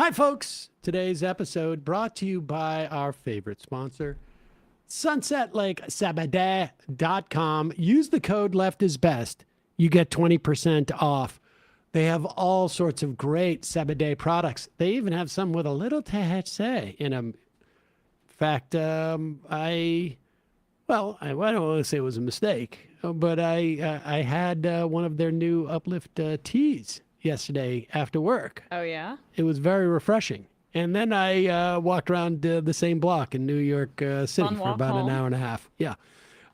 Hi, folks. Today's episode brought to you by our favorite sponsor, sunsetlakesabadeh.com. Use the code Left is Best. You get 20% off. They have all sorts of great Sabadeh products. They even have some with a little THC in them. In fact, I don't want to say it was a mistake, but I had one of their new Uplift teas yesterday after work. Oh, yeah? It was very refreshing. And then I walked around the same block in New York City for about an hour and a half. Yeah.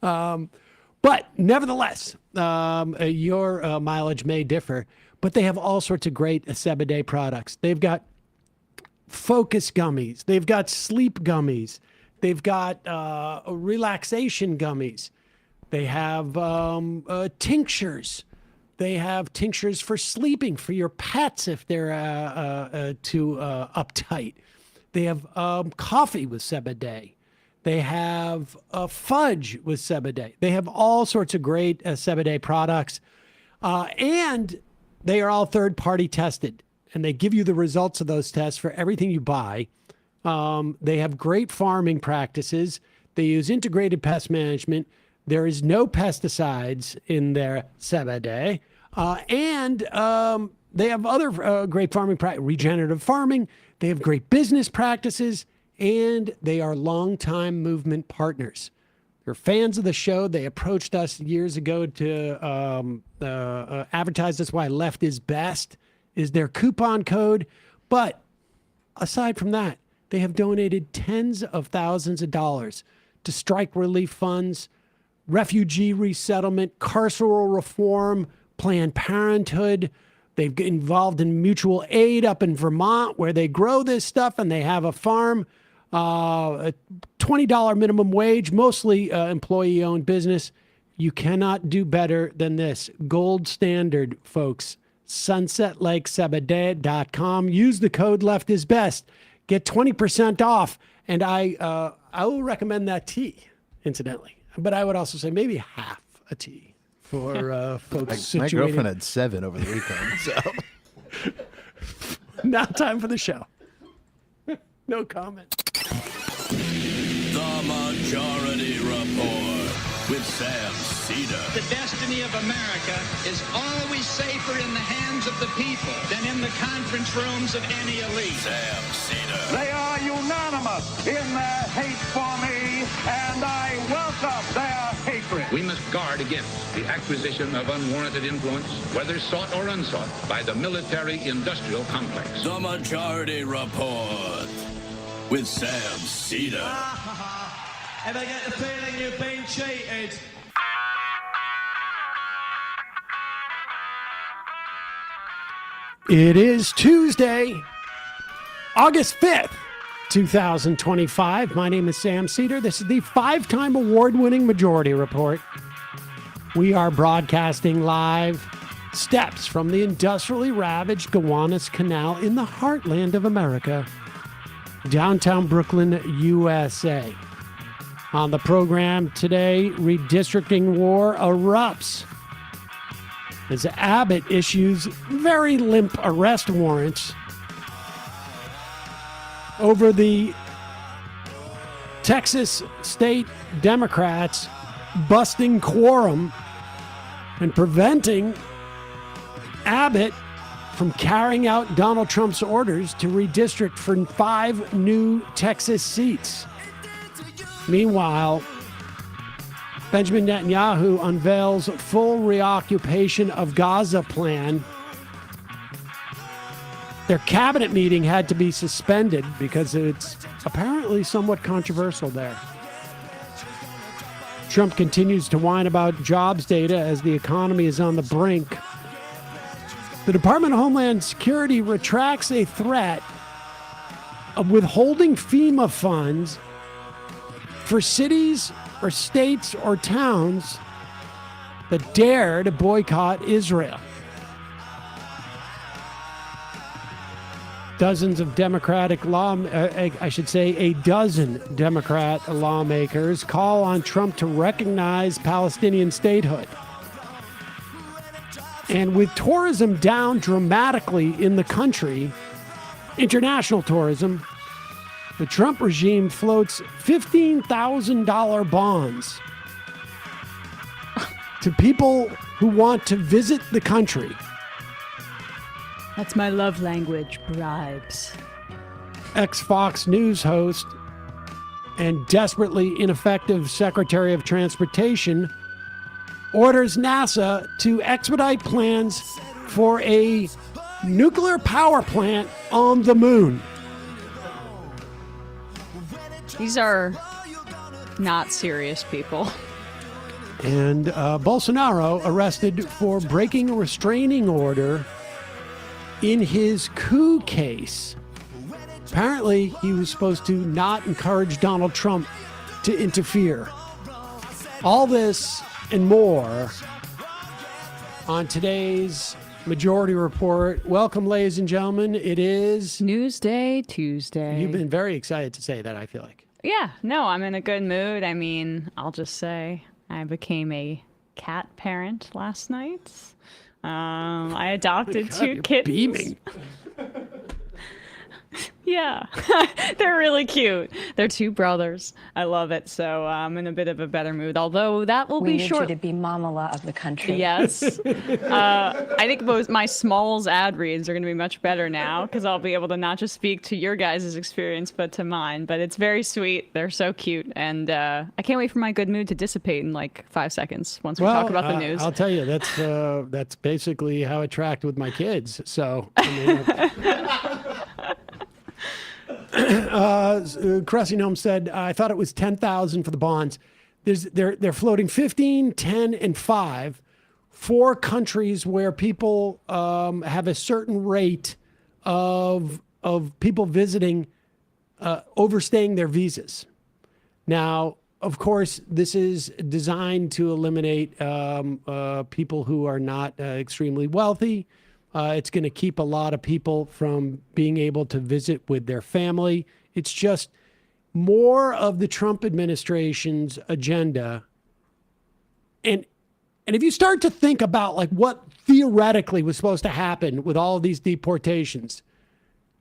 But nevertheless, your mileage may differ, but they have all sorts of great Sabadeh products. They've got focus gummies. They've got sleep gummies. They've got relaxation gummies. They have tinctures. They have tinctures for sleeping for your pets if they're too uptight. They have coffee with Sabadeh. They have fudge with Sabadeh. They have all sorts of great Sabadeh products. And they are all third-party tested. And they give you the results of those tests for everything you buy. They have great farming practices. They use integrated pest management. There is no pesticides in their Sabadeh. And they have other great farming practices, regenerative farming. They have great business practices. And they are longtime movement partners. They're fans of the show. They approached us years ago to advertise. That's why Left is Best is their coupon code. But aside from that, they have donated tens of thousands of dollars to strike relief funds, refugee resettlement, carceral reform, Planned Parenthood. They've get involved in mutual aid up in Vermont where they grow this stuff and they have a farm, a $20 minimum wage, mostly employee-owned business. You cannot do better than this. Gold standard, folks. sunsetlakesabadeh.com. Use the code Left is Best. Get 20% off. And I will recommend that tea, incidentally. But I would also say maybe half a tea for folks situated. My girlfriend had 7 over the weekend, so. Now time for the show. No comment. The Majority Report with Sam Seder. The destiny of America is always safer in the hands of the people than in the conference rooms of any elite. Sam Seder. They are unanimous in their hate for me, and I welcome their hatred. We must guard against the acquisition of unwarranted influence, whether sought or unsought, by the military-industrial complex. The Majority Report with Sam Seder. If I get the feeling you've been cheated. It is Tuesday, August 5th, 2025. My name is Sam Seder. This is the 5-time award-winning Majority Report. We are broadcasting live steps from the industrially ravaged Gowanus Canal in the heartland of America, downtown Brooklyn, USA. On the program today, redistricting war erupts as Abbott issues very limp arrest warrants over the Texas state Democrats busting quorum and preventing Abbott from carrying out Donald Trump's orders to redistrict for 5 new Texas seats. Meanwhile, Benjamin Netanyahu unveils full reoccupation of Gaza plan. Their cabinet meeting had to be suspended because it's apparently somewhat controversial there. Trump continues to whine about jobs data as the economy is on the brink. The Department of Homeland Security retracts a threat of withholding FEMA funds for cities or states or towns that dare to boycott Israel. Dozens of Democratic a dozen Democrat lawmakers call on Trump to recognize Palestinian statehood. And with tourism down dramatically in the country, International tourism. The Trump regime floats $15,000 bonds to people who want to visit the country. That's my love language, bribes. Ex-Fox News host and desperately ineffective Secretary of Transportation orders NASA to expedite plans for a nuclear power plant on the moon. These are not serious people. And Bolsonaro arrested for breaking a restraining order in his coup case. Apparently, he was supposed to not encourage Donald Trump to interfere. All this and more on today's Majority Report. Welcome, ladies and gentlemen. It is Newsday Tuesday. You've been very excited to say that, I feel like. Yeah, no, I'm in a good mood. I mean, I'll just say I became a cat parent last night. I adopted two kittens. Beaming. Yeah, they're really cute. They're two brothers. I love it. So I'm in a bit of a better mood, although that will be short. We need you to be Mamala of the country. Yes. I think my Smalls ad reads are going to be much better now because I'll be able to not just speak to your guys' experience, but to mine. But it's very sweet. They're so cute. And I can't wait for my good mood to dissipate in like 5 seconds once we talk about the news. I'll tell you, that's basically how I tracked with my kids. So, I mean, Cressy Gnome said, I thought it was 10,000 for the bonds. They're floating 15, 10, and 5. 4 countries where people have a certain rate of people visiting, overstaying their visas. Now, of course, this is designed to eliminate people who are not extremely wealthy. It's going to keep a lot of people from being able to visit with their family. It's just more of the Trump administration's agenda. And if you start to think about like what theoretically was supposed to happen with all of these deportations,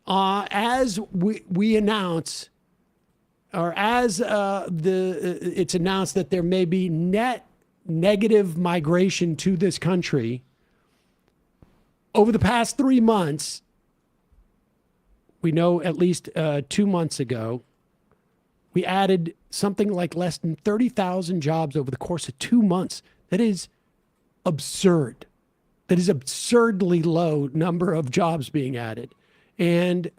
as we announce, or as it's announced that there may be net negative migration to this country. Over the past 3 months, we know at least 2 months ago, we added something like less than 30,000 jobs over the course of 2 months. That is absurd. That is absurdly low number of jobs being added. And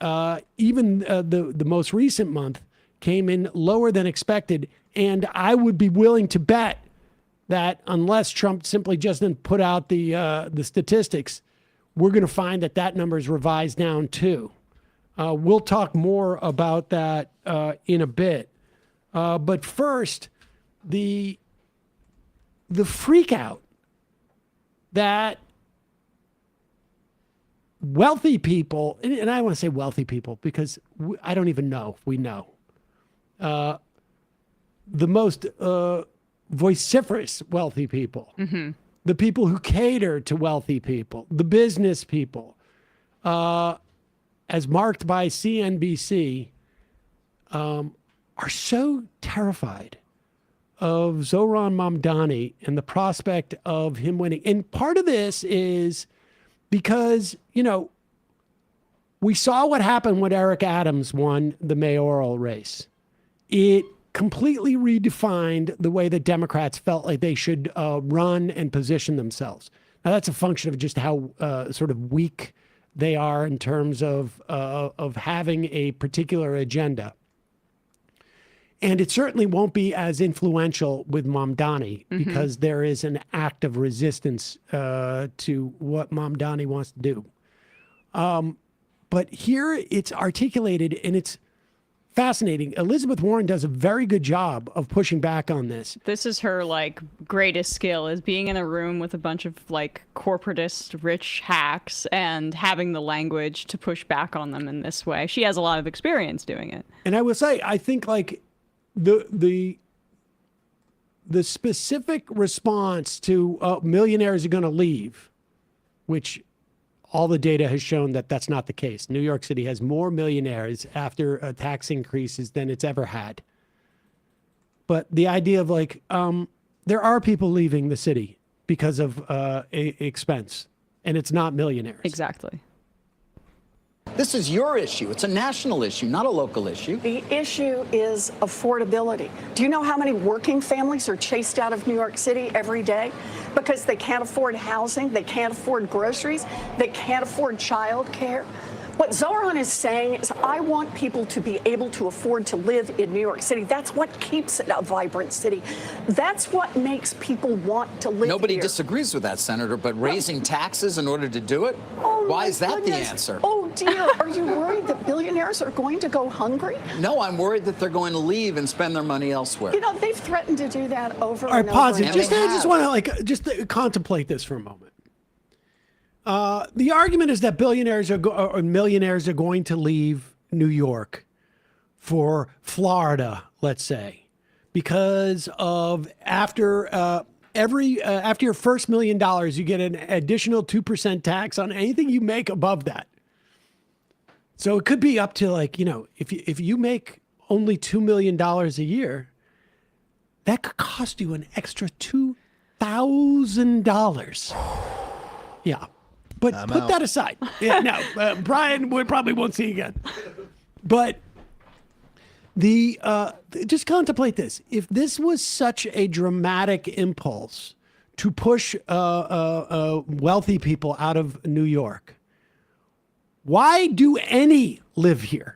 even the most recent month came in lower than expected. And I would be willing to bet that unless Trump simply just didn't put out the statistics, we're going to find that number is revised down too. We'll talk more about that in a bit. But first, the freak out that wealthy people, and I want to say wealthy people because I don't even know if we know, the most vociferous wealthy people. Mm-hmm. The people who cater to wealthy people, the business people, as marked by CNBC, are so terrified of Zohran Mamdani and the prospect of him winning. And part of this is because, we saw what happened when Eric Adams won the mayoral race. It completely redefined the way that Democrats felt like they should run and position themselves. Now, that's a function of just how sort of weak they are in terms of having a particular agenda. And it certainly won't be as influential with Mamdani because there is an act of resistance to what Mamdani wants to do. But here it's articulated, and it's fascinating. Elizabeth Warren does a very good job of pushing back on this. This is her greatest skill, is being in a room with a bunch of corporatist rich hacks and having the language to push back on them in this way. She has a lot of experience doing it. And I will say, I think the specific response to millionaires are going to leave, which all the data has shown that that's not the case. New York City has more millionaires after tax increases than it's ever had. But the idea of like, there are people leaving the city because of expense, and it's not millionaires. Exactly. This is your issue. It's a national issue, not a local issue. The issue is affordability. Do you know how many working families are chased out of New York City every day because they can't afford housing, they can't afford groceries, they can't afford child care? What Zoran is saying is, I want people to be able to afford to live in New York City. That's what keeps it a vibrant city. That's what makes people want to live Nobody here. disagrees with that, Senator, but raising taxes in order to do it? Oh, why is that goodness. the answer? Oh, dear. Are you worried that billionaires are going to go hungry? No, I'm worried that they're going to leave and spend their money elsewhere. You know, they've threatened to do that over All right, and pause over. it. I just want to just contemplate this for a moment. The argument is that billionaires or millionaires are going to leave New York for Florida, let's say, because of after your first $1 million, you get an additional 2% tax on anything you make above that. So it could be up to if you make only $2 million a year, that could cost you an extra $2,000. Yeah. But put that aside. Yeah, no, Brian, we probably won't see again. But just contemplate this. If this was such a dramatic impulse to push wealthy people out of New York, why do any live here?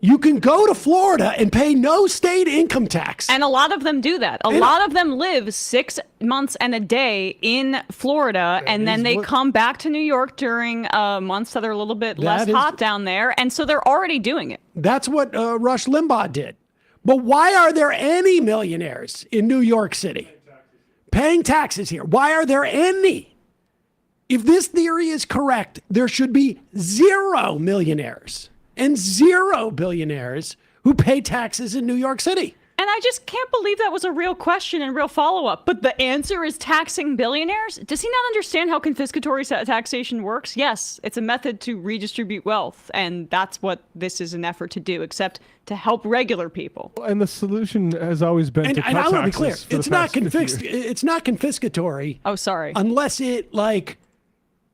You can go to Florida and pay no state income tax. And a lot of them do that. A lot of them live 6 months and a day in Florida, and then they come back to New York during months that are a little bit less hot down there. And so they're already doing it. That's what Rush Limbaugh did. But why are there any millionaires in New York City paying taxes here? Why are there any? If this theory is correct, there should be 0 millionaires and 0 billionaires who pay taxes in New York City. And I just can't believe that was a real question and real follow-up. But the answer is taxing billionaires? Does he not understand how confiscatory taxation works? Yes, it's a method to redistribute wealth, and that's what this is an effort to do, except to help regular people. And the solution has always been to cut taxes. And I want to be clear, it's not confiscatory. Oh, sorry. Unless it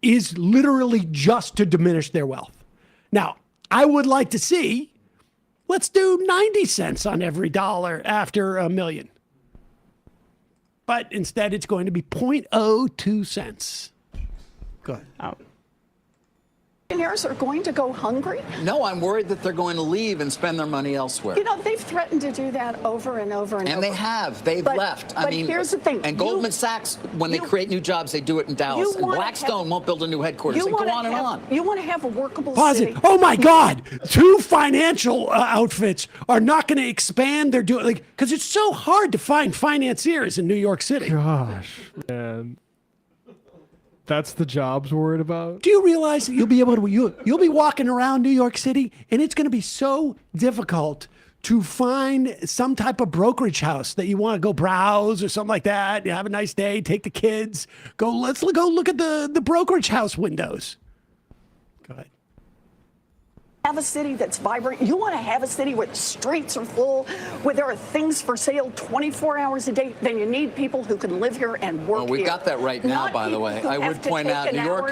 is literally just to diminish their wealth. Now, I would like to see, let's do 90 cents on every dollar after $1 million. But instead, it's going to be 0.02 cents. Go ahead. Oh. Millionaires are going to go hungry? No, I'm worried that they're going to leave and spend their money elsewhere. You know, they've threatened to do that over and over and over. And they have. They've left. But here's the thing. And Goldman Sachs, when they create new jobs, they do it in Dallas. And Blackstone won't build a new headquarters. And go on and on. You want to have a workable city. Oh, my God. 2 financial outfits are not going to expand their because it's so hard to find financiers in New York City. Gosh, man. That's the jobs we're worried about. Do you realize that you'll be walking around New York City and it's going to be so difficult to find some type of brokerage house that you want to go browse or something like that. You have a nice day, take the kids, let's go look at the brokerage house windows. Go ahead. Have a city that's vibrant. You want to have a city where the streets are full, where there are things for sale 24 hours a day. Then you need people who can live here and work here. Well, we've got that right now, by the way. I would point out New York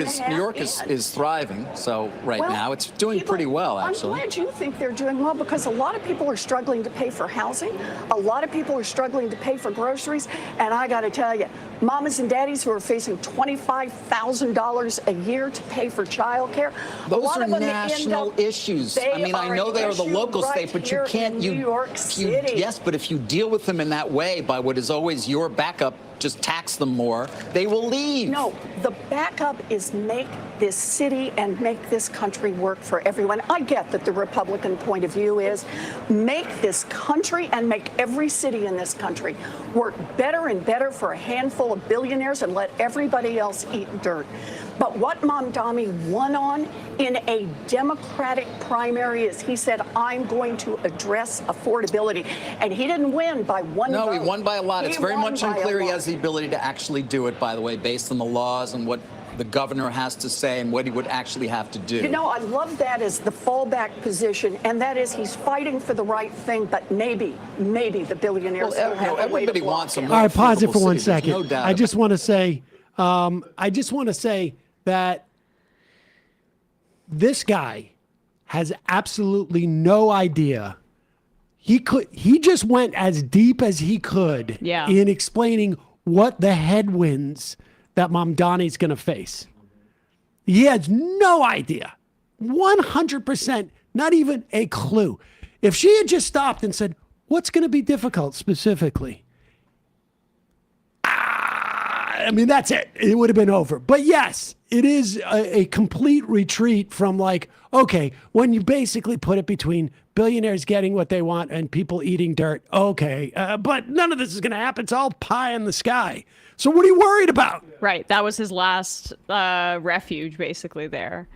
is thriving. So now it's doing pretty well, actually. I'm glad you think they're doing well, because a lot of people are struggling to pay for housing. A lot of people are struggling to pay for groceries. And I got to tell you, mamas and daddies who are facing $25,000 a year to pay for child care. Those are national issues. I mean, I know they are the local state, but you can't. New York City. Yes, but if you deal with them in that way, by what is always your backup, just tax them more, they will leave. No, the backup is make this city and make this country work for everyone. I get that the Republican point of view is make this country and make every city in this country work better and better for a handful of billionaires and let everybody else eat dirt. But what Mamdani won on in a Democratic primary is he said, I'm going to address affordability. And he didn't win by one vote. No, he won by a lot. It's very much unclear he has the ability to actually do it, by the way, based on the laws and what the governor has to say and what he would actually have to do. You know, I love that as the fallback position, and that is he's fighting for the right thing, but maybe the billionaires will have a way everybody to wants block a him. more All right, pause it for affordable 1 city. There's second. no doubt I about just it. want to say that this guy has absolutely no idea. He just went as deep as he could in explaining what the headwinds that Mamdani's going to face. He has no idea. 100%, not even a clue. If she had just stopped and said, what's going to be difficult specifically? I mean, that's it. It would have been over. But yes, it is a complete retreat from like, okay, when you basically put it between billionaires getting what they want and people eating dirt, okay, but none of this is going to happen. It's all pie in the sky. So what are you worried about? Right. That was his last refuge, basically, there.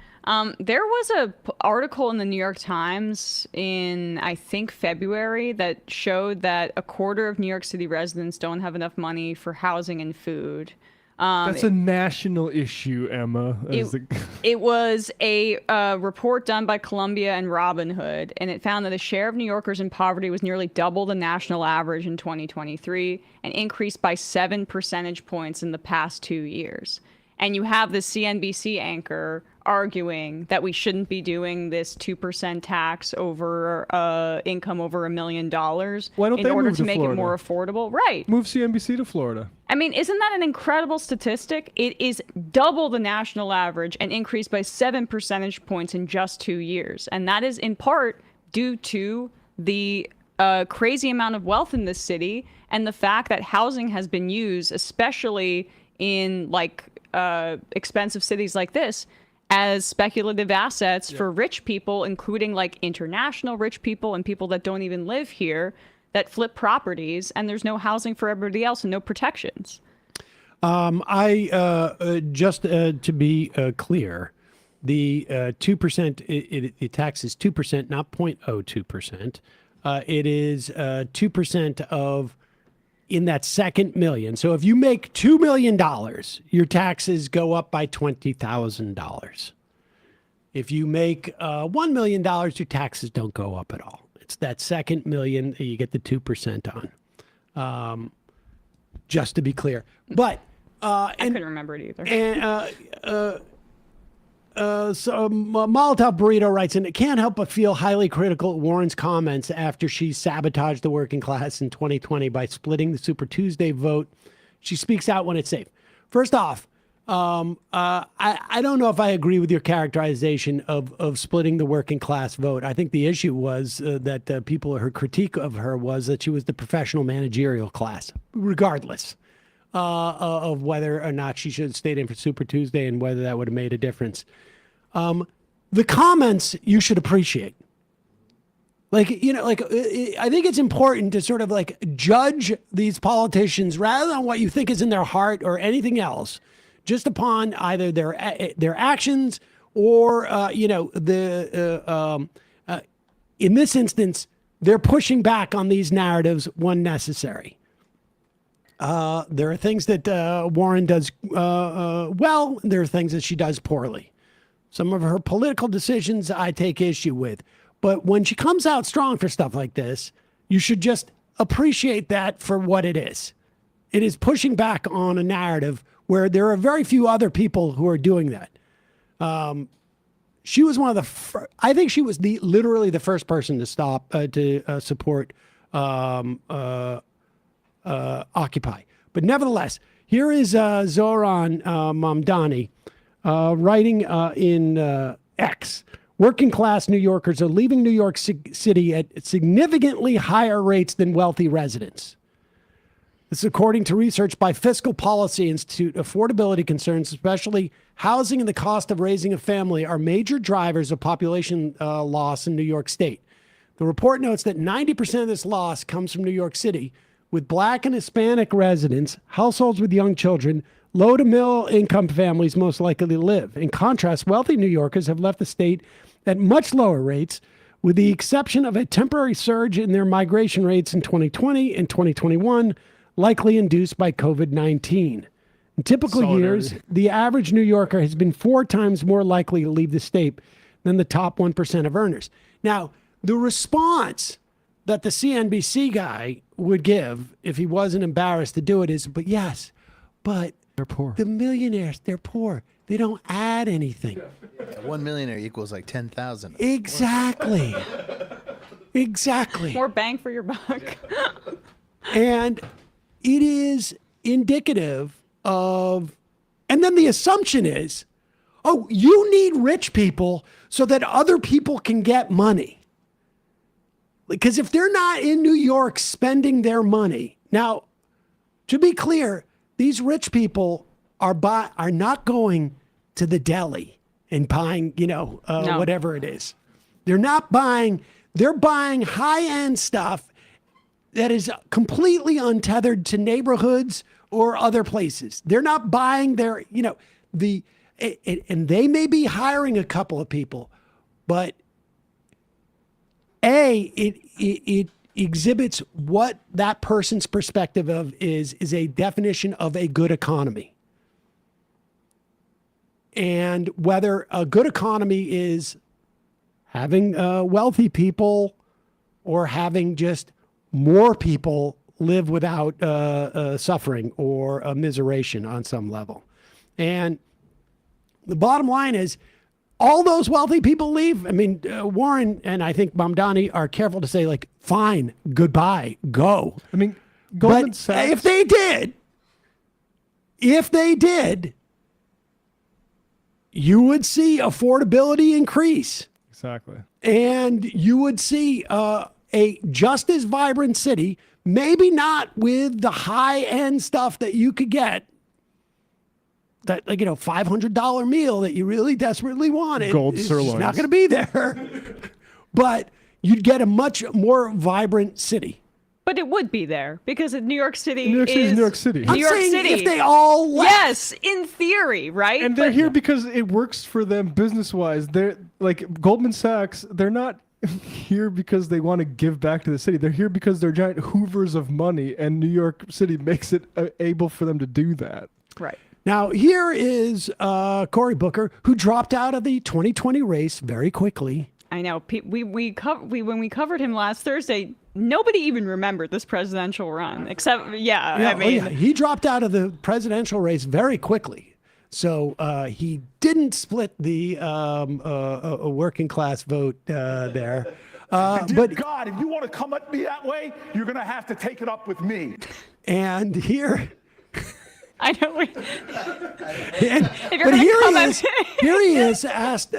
There was an article in the New York Times in, I think, February that showed that a quarter of New York City residents don't have enough money for housing and food. That's a national issue, Emma. It was a report done by Columbia and Robin Hood, and it found that the share of New Yorkers in poverty was nearly double the national average in 2023 and increased by 7 percentage points in the past 2 years. And you have the CNBC anchor arguing that we shouldn't be doing this 2% tax over income over $1 million in order to make it more affordable. Right. Move CNBC to Florida. I mean, isn't that an incredible statistic? It is double the national average and increased by 7 percentage points in just 2 years. And that is in part due to the crazy amount of wealth in this city and the fact that housing has been used, especially in like expensive cities like this, as speculative assets for rich people, including like international rich people and people that don't even live here that flip properties, and there's no housing for everybody else and no protections. Just to be clear, the 2%, the tax is 2%, not 0.02%. It is 2% of in that second million. So if you make $2 million, your taxes go up by $20,000. If you make $1 million, your taxes don't go up at all. It's that second million that you get the 2% on. Just to be clear. But I couldn't remember it either. So Molotov Burrito writes, and it can't help but feel highly critical of Warren's comments after she sabotaged the working class in 2020 by splitting the Super Tuesday vote. She speaks out when it's safe. First off, I don't know if I agree with your characterization of splitting the working class vote. I think the issue was that her critique of her was that she was the professional managerial class, regardless of whether or not she should have stayed in for Super Tuesday and whether that would have made a difference. The comments you should appreciate. I think it's important to sort of like judge these politicians rather than what you think is in their heart or anything else, just upon either their actions or, in this instance, they're pushing back on these narratives when necessary. There are things that Warren does well. There are things that she does poorly. Some of her political decisions I take issue with. But when she comes out strong for stuff like this, you should just appreciate that for what it is. It is pushing back on a narrative where there are very few other people who are doing that. She was one of the I think she was literally the first person to support Occupy. But nevertheless, here is Zoran Mamdani writing in X. Working class New Yorkers are leaving New York City at significantly higher rates than wealthy residents. This is according to research by Fiscal Policy Institute. Affordability concerns, especially housing and the cost of raising a family, are major drivers of population loss in New York State. The report notes that 90% of this loss comes from New York City, with Black and Hispanic residents, households with young children, low to middle income families most likely to live. In contrast, wealthy New Yorkers have left the state at much lower rates, with the exception of a temporary surge in their migration rates in 2020 and 2021, likely induced by COVID-19. In typical Solidarity. years, the average New Yorker has been 4 times more likely to leave the state than the top 1% of earners. Now, the response that the CNBC guy would give if he wasn't embarrassed to do it is, but They're poor. the millionaires, they're poor. They don't add anything. 1 millionaire equals like 10,000. Exactly. Exactly. More bang for your buck. And it is indicative of, and then the assumption is, oh, you need rich people so that other people can get money. Because if they're not in New York spending their money, now, to be clear, these rich people are not going to the deli and buying, No. whatever it is. They're not buying, they're buying high-end stuff that is completely untethered to neighborhoods or other places. They're not buying their, and they may be hiring a couple of people, but it exhibits what that person's perspective of is a definition of a good economy. And whether a good economy is having wealthy people or having just more people live without suffering or immiseration on some level. And the bottom line is, all those wealthy people leave. I mean, Warren and I think Mamdani are careful to say, like, fine, goodbye, go. I mean, Goldman But Sachs. if they did, you would see affordability increase. Exactly. And you would see a just as vibrant city, maybe not with the high-end stuff that you could get, that, like, $500 meal that you really desperately wanted. Gold It's sirloins. not going to be there. But you'd get a much more vibrant city. But it would be there because New York City New York City is is New York City. I'm New York saying City. if they all left. Yes, in theory, right? And they're here because it works for them business-wise. They're like Goldman Sachs. They're not here because they want to give back to the city. They're here because they're giant hoovers of money, and New York City makes it able for them to do that. Right. Now, here is Cory Booker, who dropped out of the 2020 race very quickly. I know. When we covered him last Thursday, nobody even remembered this presidential run, except I mean, he dropped out of the presidential race very quickly. So he didn't split the working class vote there. But God, if you want to come at me that way, you're going to have to take it up with me. And here. I know. But here he is asked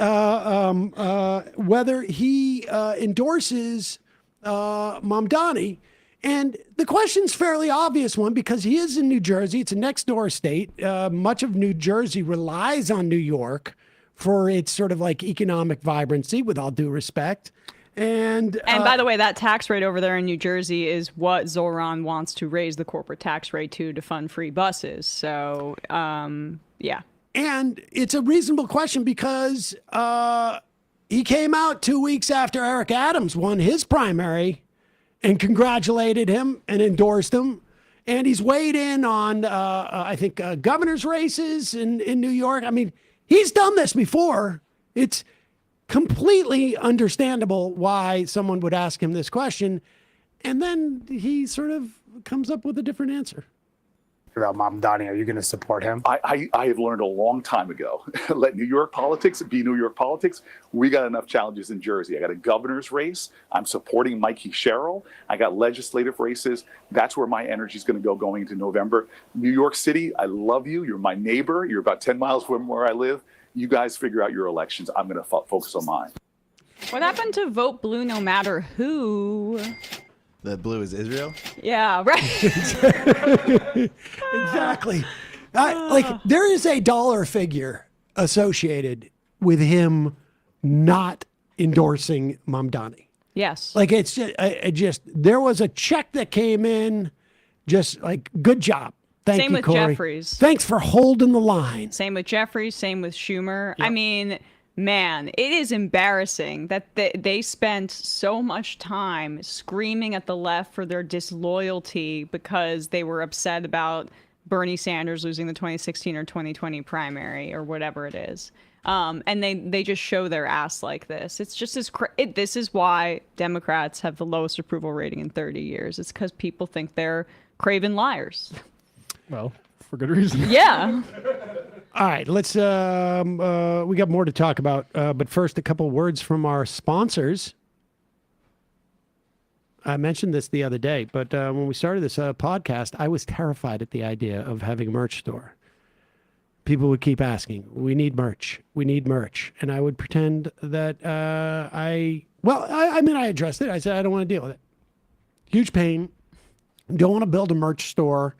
whether he endorses Mamdani. And the question's fairly obvious one because he is in New Jersey. It's a next door state. Much of New Jersey relies on New York for its sort of like economic vibrancy, with all due respect. And by the way, that tax rate over there in New Jersey is what Zoran wants to raise the corporate tax rate to fund free buses. So, yeah. And it's a reasonable question because he came out 2 weeks after Eric Adams won his primary and congratulated him and endorsed him. And he's weighed in on, I think, governor's races in New York. I mean, he's done this before. It's completely understandable why someone would ask him this question. And then he sort of comes up with a different answer. About Mamdani, are you going to support him? I have learned a long time ago, let New York politics be New York politics. We got enough challenges in Jersey. I got a governor's race. I'm supporting Mikey Sherrill. I got legislative races. That's where my energy is going to go going into November. New York City, I love you. You're my neighbor. You're about 10 miles from where I live. You guys figure out your elections. I'm going to focus on mine. What happened to vote blue no matter who? The blue is Israel? Yeah, right. Exactly. Like, there is a dollar figure associated with him not endorsing Mamdani. Yes. Like, it's just there was a check that came in, just like, good job. Thank Same you, with Cory. Jeffries. Thaname for holding the line. Same with Jeffries, same with Schumer. Yep. I mean, man, it is embarrassing that they spent so much time screaming at the left for their disloyalty because they were upset about Bernie Sanders losing the 2016 or 2020 primary or whatever it is. And they just show their ass like this. It's just this is why Democrats have the lowest approval rating in 30 years. It's because people think they're craven liars. Well, for good reason. Yeah. All right, let's. We got more to talk about, but first, a couple words from our sponsors. I mentioned this the other day, but when we started this podcast, I was terrified at the idea of having a merch store. People would keep asking, "We need merch. We need merch," and I would pretend that I addressed it. I said I don't want to deal with it. Huge pain. Don't want to build a merch store.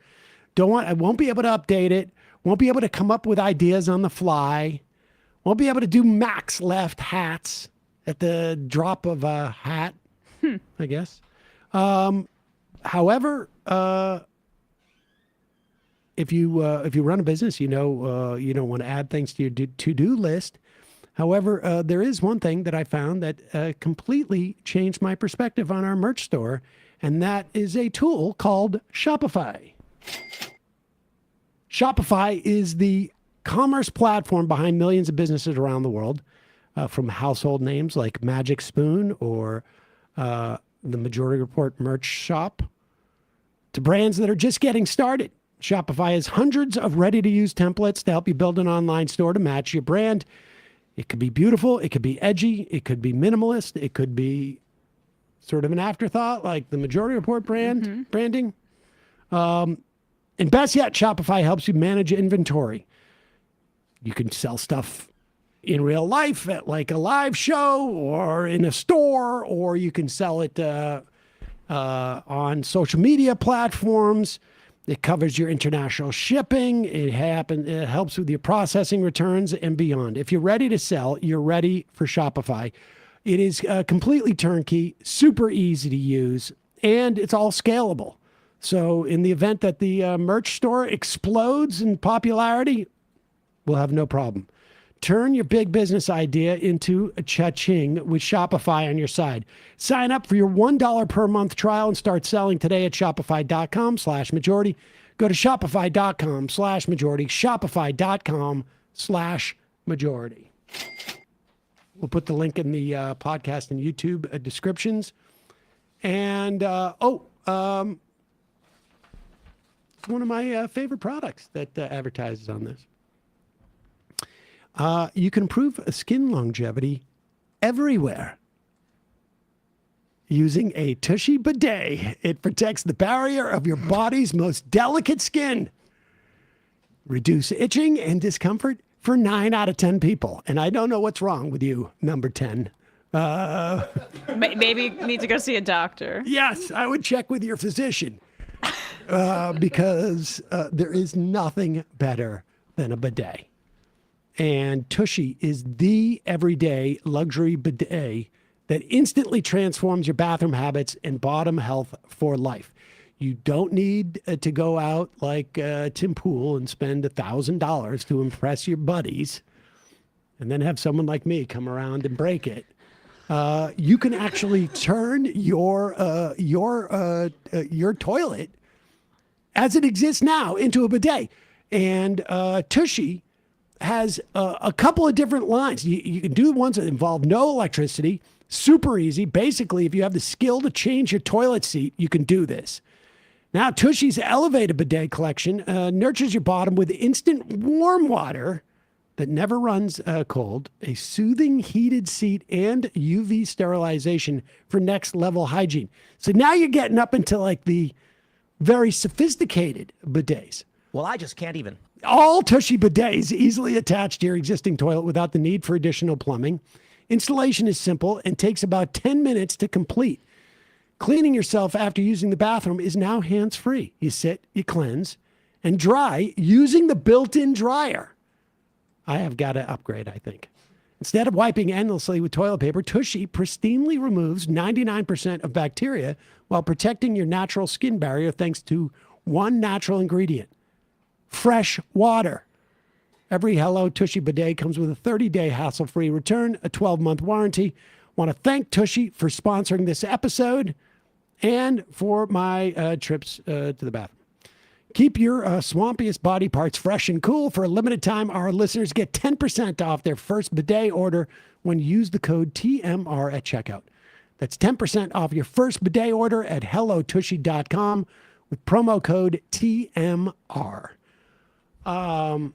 I won't be able to update it. Won't be able to come up with ideas on the fly. Won't be able to do max left hats at the drop of a hat, I guess. However, if you run a business, you don't want to add things to your to-do list. However, there is one thing that I found that completely changed my perspective on our merch store, and that is a tool called Shopify. Shopify is the commerce platform behind millions of businesses around the world, from household names like Magic Spoon or the Majority Report merch shop to brands that are just getting started. Shopify has hundreds of ready-to-use templates to help you build an online store to match your brand. It could be beautiful. It could be edgy. It could be minimalist. It could be sort of an afterthought like the Majority Report branding. And best yet, Shopify helps you manage inventory. You can sell stuff in real life at like a live show or in a store, or you can sell it on social media platforms. It covers your international shipping. It helps with your processing returns and beyond. If you're ready to sell, you're ready for Shopify. It is completely turnkey, super easy to use, and it's all scalable. So in the event that the merch store explodes in popularity, we'll have no problem. Turn your big business idea into a cha-ching with Shopify on your side. Sign up for your $1 per month trial and start selling today at shopify.com/majority. Go to shopify.com/majority, shopify.com/majority. We'll put the link in the podcast and YouTube descriptions. And, one of my favorite products that advertises on this. You can improve skin longevity everywhere using a Tushy bidet. It protects the barrier of your body's most delicate skin. Reduce itching and discomfort for 9 out of 10 people. And I don't know what's wrong with you, number 10. Maybe you need to go see a doctor. Yes, I would check with your physician. Because there is nothing better than a bidet. And Tushy is the everyday luxury bidet that instantly transforms your bathroom habits and bottom health for life. You don't need to go out like Tim Pool and spend $1,000 to impress your buddies and then have someone like me come around and break it. You can actually turn your toilet as it exists now into a bidet. And Tushy has a couple of different lines. You can do ones that involve no electricity, super easy. Basically, if you have the skill to change your toilet seat, you can do this. Now, Tushy's elevated bidet collection nurtures your bottom with instant warm water that never runs cold, a soothing heated seat, and UV sterilization for next level hygiene. So now you're getting up into like the very sophisticated bidets. Well, I just can't even. All Tushy bidets easily attached to your existing toilet without the need for additional plumbing. Installation is simple and takes about 10 minutes to complete. Cleaning yourself after using the bathroom is now hands-free. You sit, you cleanse, and dry using the built-in dryer. I have got to upgrade, I think. Instead of wiping endlessly with toilet paper, Tushy pristinely removes 99% of bacteria while protecting your natural skin barrier thanks to one natural ingredient: fresh water. Every Hello Tushy bidet comes with a 30-day hassle-free return, a 12-month warranty. Want to thank Tushy for sponsoring this episode and for my trips to the bathroom. Keep your swampiest body parts fresh and cool. For a limited time, our listeners get 10% off their first bidet order when you use the code TMR at checkout. That's 10% off your first bidet order at hellotushy.com with promo code TMR. All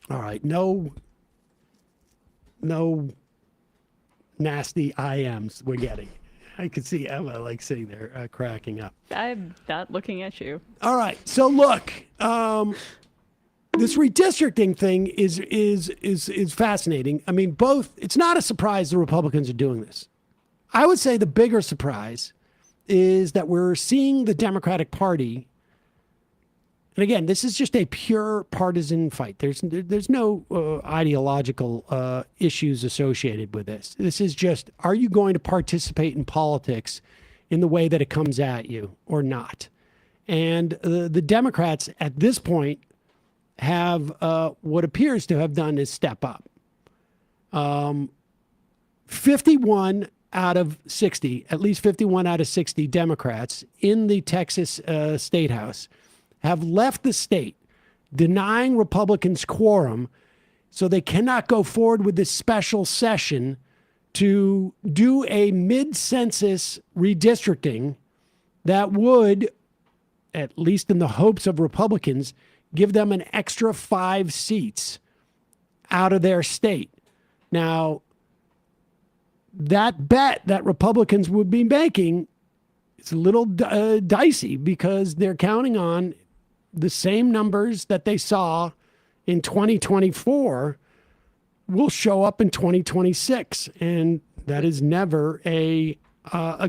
right, no nasty IMs we're getting. I could see Emma like sitting there cracking up. I'm not looking at you. All right, so look, this redistricting thing is fascinating. I mean, it's not a surprise the Republicans are doing this. I would say the bigger surprise is that we're seeing the Democratic Party. And again, this is just a pure partisan fight. There's no ideological issues associated with this. This is just, are you going to participate in politics in the way that it comes at you or not? And the Democrats at this point have what appears to have done is step up. 51 out of 60, at least 51 out of 60 Democrats in the Texas State House have left the state, denying Republicans quorum, so they cannot go forward with this special session to do a mid-census redistricting that would, at least in the hopes of Republicans, give them an extra 5 seats out of their state. Now, that bet that Republicans would be making is a little dicey because they're counting on the same numbers that they saw in 2024 will show up in 2026. And that is never a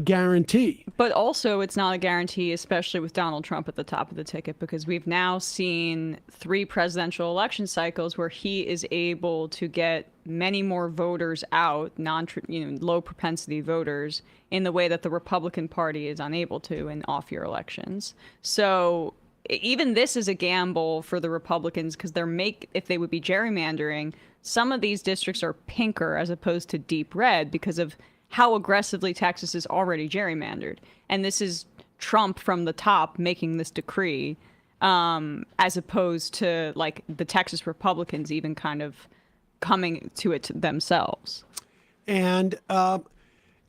guarantee. But also it's not a guarantee, especially with Donald Trump at the top of the ticket, because we've now seen 3 presidential election cycles where he is able to get many more voters out, low propensity voters, in the way that the Republican Party is unable to in off-year elections. So even this is a gamble for the Republicans because if they would be gerrymandering, some of these districts are pinker as opposed to deep red because of how aggressively Texas is already gerrymandered. And this is Trump from the top making this decree, as opposed to like the Texas Republicans even kind of coming to it themselves. And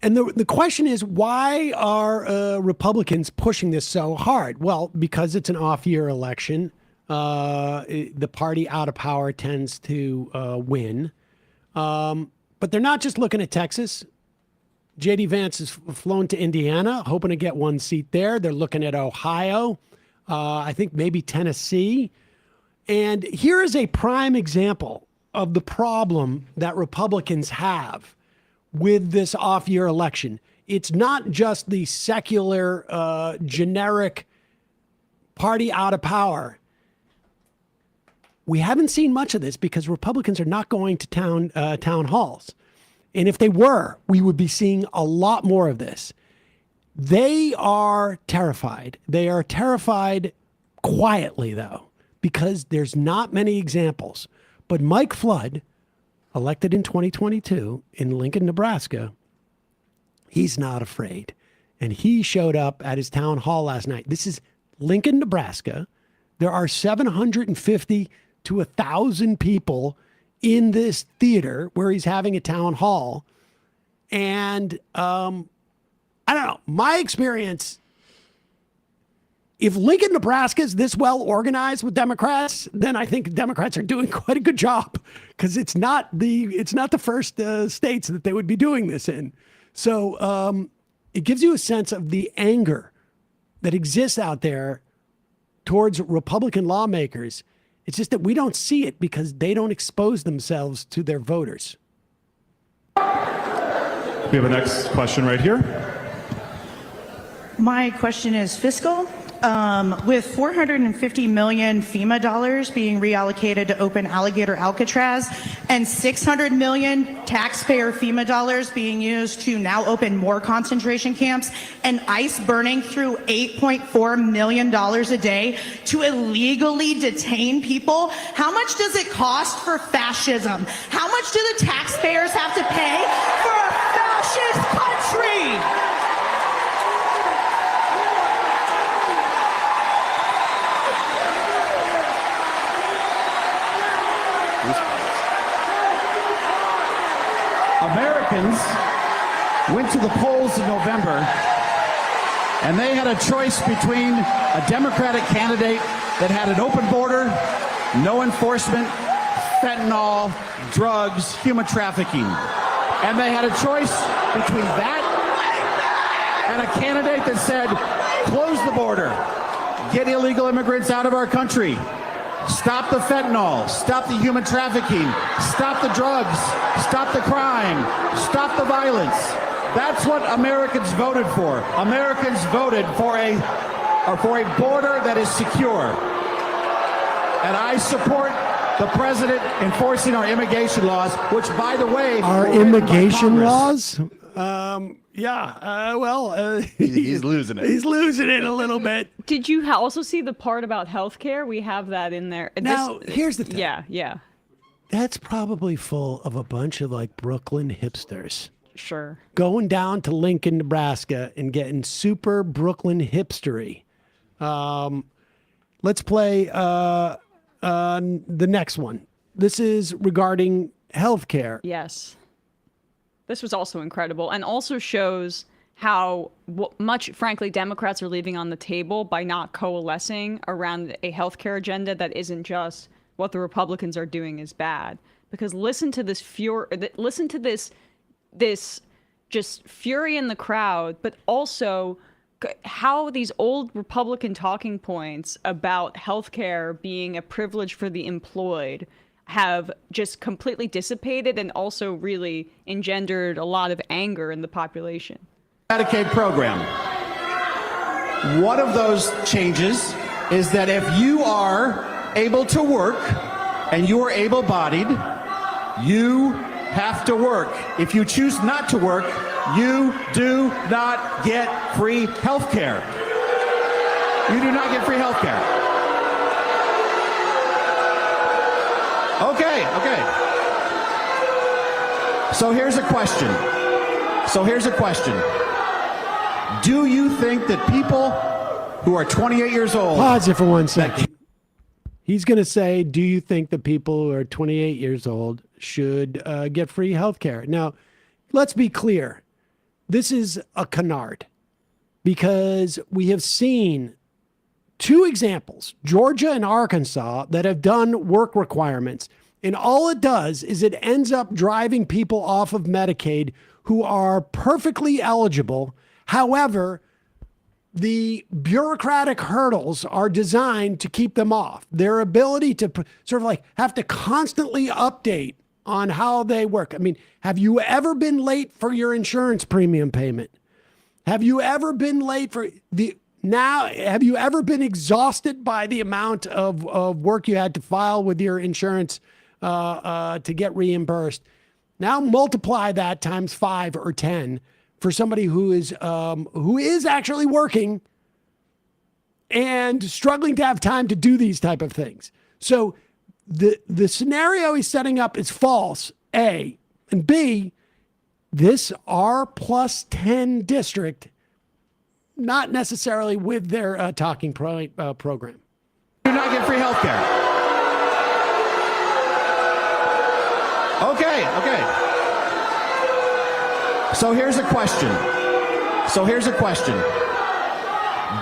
the question is, why are Republicans pushing this so hard? Well, because it's an off-year election. The party out of power tends to win. But they're not just looking at Texas. J.D. Vance has flown to Indiana, hoping to get 1 seat there. They're looking at Ohio, I think maybe Tennessee. And here is a prime example of the problem that Republicans have with this off-year election. It's not just the secular, generic party out of power. We haven't seen much of this because Republicans are not going to town halls. And if they were, we would be seeing a lot more of this. They are terrified. They are terrified quietly, though, because there's not many examples. But Mike Flood, elected in 2022 in Lincoln, Nebraska, he's not afraid. And he showed up at his town hall last night. This is Lincoln, Nebraska. There are 750 to 1,000 people in this theater where he's having a town hall. And I don't know, my experience, if Lincoln, Nebraska is this well organized with Democrats, then I think Democrats are doing quite a good job because it's not the first states that they would be doing this in. So it gives you a sense of the anger that exists out there towards Republican lawmakers. It's just that we don't see it because they don't expose themselves to their voters. We have a next question right here. My question is fiscal. With $450 million FEMA dollars being reallocated to open Alligator Alcatraz and $600 million taxpayer FEMA dollars being used to now open more concentration camps and ICE burning through $8.4 million a day to illegally detain people, how much does it cost for fascism? How much do the taxpayers have to pay for a fascist country? Americans went to the polls in November, and they had a choice between a Democratic candidate that had an open border, no enforcement, fentanyl, drugs, human trafficking. And they had a choice between that and a candidate that said, close the border, get illegal immigrants out of our country, stop the fentanyl, stop the human trafficking, stop the drugs, stop the crime, stop the violence. That's what Americans voted for. Americans voted for a border that is secure. And I support the president enforcing our immigration laws, which, by the way, our immigration laws. He's losing it. He's losing it a little bit. Did you also see the part about healthcare? We have that in there. Now, here's the thing. Yeah. That's probably full of a bunch of like Brooklyn hipsters. Sure. Going down to Lincoln, Nebraska and getting super Brooklyn hipstery. Let's play the next one. This is regarding healthcare. Yes. This was also incredible and also shows how much, frankly, Democrats are leaving on the table by not coalescing around a healthcare agenda that isn't just what the Republicans are doing is bad. Because listen to this this just fury in the crowd, but also how these old Republican talking points about healthcare being a privilege for the employed have just completely dissipated and also really engendered a lot of anger in the population. Medicaid program. One of those changes is that if you are able to work and you are able-bodied, you have to work. If you choose not to work, you do not get free health care. You do not get free health care. Okay. So here's a question. Do you think that people who are 28 years old... Pause it for 1 second. He's going to say, do you think that people who are 28 years old should get free health care? Now, let's be clear. This is a canard because we have seen two examples, Georgia and Arkansas, that have done work requirements. And all it does is it ends up driving people off of Medicaid who are perfectly eligible. However, the bureaucratic hurdles are designed to keep them off. Their ability to sort of like have to constantly update on how they work. I mean, have you ever been late for your insurance premium payment? Have you ever been late for have you ever been exhausted by the amount of work you had to file with your insurance to get reimbursed? Now multiply that times 5 or 10 for somebody who is actually working and struggling to have time to do these type of things. So the scenario he's setting up is false, A. And B, this R plus 10 district, not necessarily with their talking program. Do not get free health care. Okay. So here's a question.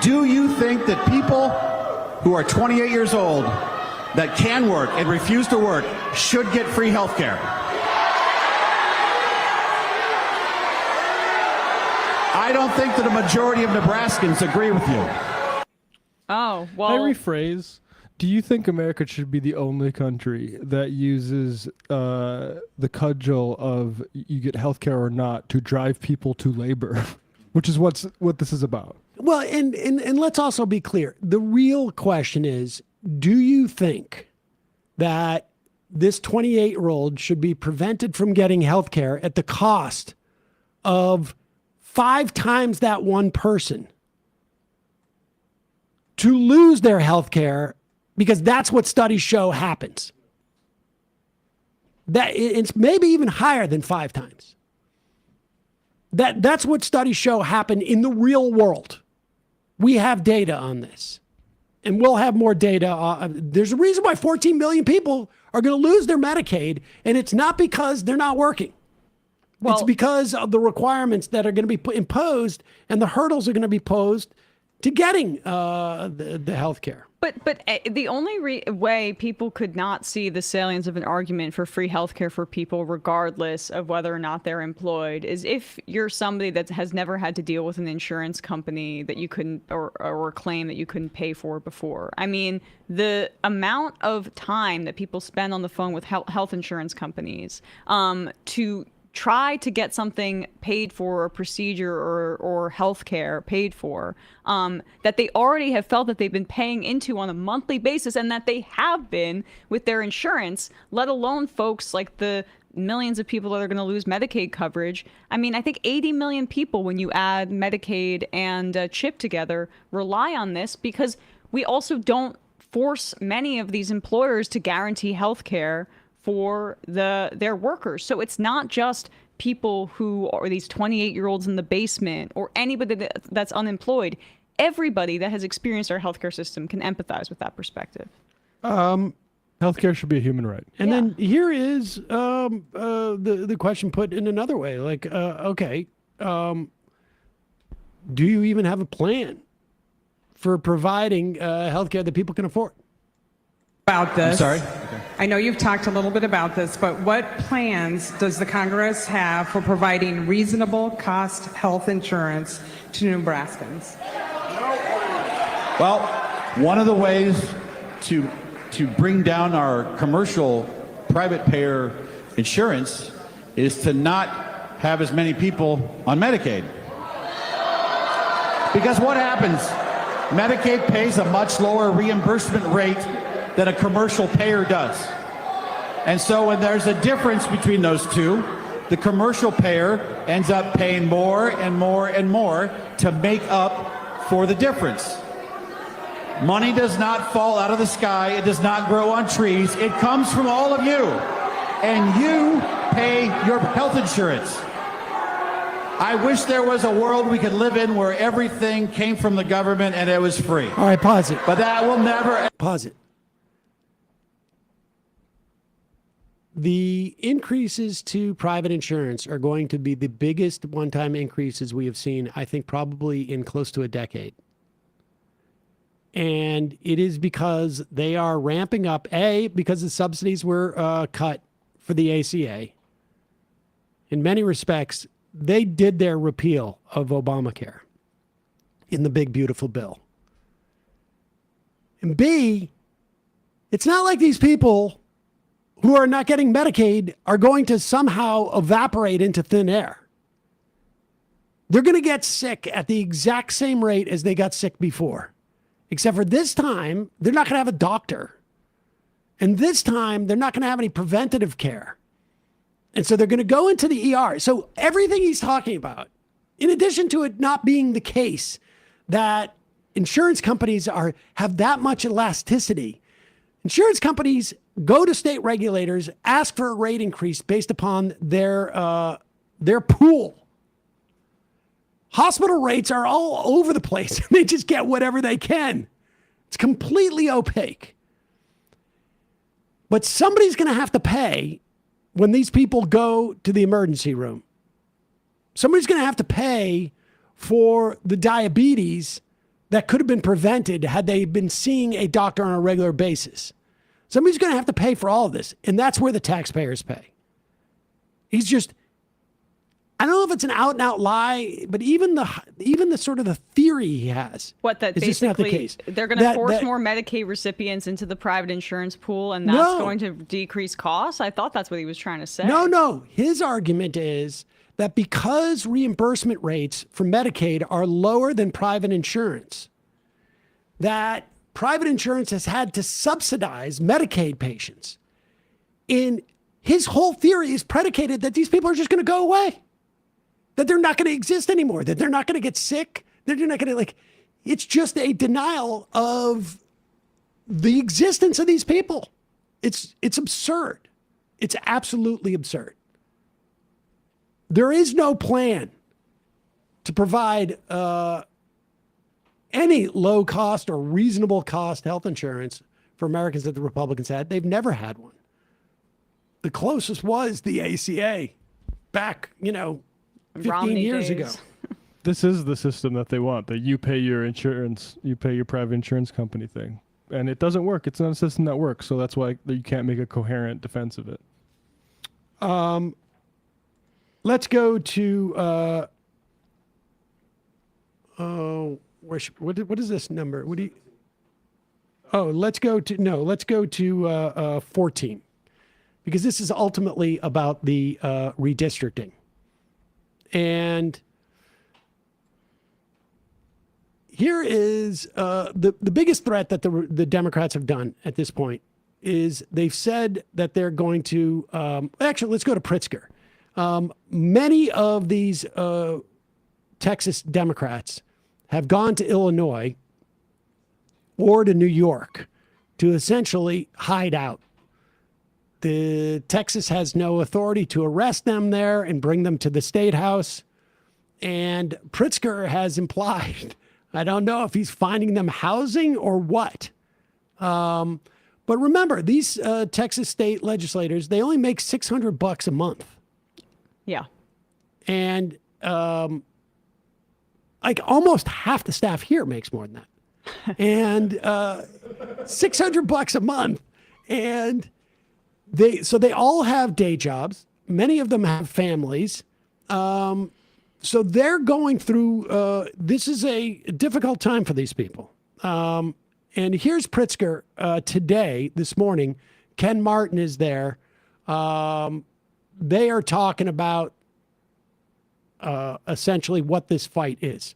Do you think that people who are 28 years old that can work and refuse to work should get free health care? I don't think that a majority of Nebraskans agree with you. Oh, well. Can I rephrase? Do you think America should be the only country that uses the cudgel of you get health care or not to drive people to labor, which is what this is about? Well, and let's also be clear. The real question is, do you think that this 28-year-old should be prevented from getting health care at the cost of 5 times that one person to lose their health care? Because that's what studies show happens. That it's maybe even higher than 5 times. That's what studies show happen in the real world. We have data on this. And we'll have more data. There's a reason why 14 million people are going to lose their Medicaid, and it's not because they're not working. It's because of the requirements that are going to be imposed and the hurdles are going to be posed to getting the health care. But the only way people could not see the salience of an argument for free healthcare for people, regardless of whether or not they're employed, is if you're somebody that has never had to deal with an insurance company that you couldn't, or a claim that you couldn't pay for before. I mean, the amount of time that people spend on the phone with health insurance companies to try to get something paid for, a procedure or health care paid for, that they already have felt that they've been paying into on a monthly basis, and that they have been with their insurance, let alone folks like the millions of people that are going to lose Medicaid coverage. I mean, I think 80 million people, when you add Medicaid and CHIP together, rely on this, because we also don't force many of these employers to guarantee health care for their workers. So it's not just people who are these 28-year-olds in the basement or anybody that's unemployed. Everybody that has experienced our healthcare system can empathize with that perspective. Healthcare should be a human right. And then here is the question put in another way. Like, okay, do you even have a plan for providing healthcare that people can afford? About this. I'm sorry? Okay. I know you've talked a little bit about this, but what plans does the Congress have for providing reasonable cost health insurance to Nebraskans? Well, one of the ways to bring down our commercial private payer insurance is to not have as many people on Medicaid. Because what happens? Medicaid pays a much lower reimbursement rate than a commercial payer does. And so when there's a difference between those two, the commercial payer ends up paying more and more and more to make up for the difference. Money does not fall out of the sky. It does not grow on trees. It comes from all of you. And you pay your health insurance. I wish there was a world we could live in where everything came from the government and it was free. All right, pause it. But that will never... Pause it. The increases to private insurance are going to be the biggest one-time increases we have seen, I think, probably in close to a decade. And it is because they are ramping up, because the subsidies were cut for the ACA. In many respects, they did their repeal of Obamacare in the big, beautiful bill. And B, it's not like these people who are not getting Medicaid are going to somehow evaporate into thin air. They're going to get sick at the exact same rate as they got sick before. Except for this time, they're not going to have a doctor. And this time, they're not going to have any preventative care. And so they're going to go into the ER. So everything he's talking about, in addition to it not being the case that insurance companies have that much elasticity, insurance companies go to state regulators, ask for a rate increase based upon their pool. Hospital rates are all over the place. They just get whatever they can. It's completely opaque. But somebody's going to have to pay when these people go to the emergency room. Somebody's going to have to pay for the diabetes that could have been prevented had they been seeing a doctor on a regular basis. Somebody's going to have to pay for all of this, and that's where the taxpayers pay. He's just, I don't know if it's an out-and-out lie, but even the sort of the theory he has that is just not the case. They're going to force more Medicaid recipients into the private insurance pool, and that's going to decrease costs? I thought that's what he was trying to say. No. His argument is that because reimbursement rates for Medicaid are lower than private insurance, that private insurance has had to subsidize Medicaid patients. And his whole theory is predicated that these people are just going to go away, that they're not going to exist anymore, that they're not going to get sick. They're not going to, it's just a denial of the existence of these people. It's absurd. It's absolutely absurd. There is no plan to provide any low cost or reasonable cost health insurance for Americans that the Republicans had. They've never had one. The closest was the ACA. back, 15 Romney years days. ago. This is the system that they want, that you pay your insurance, you pay your private insurance company thing. And it doesn't work. It's not a system that works. So that's why you can't make a coherent defense of it. Let's go to, what is this number? Let's go to 14, because this is ultimately about the redistricting. And here is the biggest threat that the Democrats have done at this point is they've said that they're going to, actually, let's go to Pritzker. Many of these Texas Democrats have gone to Illinois or to New York to essentially hide out. Texas has no authority to arrest them there and bring them to the state house. And Pritzker has implied, I don't know if he's finding them housing or what. But remember, these Texas state legislators, they only make $600 a month. Yeah. And like almost half the staff here makes more than that. And $600 a month. And they all have day jobs. Many of them have families. So they're going through, this is a difficult time for these people. And here's Pritzker today, this morning. Ken Martin is there. They are talking about essentially what this fight is.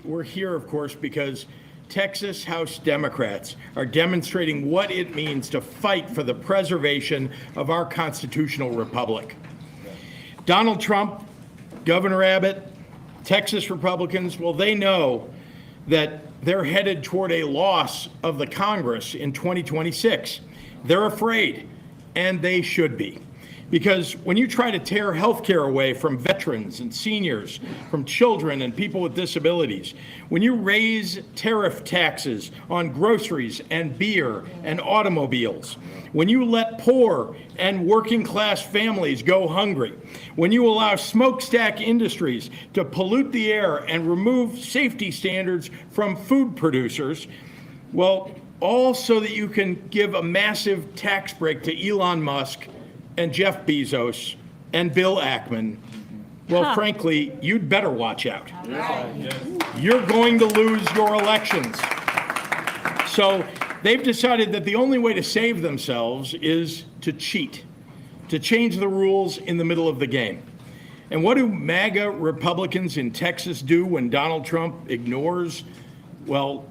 We're here, of course, because Texas House Democrats are demonstrating what it means to fight for the preservation of our constitutional republic. Donald Trump, Governor Abbott, Texas Republicans, well, they know that they're headed toward a loss of the Congress in 2026. They're afraid, and they should be. Because when you try to tear health care away from veterans and seniors, from children and people with disabilities, when you raise tariff taxes on groceries and beer and automobiles, when you let poor and working class families go hungry, when you allow smokestack industries to pollute the air and remove safety standards from food producers, well, all so that you can give a massive tax break to Elon Musk and Jeff Bezos and Bill Ackman, well, frankly, you'd better watch out. You're going to lose your elections. So they've decided that the only way to save themselves is to cheat, to change the rules in the middle of the game. And what do MAGA Republicans in Texas do when Donald Trump ignores, well,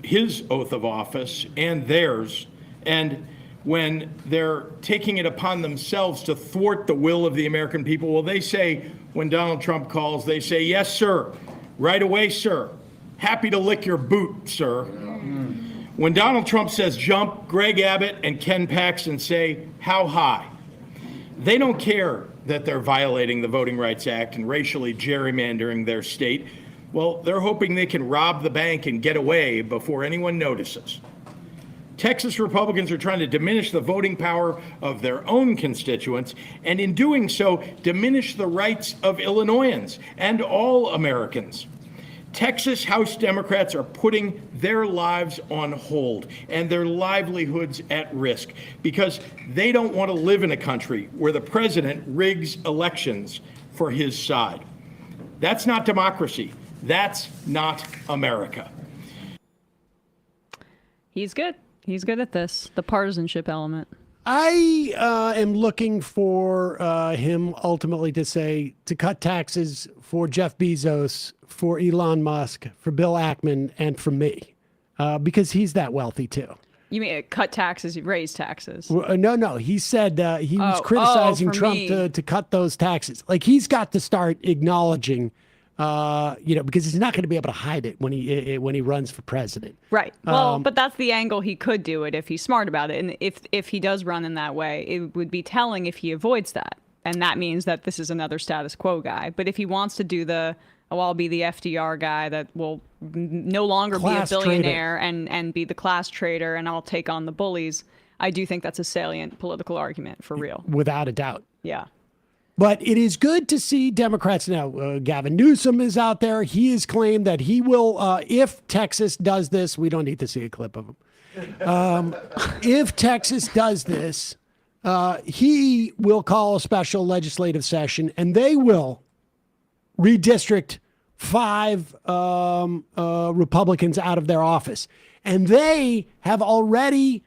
his oath of office and theirs, and when they're taking it upon themselves to thwart the will of the American people? Well, they say, when Donald Trump calls, they say, yes, sir. Right away, sir. Happy to lick your boot, sir. When Donald Trump says jump, Greg Abbott and Ken Paxton say, how high? They don't care that they're violating the Voting Rights Act and racially gerrymandering their state. Well, they're hoping they can rob the bank and get away before anyone notices. Texas Republicans are trying to diminish the voting power of their own constituents, and in doing so, diminish the rights of Illinoisans and all Americans. Texas House Democrats are putting their lives on hold and their livelihoods at risk because they don't want to live in a country where the president rigs elections for his side. That's not democracy. That's not America. He's good. He's good at this, the partisanship element. I am looking for him ultimately to cut taxes for Jeff Bezos, for Elon Musk, for Bill Ackman, and for me, because he's that wealthy too. You mean cut taxes, raise taxes? No. He said he was criticizing Trump to cut those taxes. Like, he's got to start acknowledging, because he's not going to be able to hide it when he runs for president. Right. Well, but that's the angle he could do it if he's smart about it. And if he does run in that way, it would be telling if he avoids that. And that means that this is another status quo guy. But if he wants to do I'll be the FDR guy that will no longer Class be a billionaire and be the class trader, and I'll take on the bullies, I do think that's a salient political argument for real. Without a doubt. Yeah. But it is good to see Democrats now. Gavin Newsom is out there. He has claimed that he will, if Texas does this, we don't need to see a clip of him. If Texas does this, he will call a special legislative session and they will redistrict 5 Republicans out of their office. And they have already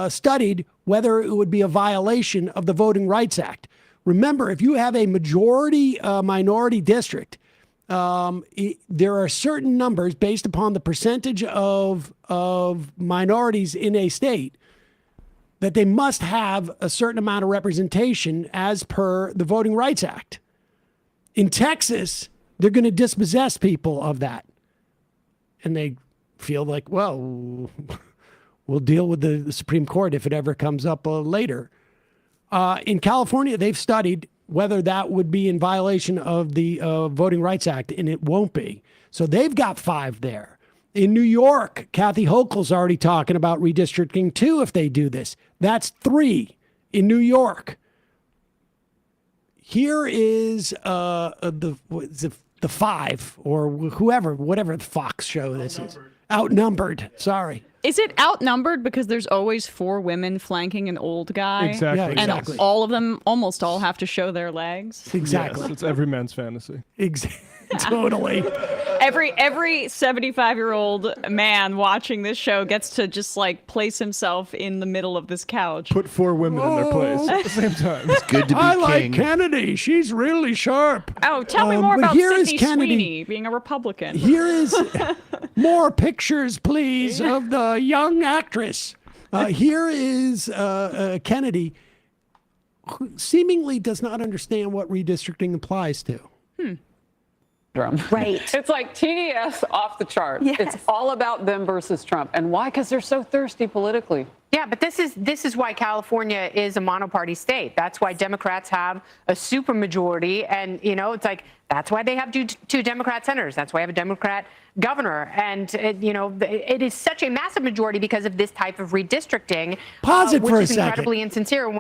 studied whether it would be a violation of the Voting Rights Act. Remember, if you have a majority minority district, there are certain numbers based upon the percentage of minorities in a state that they must have a certain amount of representation as per the Voting Rights Act. In Texas, they're going to dispossess people of that. And they feel like, well, we'll deal with the Supreme Court if it ever comes up later. In California, they've studied whether that would be in violation of the Voting Rights Act, and it won't be. So they've got 5 there. In New York, Kathy Hochul's already talking about redistricting 2 if they do this. That's 3 in New York. Here is the 5 or whatever the Fox show this is. Outnumbered. Sorry. Is it outnumbered because there's always 4 women flanking an old guy? Exactly. And Exactly. all of them, almost all, have to show their legs? Exactly. Yes, it's every man's fantasy. Totally. Every 75-year-old man watching this show gets to just like place himself in the middle of this couch. Put 4 women in their place at the same time. It's good to be I king. like Kennedy. She's really sharp. Oh, tell me more but about here is Sidney Kennedy. Sweeney being a Republican. Here is more pictures, please, of the young actress. Here is Kennedy, who seemingly does not understand what redistricting applies to. Right. It's like TDS off the chart. Yes. It's all about them versus Trump. And why? Because they're so thirsty politically. Yeah, but this is why California is a monoparty state. That's why Democrats have a supermajority, and it's like that's why they have 2 Democrat senators. That's why they have a Democrat governor, and it is such a massive majority because of this type of redistricting. Pause it which for a is second. incredibly insincere.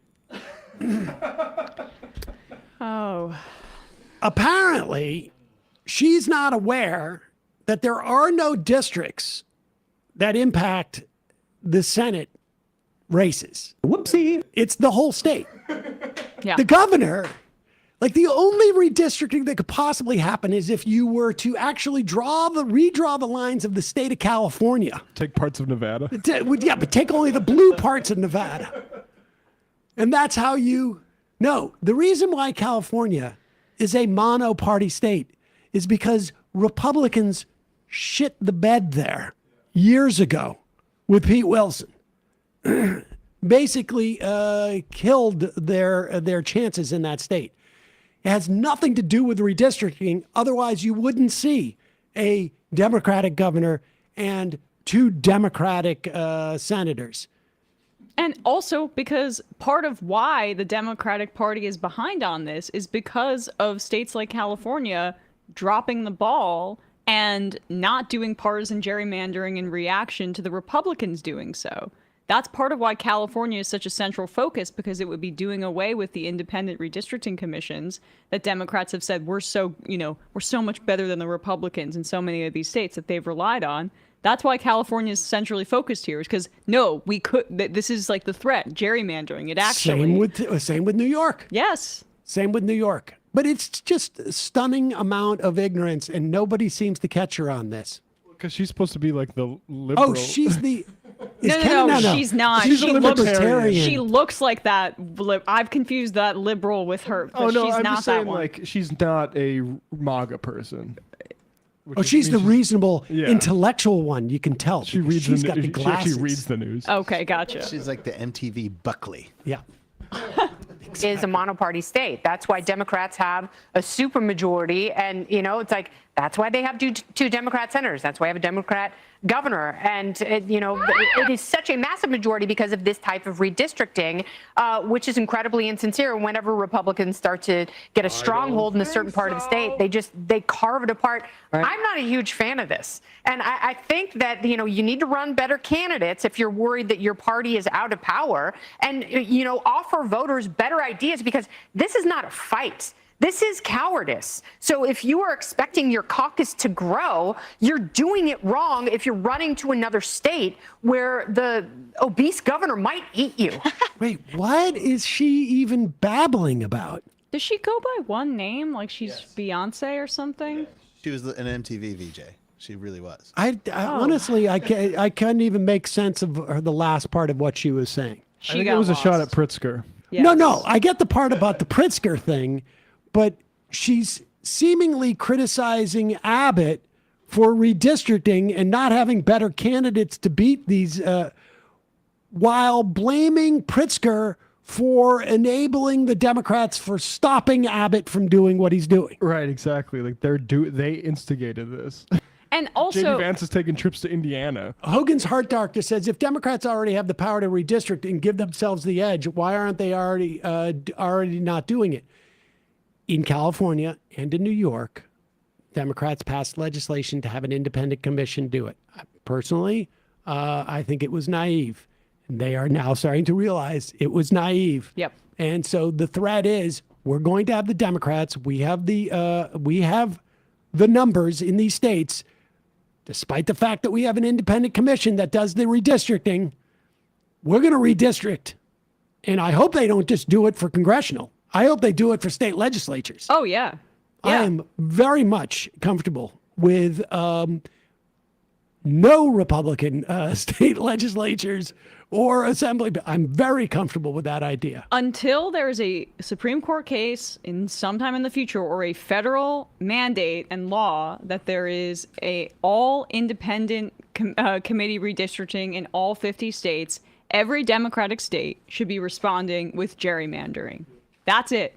Oh. Apparently, she's not aware that there are no districts that impact the Senate races. Whoopsie. It's the whole state. Yeah. The governor, like the only redistricting that could possibly happen is if you were to actually redraw the lines of the state of California. Take parts of Nevada. Yeah, but take only the blue parts of Nevada. And that's how no, the reason why California is a mono-party state is because Republicans shit the bed there years ago with Pete Wilson. Basically killed their chances in that state. It has nothing to do with redistricting. Otherwise, you wouldn't see a Democratic governor and 2 Democratic senators. And also because part of why the Democratic Party is behind on this is because of states like California dropping the ball and not doing partisan gerrymandering in reaction to the Republicans doing so. That's part of why California is such a central focus, because it would be doing away with the independent redistricting commissions that Democrats have said we're so much better than the Republicans in so many of these states that they've relied on. That's why California is centrally focused here, is because this is like the threat, gerrymandering. It actually Same with New York. Yes. Same with New York. But it's just a stunning amount of ignorance, and nobody seems to catch her on this. Because she's supposed to be like the liberal. Oh, she's the. No, she's not. She's a libertarian. She looks like that. I've confused that liberal with her. Oh no, she's I'm not just saying that one. like she's not a MAGA person. Oh, she's the reasonable, intellectual one. You can tell. She reads she's the got the She glasses. actually reads the news. Okay, gotcha. She's like the MTV Buckley. Yeah. Is a monoparty state. That's why Democrats have a supermajority, and it's like that's why they have 2 Democrat senators. That's why they have a Democrat governor. And, it is such a massive majority because of this type of redistricting, which is incredibly insincere. Whenever Republicans start to get a stronghold in a certain part of the state, they carve it apart. Right. I'm not a huge fan of this. And I think that, you need to run better candidates if you're worried that your party is out of power, and, offer voters better ideas, because this is not a fight. This is cowardice. So if you are expecting your caucus to grow, you're doing it wrong if you're running to another state where the obese governor might eat you. Wait, what is she even babbling about? Does she go by one name? Like she's Beyonce or something? She was an MTV VJ. She really was. Honestly, I couldn't even make sense of the last part of what she was saying. I think it was a shot at Pritzker. Yes. No, I get the part about the Pritzker thing, but she's seemingly criticizing Abbott for redistricting and not having better candidates to beat these, while blaming Pritzker for enabling the Democrats for stopping Abbott from doing what he's doing. Right, exactly. Like they instigated this. And also, J.D. Vance is taking trips to Indiana. Hogan's Heart Doctor says if Democrats already have the power to redistrict and give themselves the edge, why aren't they already not doing it? In California and in New York, Democrats passed legislation to have an independent commission do it. Personally, I think it was naive. They are now starting to realize it was naive. Yep. And so the threat is we're going to have the Democrats. We have the numbers in these states. Despite the fact that we have an independent commission that does the redistricting, we're going to redistrict. And I hope they don't just do it for congressional. I hope they do it for state legislatures. Oh, yeah. I am very much comfortable with no Republican state legislatures or assembly. I'm very comfortable with that idea. Until there's a Supreme Court case in sometime in the future or a federal mandate and law that there is a all independent committee redistricting in all 50 states, every Democratic state should be responding with gerrymandering. That's it.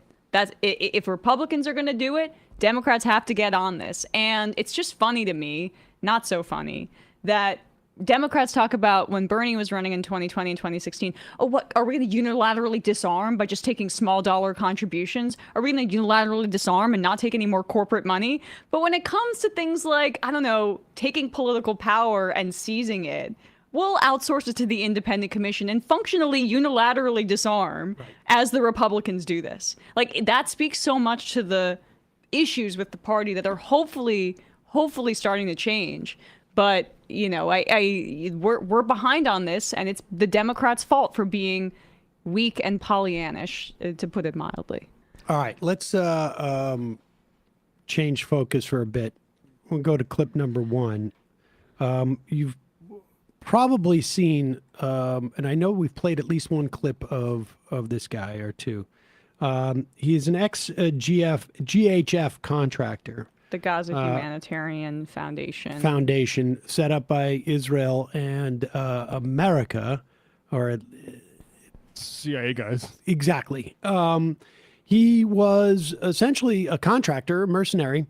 If Republicans are going to do it, Democrats have to get on this. And it's just funny to me, not so funny, that Democrats talk about when Bernie was running in 2020 and 2016. Oh, what are we going to unilaterally disarm by just taking small dollar contributions? Are we going to unilaterally disarm and not take any more corporate money? But when it comes to things like, I don't know, taking political power and seizing it, we'll outsource it to the independent commission and functionally unilaterally disarm as the Republicans do this. Like, that speaks so much to the issues with the party that are hopefully starting to change. But, we're behind on this, and it's the Democrats' fault for being weak and Pollyannish, to put it mildly. All right, let's change focus for a bit. We'll go to clip number 1. You've probably seen, and I know we've played at least one clip of this guy or two. He is an ex-GHF contractor. The Gaza Humanitarian Foundation. Foundation set up by Israel and America, or CIA guys. Exactly. He was essentially a contractor, mercenary,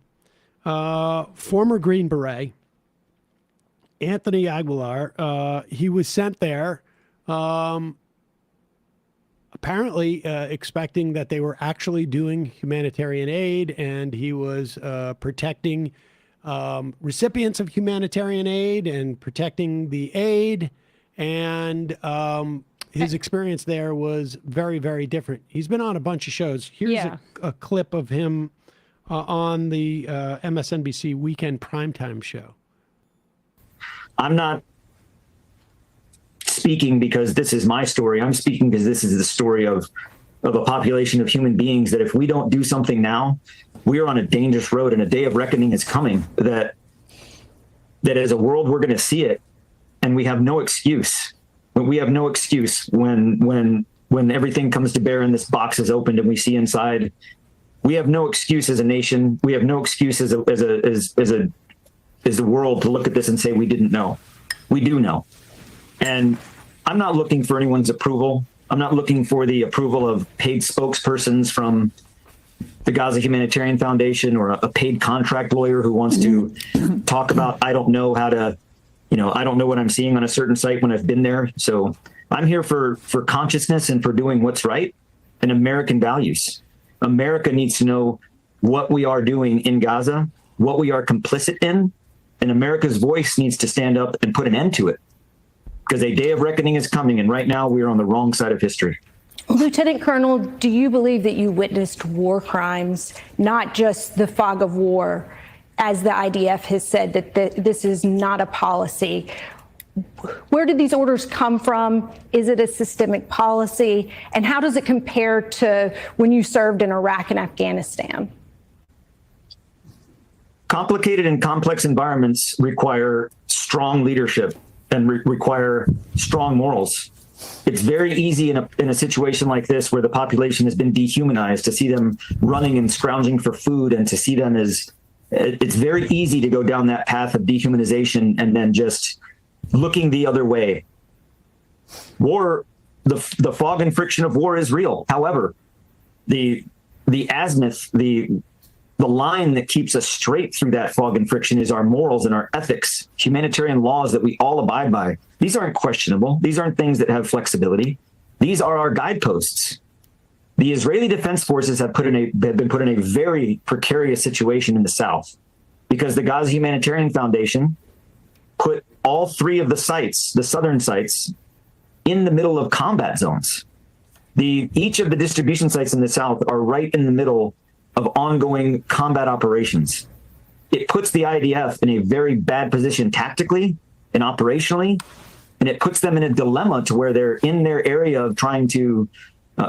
former Green Beret. Anthony Aguilar, he was sent there, apparently expecting that they were actually doing humanitarian aid, and he was protecting recipients of humanitarian aid and protecting the aid. And his experience there was very, very different. He's been on a bunch of shows. Here's a clip of him on the MSNBC Weekend Primetime show. I'm not speaking because this is my story. I'm speaking because this is the story of a population of human beings that if we don't do something now, we are on a dangerous road, and a day of reckoning is coming that as a world, we're going to see it, and we have no excuse. We have no excuse when everything comes to bear and this box is opened and we see inside. We have no excuse as a nation. We have no excuse as a world to look at this and say we didn't know. We do know. And I'm not looking for anyone's approval. I'm not looking for the approval of paid spokespersons from the Gaza Humanitarian Foundation or a paid contract lawyer who wants to talk about, I don't know how to I don't know what I'm seeing on a certain site when I've been there. So I'm here for consciousness and for doing what's right and American values. America needs to know what we are doing in Gaza, what we are complicit in, and America's voice needs to stand up and put an end to it, because a day of reckoning is coming, and right now we are on the wrong side of history. Lieutenant Colonel, do you believe that you witnessed war crimes, not just the fog of war, as the IDF has said that this is not a policy? Where did these orders come from? Is it a systemic policy? And how does it compare to when you served in Iraq and Afghanistan? Complicated and complex environments require strong leadership and require strong morals. It's very easy in a situation like this where the population has been dehumanized to see them running and scrounging for food and to see them as, it's very easy to go down that path of dehumanization and then just looking the other way. War, the fog and friction of war is real. However, the azimuth, the line that keeps us straight through that fog and friction is our morals and our ethics, humanitarian laws that we all abide by. These aren't questionable. These aren't things that have flexibility. These are our guideposts. The Israeli Defense Forces have been put in a very precarious situation in the south because the Gaza Humanitarian Foundation put all three of the sites, the southern sites, in the middle of combat zones. Each of the distribution sites in the south are right in the middle of ongoing combat operations. It puts the IDF in a very bad position tactically and operationally, and it puts them in a dilemma to where they're in their area of trying to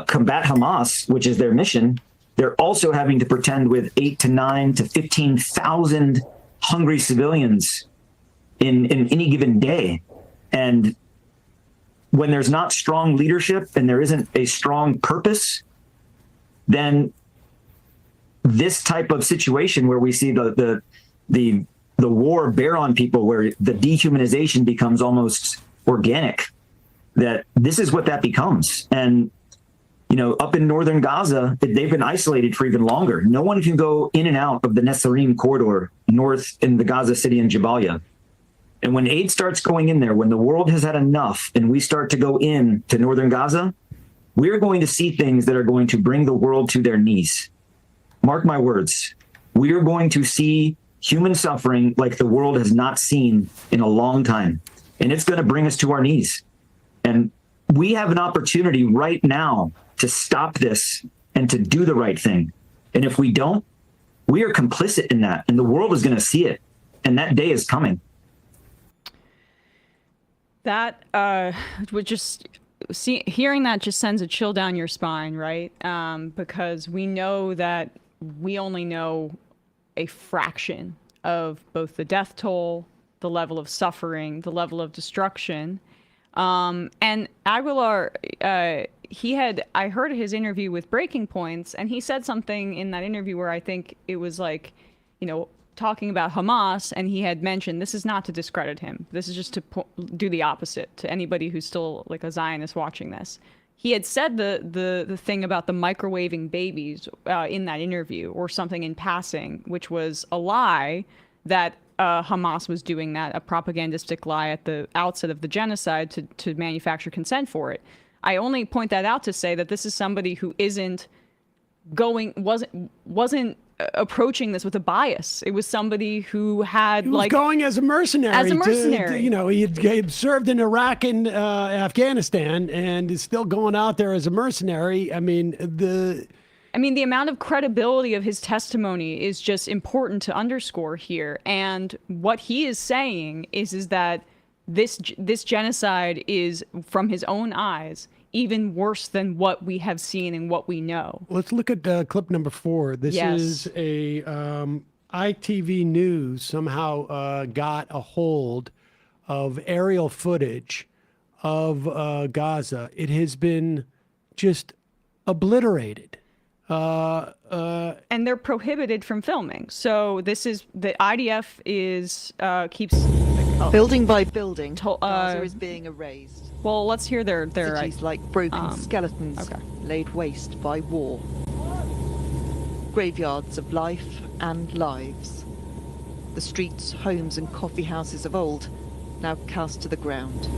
combat Hamas, which is their mission. They're also having to pretend with 8 to 9 to 15,000 hungry civilians in any given day. And when there's not strong leadership and there isn't a strong purpose, then this type of situation where we see the war bear on people, where the dehumanization becomes almost organic, that this is what that becomes. And up in northern Gaza, they've been isolated for even longer. No one can go in and out of the Netzarim corridor north in the Gaza city in Jabalia. And when aid starts going in there, when the world has had enough and we start to go in to northern Gaza, we're going to see things that are going to bring the world to their knees. Mark my words, we are going to see human suffering like the world has not seen in a long time. And it's going to bring us to our knees. And we have an opportunity right now to stop this and to do the right thing. And if we don't, we are complicit in that. And the world is going to see it. And that day is coming. That would just... hearing that just sends a chill down your spine, right? Because we know that we only know a fraction of both the death toll, the level of suffering, the level of destruction. And Aguilar, I heard his interview with Breaking Points, and he said something in that interview where I think it was like, talking about Hamas, and he had mentioned this is not to discredit him. This is just to do the opposite to anybody who's still like a Zionist watching this. He had said the thing about the microwaving babies in that interview, or something in passing, which was a lie that Hamas was doing that, a propagandistic lie at the outset of the genocide to manufacture consent for it. I only point that out to say that this is somebody who wasn't approaching this with a bias. It was somebody who had going as a mercenary. As a mercenary. He had served in Iraq and Afghanistan and is still going out there as a mercenary. I mean, the amount of credibility of his testimony is just important to underscore here. And what he is saying is that this genocide is, from his own eyes, even worse than what we have seen and what we know. Let's look at clip number 4. This is a ITV News somehow got a hold of aerial footage of Gaza. It has been just obliterated. And they're prohibited from filming. So this is, the IDF is, keeps... building by building, Gaza is being erased. Well, let's hear their cities like broken skeletons laid waste by war. Graveyards of life and lives. The streets, homes and coffee houses of old now cast to the ground.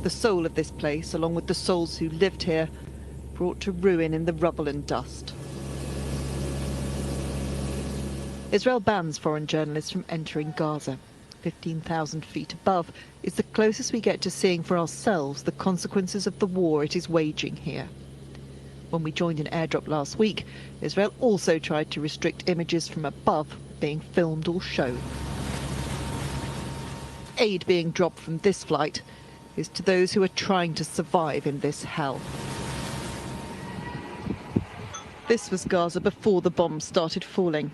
The soul of this place, along with the souls who lived here, brought to ruin in the rubble and dust. Israel bans foreign journalists from entering Gaza. 15,000 feet above is the closest we get to seeing for ourselves the consequences of the war it is waging here. When we joined an airdrop last week, Israel also tried to restrict images from above being filmed or shown. Aid being dropped from this flight is to those who are trying to survive in this hell. This was Gaza before the bombs started falling,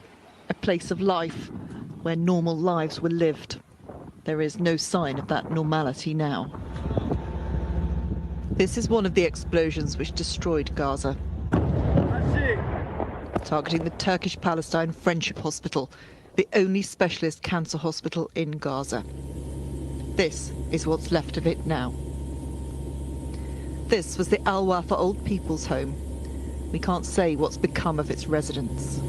a place of life where normal lives were lived. There is no sign of that normality now. This is one of the explosions which destroyed Gaza, targeting the Turkish-Palestine Friendship Hospital, the only specialist cancer hospital in Gaza. This is what's left of it now. This was the Al Wafa Old People's Home. We can't say what's become of its residents.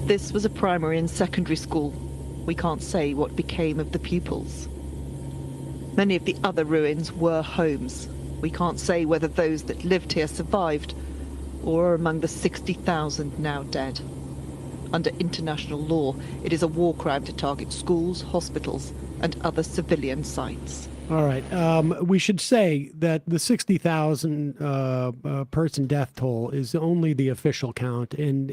This was a primary and secondary school. We can't say what became of the pupils. Many of the other ruins were homes. We can't say whether those that lived here survived or are among the 60,000 now dead. Under international law, it is a war crime to target schools, hospitals, and other civilian sites. All right. We should say that the 60,000 person death toll is only the official count, and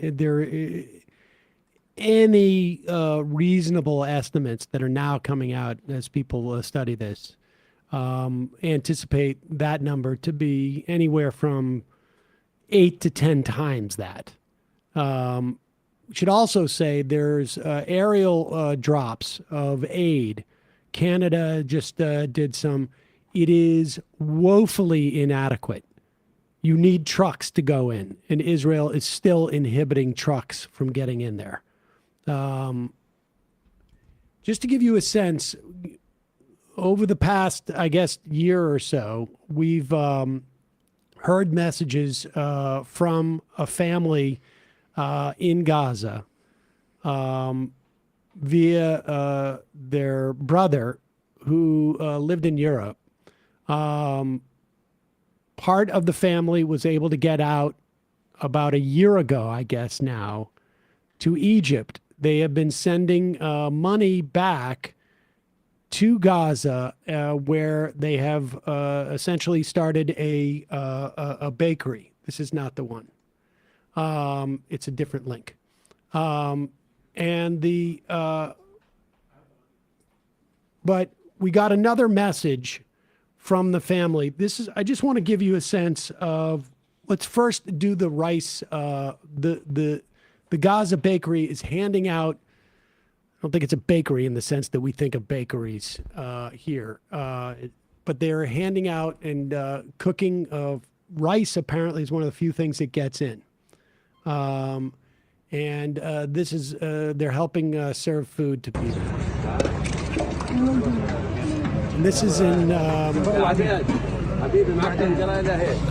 any reasonable estimates that are now coming out as people study this anticipate that number to be anywhere from 8 to 10 times that. Should also say there's aerial drops of aid. Canada just did some. It is woefully inadequate. You need trucks to go in, and Israel is still inhibiting trucks from getting in there. Just to give you a sense, over the past, I guess, year or so, we've heard messages from a family in Gaza via their brother who lived in Europe. Part of the family was able to get out about a year ago, I guess now, to Egypt. They have been sending money back to Gaza, where they have essentially started a bakery. This is not the one. It's a different link. But we got another message from the family. I just want to give you a sense of, let's first do the rice. The Gaza bakery is handing out, I don't think it's a bakery in the sense that we think of bakeries here, but they're handing out and cooking of rice apparently is one of the few things it gets in. This is, they're helping serve food to people. And this is in, I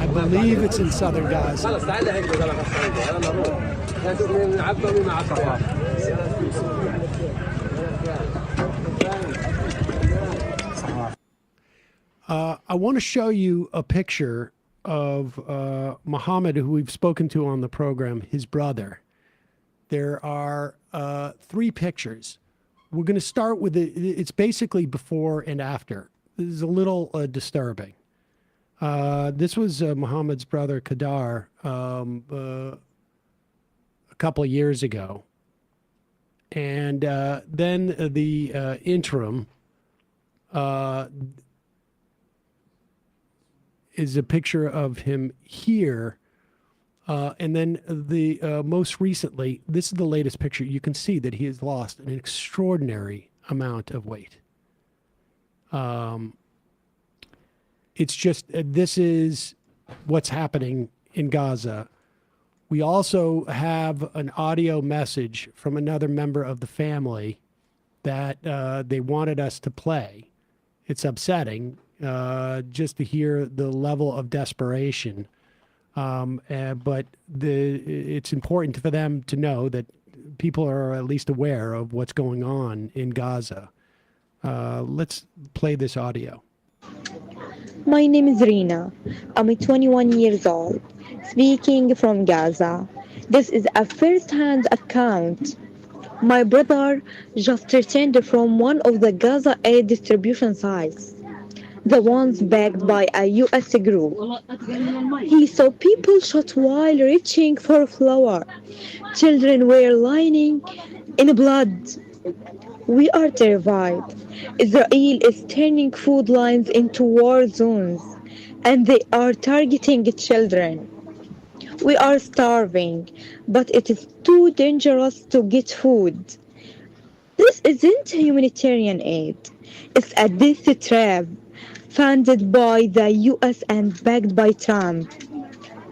believe it's in southern Gaza. I want to show you a picture of Muhammad, who we've spoken to on the program, his brother. There are 3 pictures. We're going to start with it's basically before and after. This is a little disturbing. This was Muhammad's brother, Kadar, a couple of years ago. And then the interim is a picture of him here. And then the most recently, this is the latest picture. You can see that he has lost an extraordinary amount of weight. It's just, this is what's happening in Gaza. We also have an audio message from another member of the family that they wanted us to play. It's upsetting just to hear the level of desperation. But it's important for them to know that people are at least aware of what's going on in Gaza. Let's play this audio. My name is Rina. I'm 21 years old, speaking from Gaza. This is a first-hand account. My brother just returned from one of the Gaza aid distribution sites, the ones backed by a U.S. group. He saw people shot while reaching for flour. Children were lying in blood. We are terrified. Israel is turning food lines into war zones, and they are targeting children. We are starving, but it is too dangerous to get food. This isn't humanitarian aid. It's a death trap funded by the US and backed by Trump.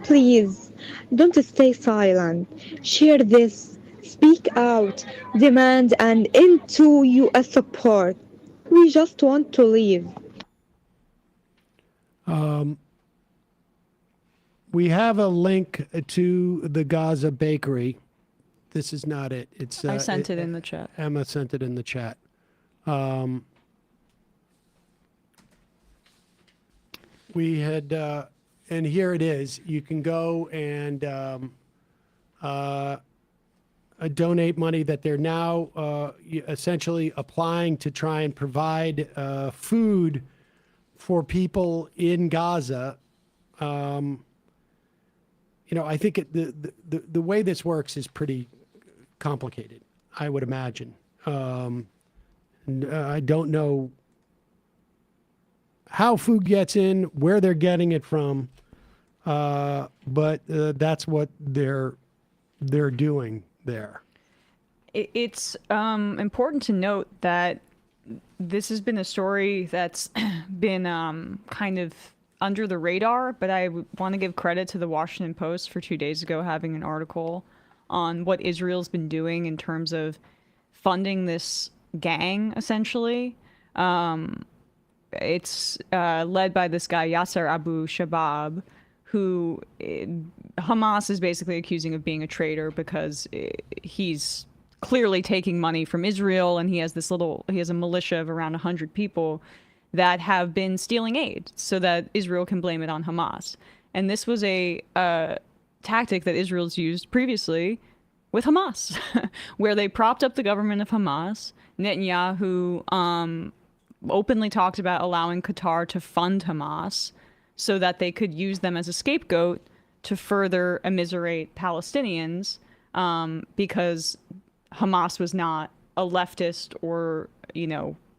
Please, don't stay silent. Share this. Speak out. Demand an end to US support. We just want to leave. We have a link to the Gaza bakery. This is not it. It's I sent it in the chat. Emma sent it in the chat. We had, and here it is. You can go and donate money that they're now essentially applying to try and provide food for people in Gaza. I think the way this works is pretty complicated, I would imagine. I don't know how food gets in, where they're getting it from, but that's what they're doing there. It's important to note that this has been a story that's been kind of under the radar, but I want to give credit to the Washington Post for 2 days ago having an article on what Israel's been doing in terms of funding this gang, essentially. It's led by this guy, Yasser Abu Shabab, who Hamas is basically accusing of being a traitor because he's clearly taking money from Israel, and he has a militia of around 100 people that have been stealing aid so that Israel can blame it on Hamas. And this was a tactic that Israel's used previously with Hamas, where they propped up the government of Hamas. Netanyahu openly talked about allowing Qatar to fund Hamas so that they could use them as a scapegoat to further immiserate Palestinians, because Hamas was not a leftist or,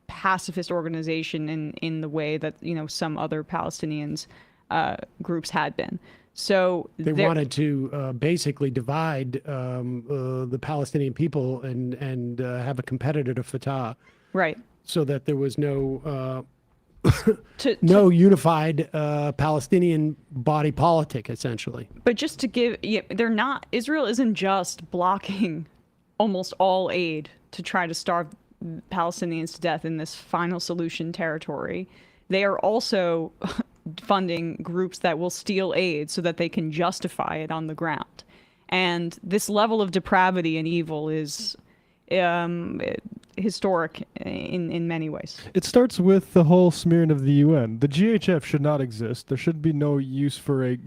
pacifist organization in the way that, some other Palestinians groups had been. So they wanted to basically divide the Palestinian people and have a competitor to Fatah. Right. So that there was no no unified Palestinian body politic, essentially. But just to give, Israel isn't just blocking almost all aid to try to starve Palestinians to death in this final solution territory. They are also funding groups that will steal aid so that they can justify it on the ground. And this level of depravity and evil is historic in many ways. It starts with the whole smearing of the UN. The GHF should not exist. There should be no use for a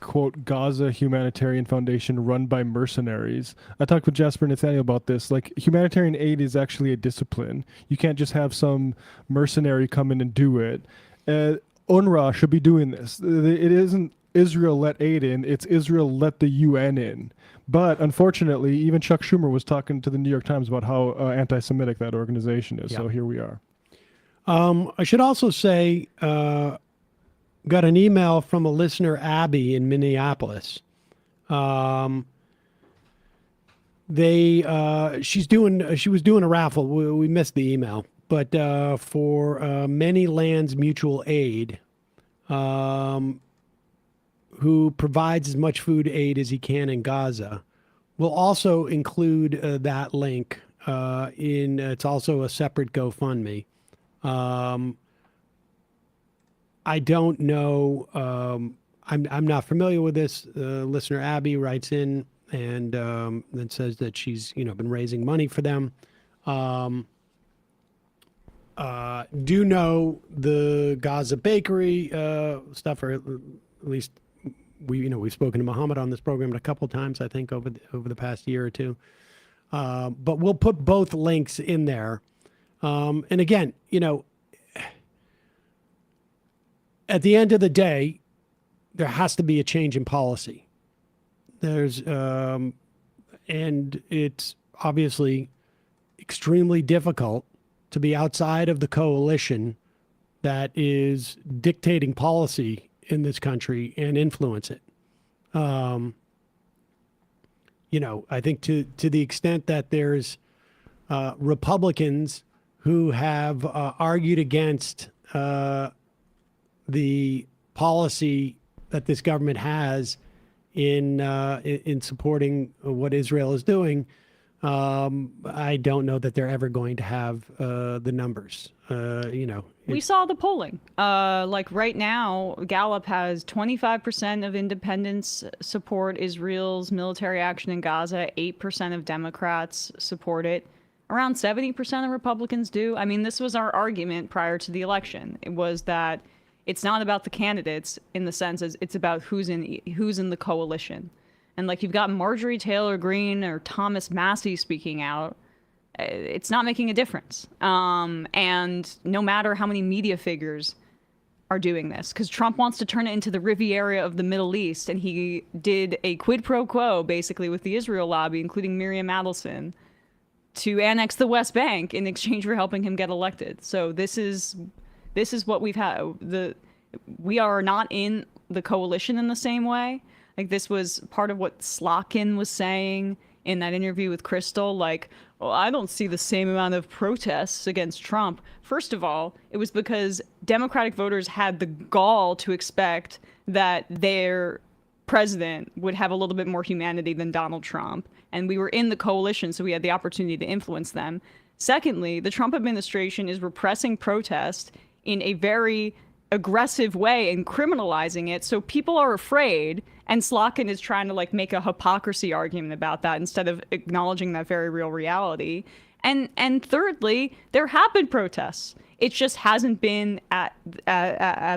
quote Gaza humanitarian foundation run by mercenaries. I talked with Jasper Nathaniel about this. Like, humanitarian aid is actually a discipline. You can't just have some mercenary come in and do it. UNRWA should be doing this. It isn't Israel let aid in, it's Israel let the UN in. But unfortunately, even Chuck Schumer was talking to the New York Times about how anti-Semitic that organization is. Yeah. So here we are. I should also say, got an email from a listener, Abby, in Minneapolis. She was doing a raffle. We missed the email, but for Many Lands Mutual Aid, who provides as much food aid as he can in Gaza. We'll also include that link it's also a separate GoFundMe. I don't know. I'm not familiar with this. Listener Abby writes in and then says that she's been raising money for them. do know the Gaza bakery stuff, or at least we've spoken to Muhammad on this program a couple times, I think, over the past year or two. But we'll put both links in there. And again, at the end of the day, there has to be a change in policy. And it's obviously extremely difficult to be outside of the coalition that is dictating policy in this country and influence it. I think to the extent that there's Republicans who have argued against the policy that this government has in supporting what Israel is doing, I don't know that they're ever going to have the numbers. We saw the polling. Like right now, Gallup has 25% of independents support Israel's military action in Gaza. 8% of Democrats support it. Around 70% of Republicans do. I mean, this was our argument prior to the election. It was that it's not about the candidates in the sense as it's about who's in the coalition. And like you've got Marjorie Taylor Greene or Thomas Massey speaking out, it's not making a difference. And no matter how many media figures are doing this, because Trump wants to turn it into the Riviera of the Middle East, and he did a quid pro quo basically with the Israel lobby, including Miriam Adelson, to annex the West Bank in exchange for helping him get elected. So this is what we've had. We are not in the coalition in the same way. Like this was part of what Slotkin was saying in that interview with Crystal. Like, well, I don't see the same amount of protests against Trump. First of all, it was because Democratic voters had the gall to expect that their president would have a little bit more humanity than Donald Trump. And we were in the coalition, so we had the opportunity to influence them. Secondly, the Trump administration is repressing protest in a very aggressive way and criminalizing it. So people are afraid. And Slotkin is trying to make a hypocrisy argument about that instead of acknowledging that very real reality. And thirdly, there have been protests. It just hasn't been at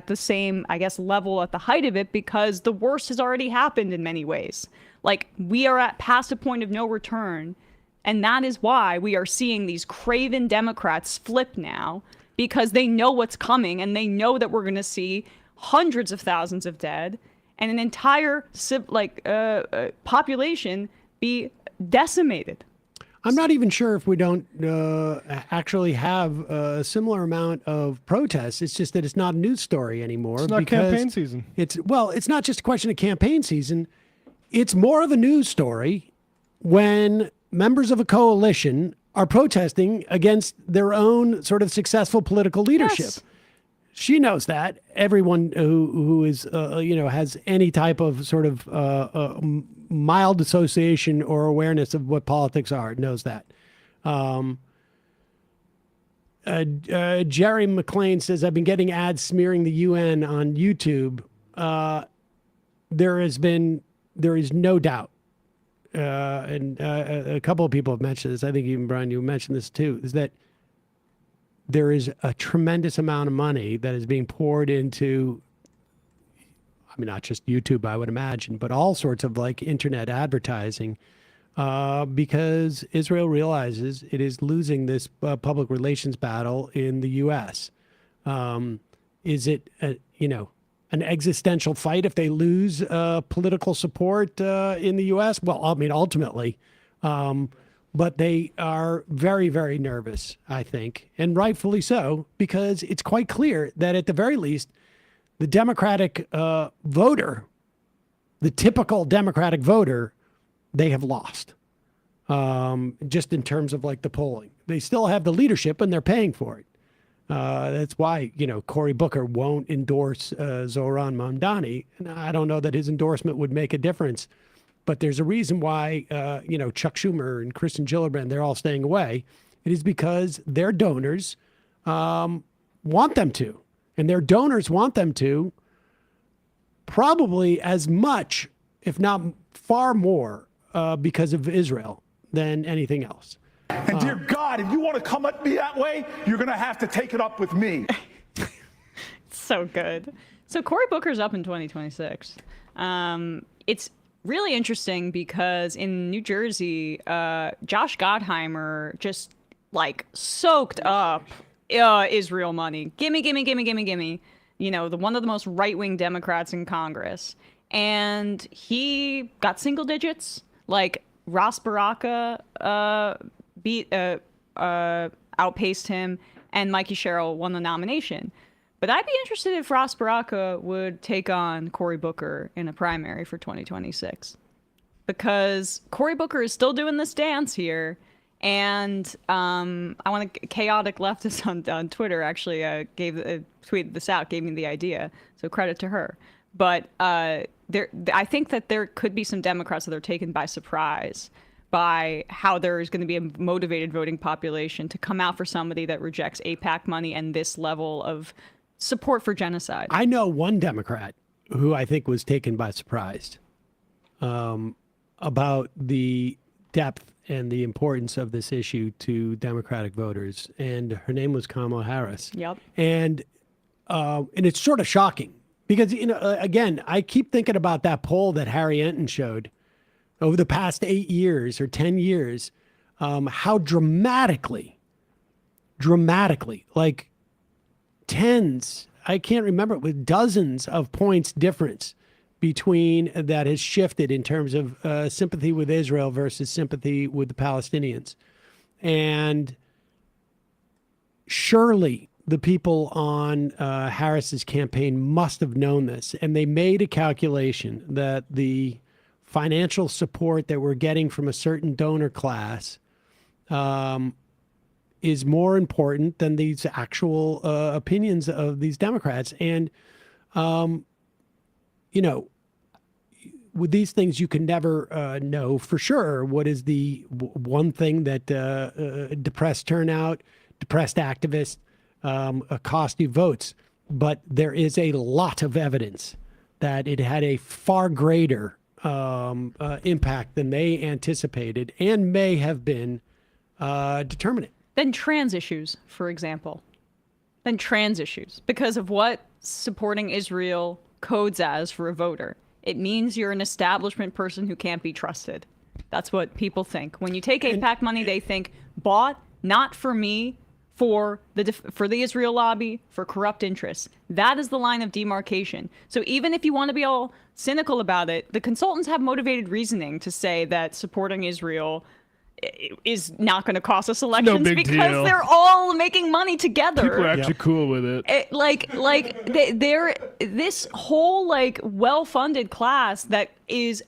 the same, I guess, level at the height of it because the worst has already happened in many ways. Like we are past a point of no return. And that is why we are seeing these craven Democrats flip now, because they know what's coming and they know that we're going to see hundreds of thousands of dead and an entire population be decimated. I'm not even sure if we don't actually have a similar amount of protests. It's just that it's not a news story anymore. It's not campaign season. It's not just a question of campaign season. It's more of a news story when members of a coalition are protesting against their own sort of successful political leadership. Yes. She knows that. Everyone who is, has any type of sort of mild association or awareness of what politics are knows that. Jerry McLean says, I've been getting ads smearing the UN on YouTube. There is no doubt. And a couple of people have mentioned this. I think even Brian, you mentioned this too, is that there is a tremendous amount of money that is being poured into, not just YouTube, I would imagine, but all sorts of internet advertising, because Israel realizes it is losing this public relations battle in the U.S. Is it, an existential fight if they lose political support in the U.S.? Well, ultimately. But they are very, very nervous, I think, and rightfully so, because it's quite clear that at the very least, the Democratic voter, the typical Democratic voter, they have lost, just in terms of the polling. They still have the leadership and they're paying for it. That's why, Cory Booker won't endorse Zohran Mamdani. And I don't know that his endorsement would make a difference. But there's a reason why, Chuck Schumer and Kristen Gillibrand, they're all staying away. It is because their donors want them to. And their donors want them to probably as much, if not far more, because of Israel than anything else. And dear God, if you want to come at me that way, you're going to have to take it up with me. So good. So Cory Booker's up in 2026. It's really interesting because in New Jersey, Josh Gottheimer just like soaked up Israel money. Gimme. You know, one of the most right-wing Democrats in Congress. And he got single digits. Like Ross Baraka outpaced him, and Mikey Sherrill won the nomination. But I'd be interested if Ross Baraka would take on Cory Booker in a primary for 2026. Because Cory Booker is still doing this dance here. And I want to, Chaotic Leftist on Twitter actually tweeted this out, gave me the idea. So credit to her. But I think that there could be some Democrats that are taken by surprise by how there's going to be a motivated voting population to come out for somebody that rejects AIPAC money and this level of support for genocide. I know one Democrat who I think was taken by surprise about the depth and the importance of this issue to Democratic voters, and her name was Kamala Harris. Yep. And it's sort of shocking because, you know, again, I keep thinking about that poll that Harry Enton showed over the past 8 years or 10 years, how dramatically, like tens, I can't remember, with dozens of points difference between that has shifted in terms of sympathy with Israel versus sympathy with the Palestinians. And surely the people on Harris's campaign must have known this. And they made a calculation that the financial support that we're getting from a certain donor class is more important than these actual opinions of these Democrats. And, you know, with these things, you can never know for sure what is the one thing that depressed turnout, depressed activists, cost you votes. But there is a lot of evidence that it had a far greater impact than they anticipated and may have been determinate. Then trans issues, for example. Then trans issues, because of what supporting Israel codes as for a voter. It means you're an establishment person who can't be trusted. That's what people think. When you take AIPAC money, they think bought not for me, for the Israel lobby, for corrupt interests. That is the line of demarcation. So even if you want to be all cynical about it, the consultants have motivated reasoning to say that supporting Israel is not going to cost us elections because deal. They're all making money together. People are actually cool with it. This whole like well-funded class that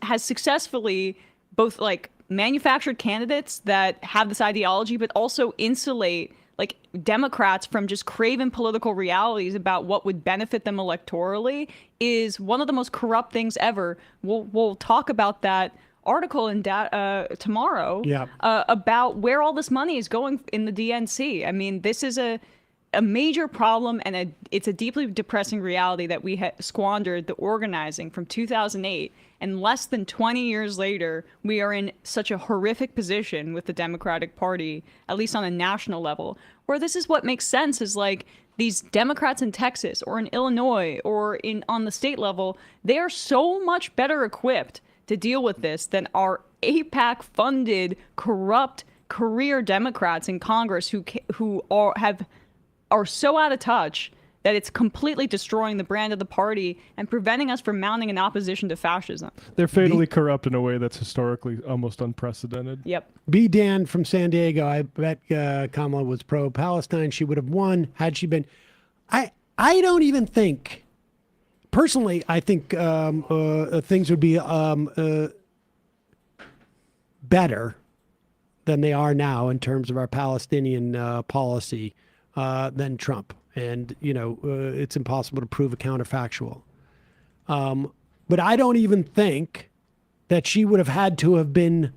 has successfully both like manufactured candidates that have this ideology, but also insulate like Democrats from just craven political realities about what would benefit them electorally is one of the most corrupt things ever. We'll talk about that article in tomorrow about where all this money is going in the DNC. I mean, this is a major problem, and it's a deeply depressing reality that we squandered the organizing from 2008. And less than 20 years later, we are in such a horrific position with the Democratic Party, at least on a national level, where this is what makes sense is like these Democrats in Texas or in Illinois or on the state level, they are so much better equipped to deal with this than our AIPAC-funded, corrupt career Democrats in Congress who are so out of touch that it's completely destroying the brand of the party and preventing us from mounting an opposition to fascism. They're fatally corrupt in a way that's historically almost unprecedented. Yep. B. Dan from San Diego. I bet Kamala was pro-Palestine. She would have won had she been. I don't even think. Personally, I think things would be better than they are now in terms of our Palestinian policy than Trump. And, you know, it's impossible to prove a counterfactual. But I don't even think that she would have had to have been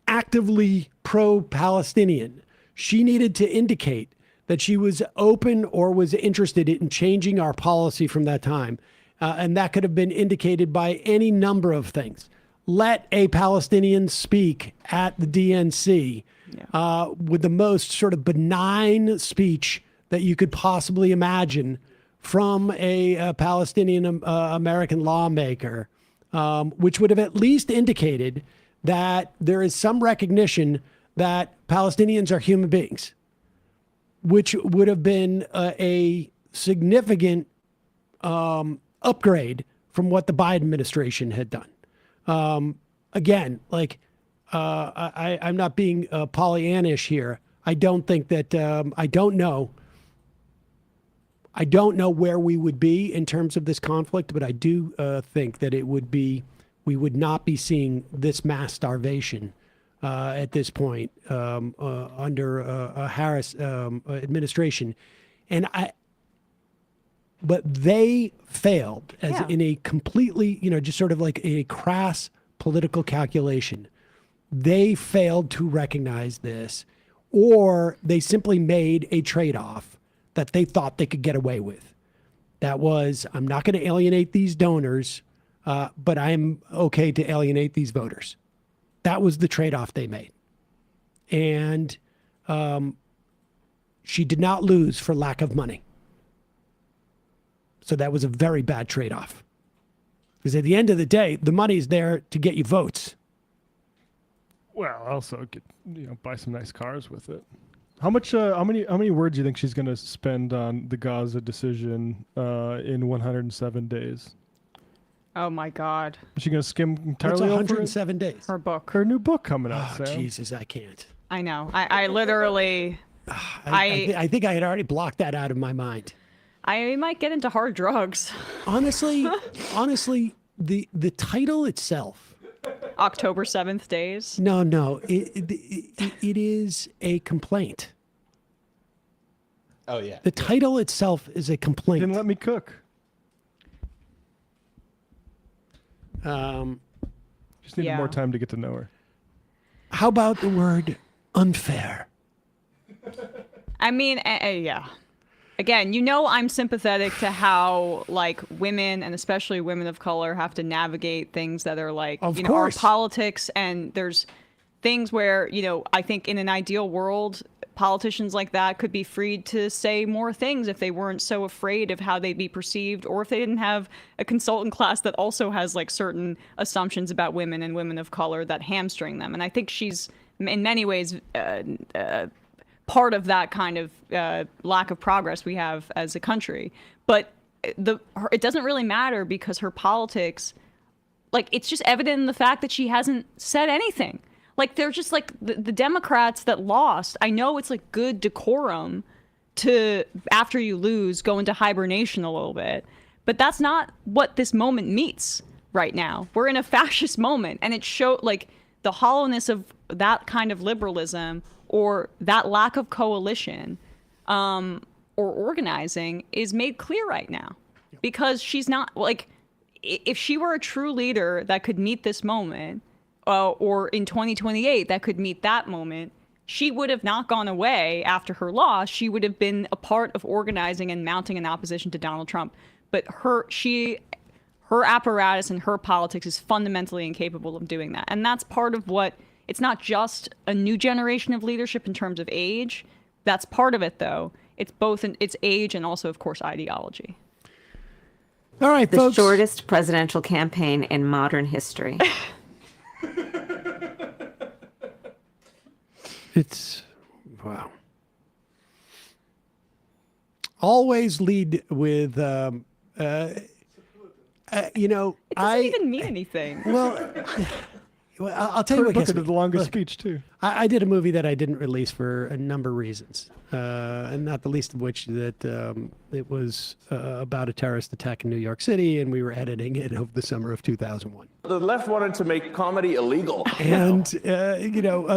actively pro-Palestinian. She needed to indicate that she was open or was interested in changing our policy from that time. And that could have been indicated by any number of things. Let a Palestinian speak at the DNC with the most sort of benign speech that you could possibly imagine from a Palestinian American lawmaker, which would have at least indicated that there is some recognition that Palestinians are human beings, which would have been a significant upgrade from what the Biden administration had done. Again, like I'm not being Pollyannish here. I don't think that I don't know where we would be in terms of this conflict, but I do think that we would not be seeing this mass starvation at this point under a Harris administration. But they failed in a completely, just sort of like a crass political calculation. They failed to recognize this, or they simply made a trade-off that they thought they could get away with. That was, I'm not going to alienate these donors, but I'm okay to alienate these voters. That was the trade-off they made. And she did not lose for lack of money. So that was a very bad trade-off. Because at the end of the day, the money's there to get you votes. Well, also buy some nice cars with it. How many words do you think she's going to spend on the Gaza decision in 107 days? Oh my God. Is she going to skim entirely What's over 107 days? Her book. Her new book coming out, Oh, Sam. Jesus, I can't. I know. I literally. I think I had already blocked that out of my mind. I might get into hard drugs. Honestly, the title itself. October 7th days. No, it is a complaint. Oh yeah. The title itself is a complaint. Didn't let me cook. Just needed more time to get to know her. How about the word unfair? I mean, yeah. Again, I'm sympathetic to how women, and especially women of color, have to navigate things that are our politics. And there's things where, I think in an ideal world, politicians like that could be freed to say more things if they weren't so afraid of how they'd be perceived, or if they didn't have a consultant class that also has certain assumptions about women and women of color that hamstring them. And I think she's in many ways part of that kind of lack of progress we have as a country. But it doesn't really matter, because her politics, it's just evident in the fact that she hasn't said anything. They're just the Democrats that lost. I know it's good decorum to, after you lose, go into hibernation a little bit. But that's not what this moment meets right now. We're in a fascist moment, and it showed the hollowness of that kind of liberalism, or that lack of coalition or organizing is made clear right now. Because she's not, if she were a true leader that could meet this moment, or in 2028 that could meet that moment, she would have not gone away after her loss. She would have been a part of organizing and mounting an opposition to Donald Trump. But her apparatus and her politics is fundamentally incapable of doing that. And that's part of what, it's not just a new generation of leadership in terms of age. That's part of it, though. It's both it's age and also, of course, ideology. All right, the folks. shortest presidential campaign in modern history. It's, wow. Always lead with, It doesn't even mean anything. Well, I'll tell you what gets me. The longest speech too. I did a movie that I didn't release for a number of reasons, and not the least of which that it was about a terrorist attack in New York City, and we were editing it over the summer of 2001. The left wanted to make comedy illegal. And,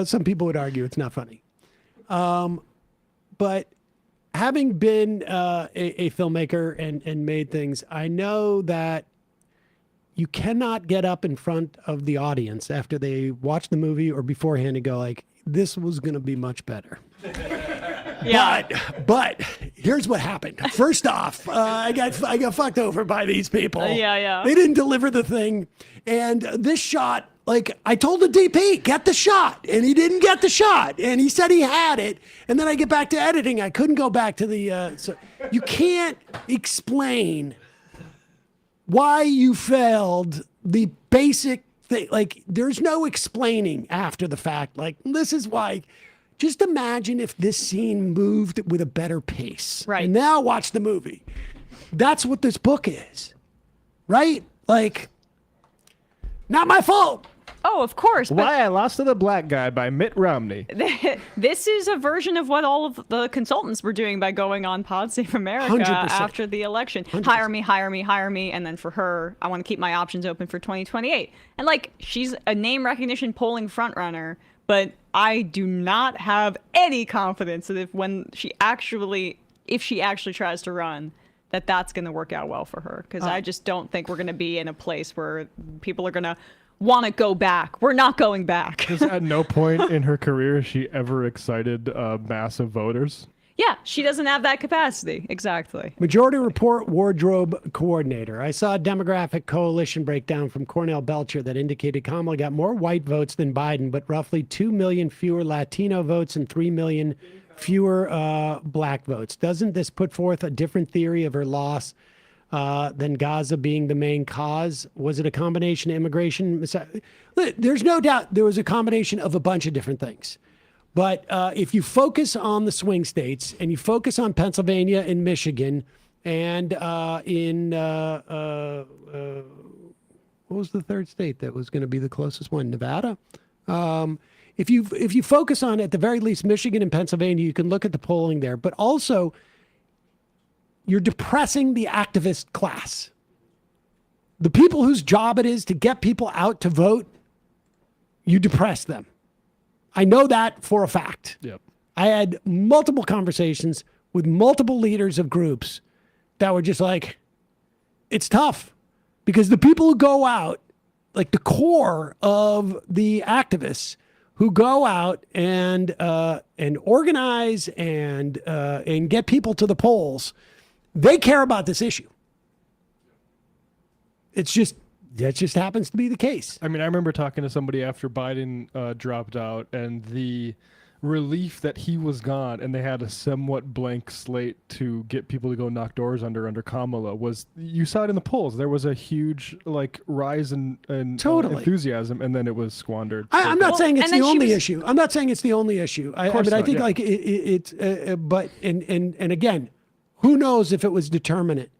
some people would argue it's not funny. But having been a filmmaker and made things, I know that you cannot get up in front of the audience after they watch the movie or beforehand and go this was going to be much better. Yeah. But here's what happened. First off, I got fucked over by these people. Yeah. They didn't deliver the thing. And this shot Like, I told the DP, get the shot, and he didn't get the shot, and he said he had it, and then I get back to editing. I couldn't go back to the, so you can't explain why you failed the basic thing. Like, there's no explaining after the fact. Like, this is why. Just imagine if this scene moved with a better pace. Right. And now watch the movie. That's what this book is, right? Like, not my fault. Oh, of course. But Why I Lost to the Black Guy by Mitt Romney. this is a version of what all of the consultants were doing by going on Pod Save America 100%. after the election. 100%. Hire me, hire me, hire me. And then for her, I want to keep my options open for 2028. And like, she's a name recognition polling frontrunner, but I do not have any confidence that if she actually tries to run, that's going to work out well for her. Because I just don't think we're going to be in a place where people are going to want to go back. We're not going back. Because at no point in her career has she ever excited massive voters. Yeah, she doesn't have that capacity. Exactly. Majority Report wardrobe coordinator. I saw a demographic coalition breakdown from Cornell Belcher that indicated Kamala got more white votes than Biden, but roughly 2 million fewer Latino votes and 3 million fewer black votes. Doesn't this put forth a different theory of her loss than Gaza being the main cause? Was it a combination of immigration? There's no doubt there was a combination of a bunch of different things. But if you focus on the swing states and you focus on Pennsylvania and Michigan and what was the third state that was going to be the closest one? Nevada. If you focus on, at the very least, Michigan and Pennsylvania, you can look at the polling there. But also, you're depressing the activist class. The people whose job it is to get people out to vote, you depress them. I know that for a fact. Yep. I had multiple conversations with multiple leaders of groups that were just like, it's tough because the people who go out, like the core of the activists who go out and organize and get people to the polls, they care about this issue. That just happens to be the case. I mean, I remember talking to somebody after Biden dropped out and the relief that he was gone and they had a somewhat blank slate to get people to go knock doors under Kamala was, you saw it in the polls. There was a huge rise in Totally. Enthusiasm, and then it was squandered. I'm not saying it's the only issue. I'm not saying it's the only issue. I think yeah. like it's but again, who knows if it was determinate,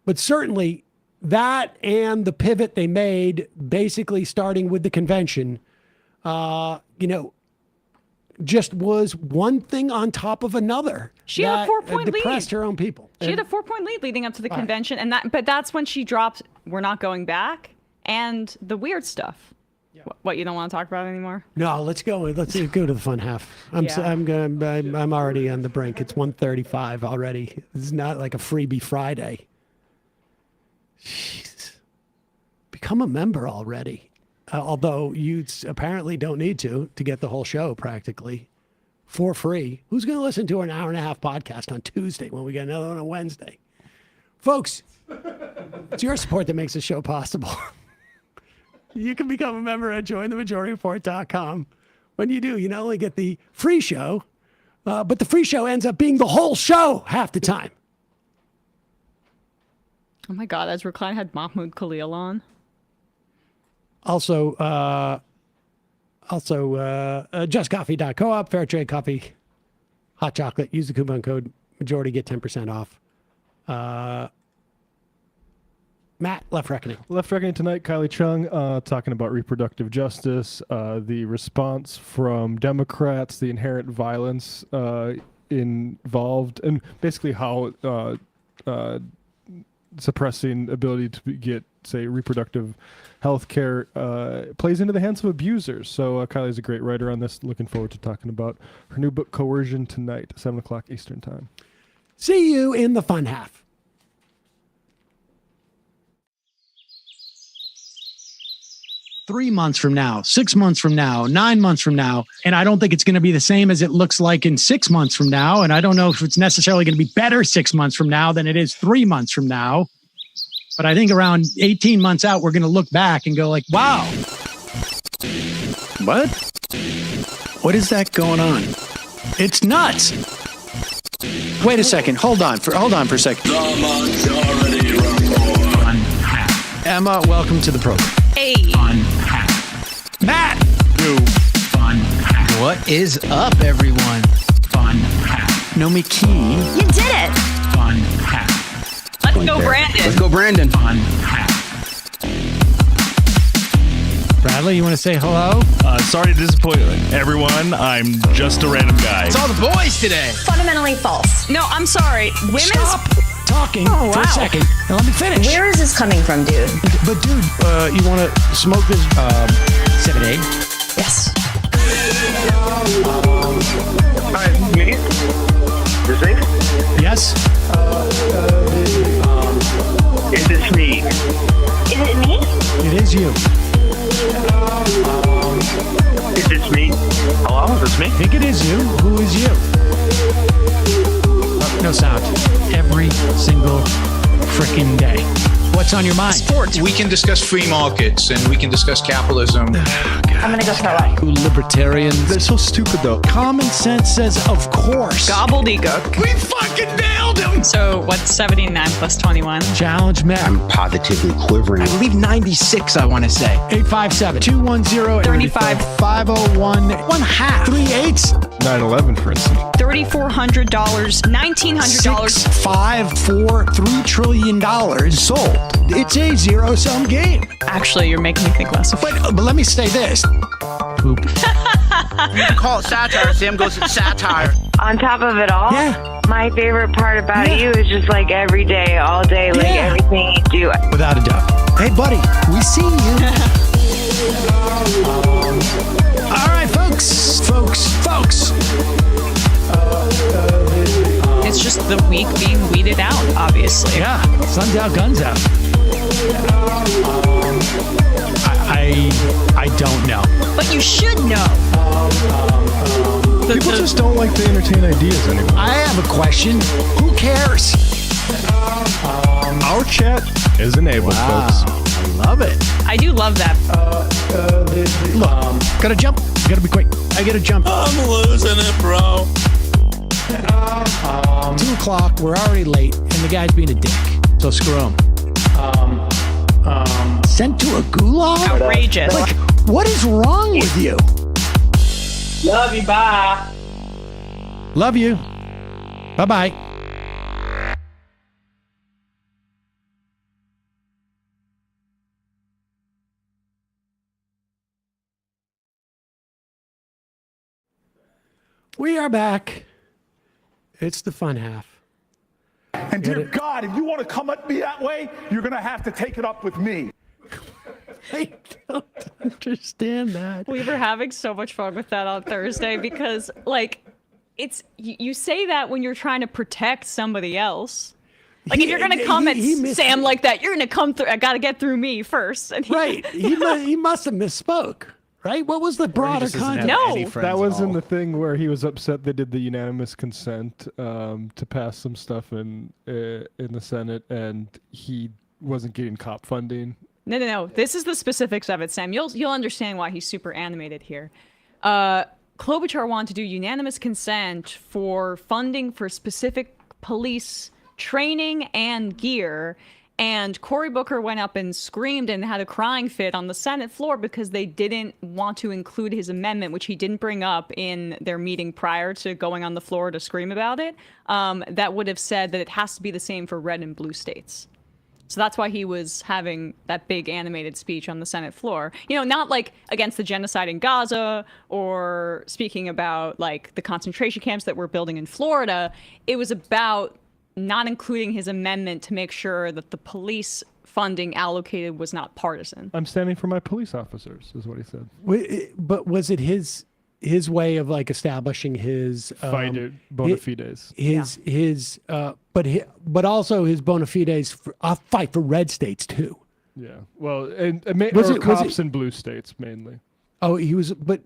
but certainly that and the pivot they made, basically starting with the convention, just was one thing on top of another. She had a 4-point lead. Depressed her own people. She had a 4-point lead leading up to the convention, but that's when she dropped "We're not going back" and the weird stuff. Yeah. What, you don't want to talk about anymore? No, let's go. Let's go to the fun half. I'm already on the brink. It's 1:35 already. This is not like a freebie Friday. Jeez. Become a member already. Although you apparently don't need to get the whole show practically for free. Who's going to listen to an hour-and-a-half podcast on Tuesday when we get another one on Wednesday? Folks, it's your support that makes the show possible. You can become a member at jointhemajority.com. When you do, you not only get the free show, but the free show ends up being the whole show half the time. Oh my God, Ezra Klein had Mahmoud Khalil on. Also, justcoffee.coop, fair trade coffee, hot chocolate. Use the coupon code majority, get 10% off. Matt, Left Reckoning. Left Reckoning tonight, Kylie Chung talking about reproductive justice, the response from Democrats, the inherent violence involved, and basically how suppressing ability to get, say, reproductive health care plays into the hands of abusers. So Kylie's a great writer on this. Looking forward to talking about her new book, Coercion, tonight, 7 o'clock Eastern time. See you in the fun half. Three months from now, 6 months from now, 9 months from now. And I don't think it's going to be the same as it looks like in 6 months from now. And I don't know if it's necessarily going to be better 6 months from now than it is 3 months from now. But I think around 18 months out, we're going to look back and go like, wow, What? What is that going on? It's nuts. Wait a second. Hold on for a second. Emma, welcome to the program. Hey. Matt. What is up, everyone? Nomi Key. You did it. Let's go, Brandon. Let's go, Brandon. Bradley, you want to say hello? Sorry to disappoint everyone. I'm just a random guy. It's all the boys today. Fundamentally false. No, I'm sorry. Women's. Stop talking for a second and let me finish. Where is this coming from, dude? But dude, you want to smoke this 7-8? Yes. Hi, me? Is this? Yes. Is this me? Is it me? It is you. Is this me? Hello? Is this me? I think it is you. Who is you? No sound. Every single freaking day. What's on your mind? Sports. We can discuss free markets and we can discuss capitalism. I'm gonna go throw up. Who libertarians? They're so stupid, though. Common sense says, of course. Gobbledygook. We fucking nailed him. So what's 79 plus 21? Challenge Matt. I'm positively quivering. I believe 96, I want to say. 857-210-35 501 1/2 3/8 9/11, for instance. $3,400, $1,900. 5, 4, $3 trillion sold. It's a zero-sum game. Actually, you're making me think less of it. But let me say this. Poop. You can call it satire. Sam goes, it's satire. On top of it all, Yeah. my favorite part about you is just like every day, all day, like everything you do. Without a doubt. Hey, buddy, we see you. All right, folks. It's just the week being weeded out, obviously. Yeah, sun's out, guns out. I don't know. But you should know. People just don't like to entertain ideas anymore. I have a question. Who cares? Our chat is enabled, folks. I love it. I do love that. Look, gotta jump. Gotta be quick. I gotta jump. I'm losing it, bro. 2 o'clock. We're already late, and the guy's being a dick. So screw him. Sent to a gulag? Outrageous. Like, what is wrong with you? Love you, bye. Love you. Bye-bye. We are back. It's the fun half. And dear God, if you want to come at me that way, you're going to have to take it up with me. I don't understand that. We were having so much fun with that on Thursday because, like, it's you say that when you're trying to protect somebody else. Like, if you're going to come at Sam like that, you're going to come through. I got to get through me first. And Right. He must have misspoke. Right? What was the broader context? No. That was in the thing where he was upset they did the unanimous consent to pass some stuff in the Senate, and he wasn't getting cop funding. No. This is the specifics of it, Sam. You'll understand why he's super animated here. Klobuchar wanted to do unanimous consent for funding for specific police training and gear. And Cory Booker went up and screamed and had a crying fit on the Senate floor because they didn't want to include his amendment, which he didn't bring up in their meeting prior to going on the floor to scream about it. That would have said that it has to be the same for red and blue states. So that's why he was having that big animated speech on the Senate floor. You know, not like against the genocide in Gaza or speaking about like the concentration camps that we're building in Florida. It was about not including his amendment to make sure that the police funding allocated was not partisan. I'm standing for my police officers, is what he said. But was it his way of like establishing his Fighter bona fides? But also his bona fides for a fight for red states too. Yeah. Well, and cops in blue states mainly. Oh, he was, but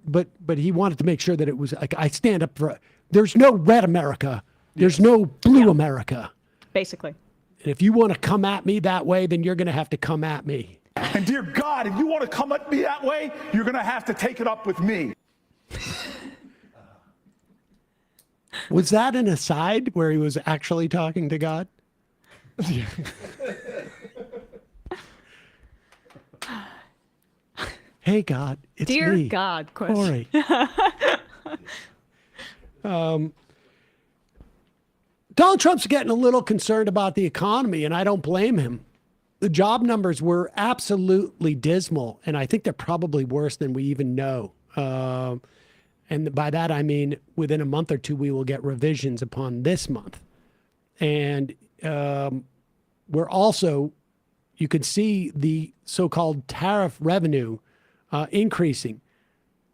he wanted to make sure that it was like I stand up for. There's no red America. There's no blue America. Basically. And if you want to come at me that way, then you're going to have to come at me. And dear God, if you want to come at me that way, you're going to have to take it up with me. Was that an aside where he was actually talking to God? Hey, God, it's Dear me. God, question. Donald Trump's getting a little concerned about the economy, and I don't blame him. The job numbers were absolutely dismal, and I think they're probably worse than we even know. And by that, I mean within a month or two, we will get revisions upon this month. And we're also, you could see the so-called tariff revenue increasing.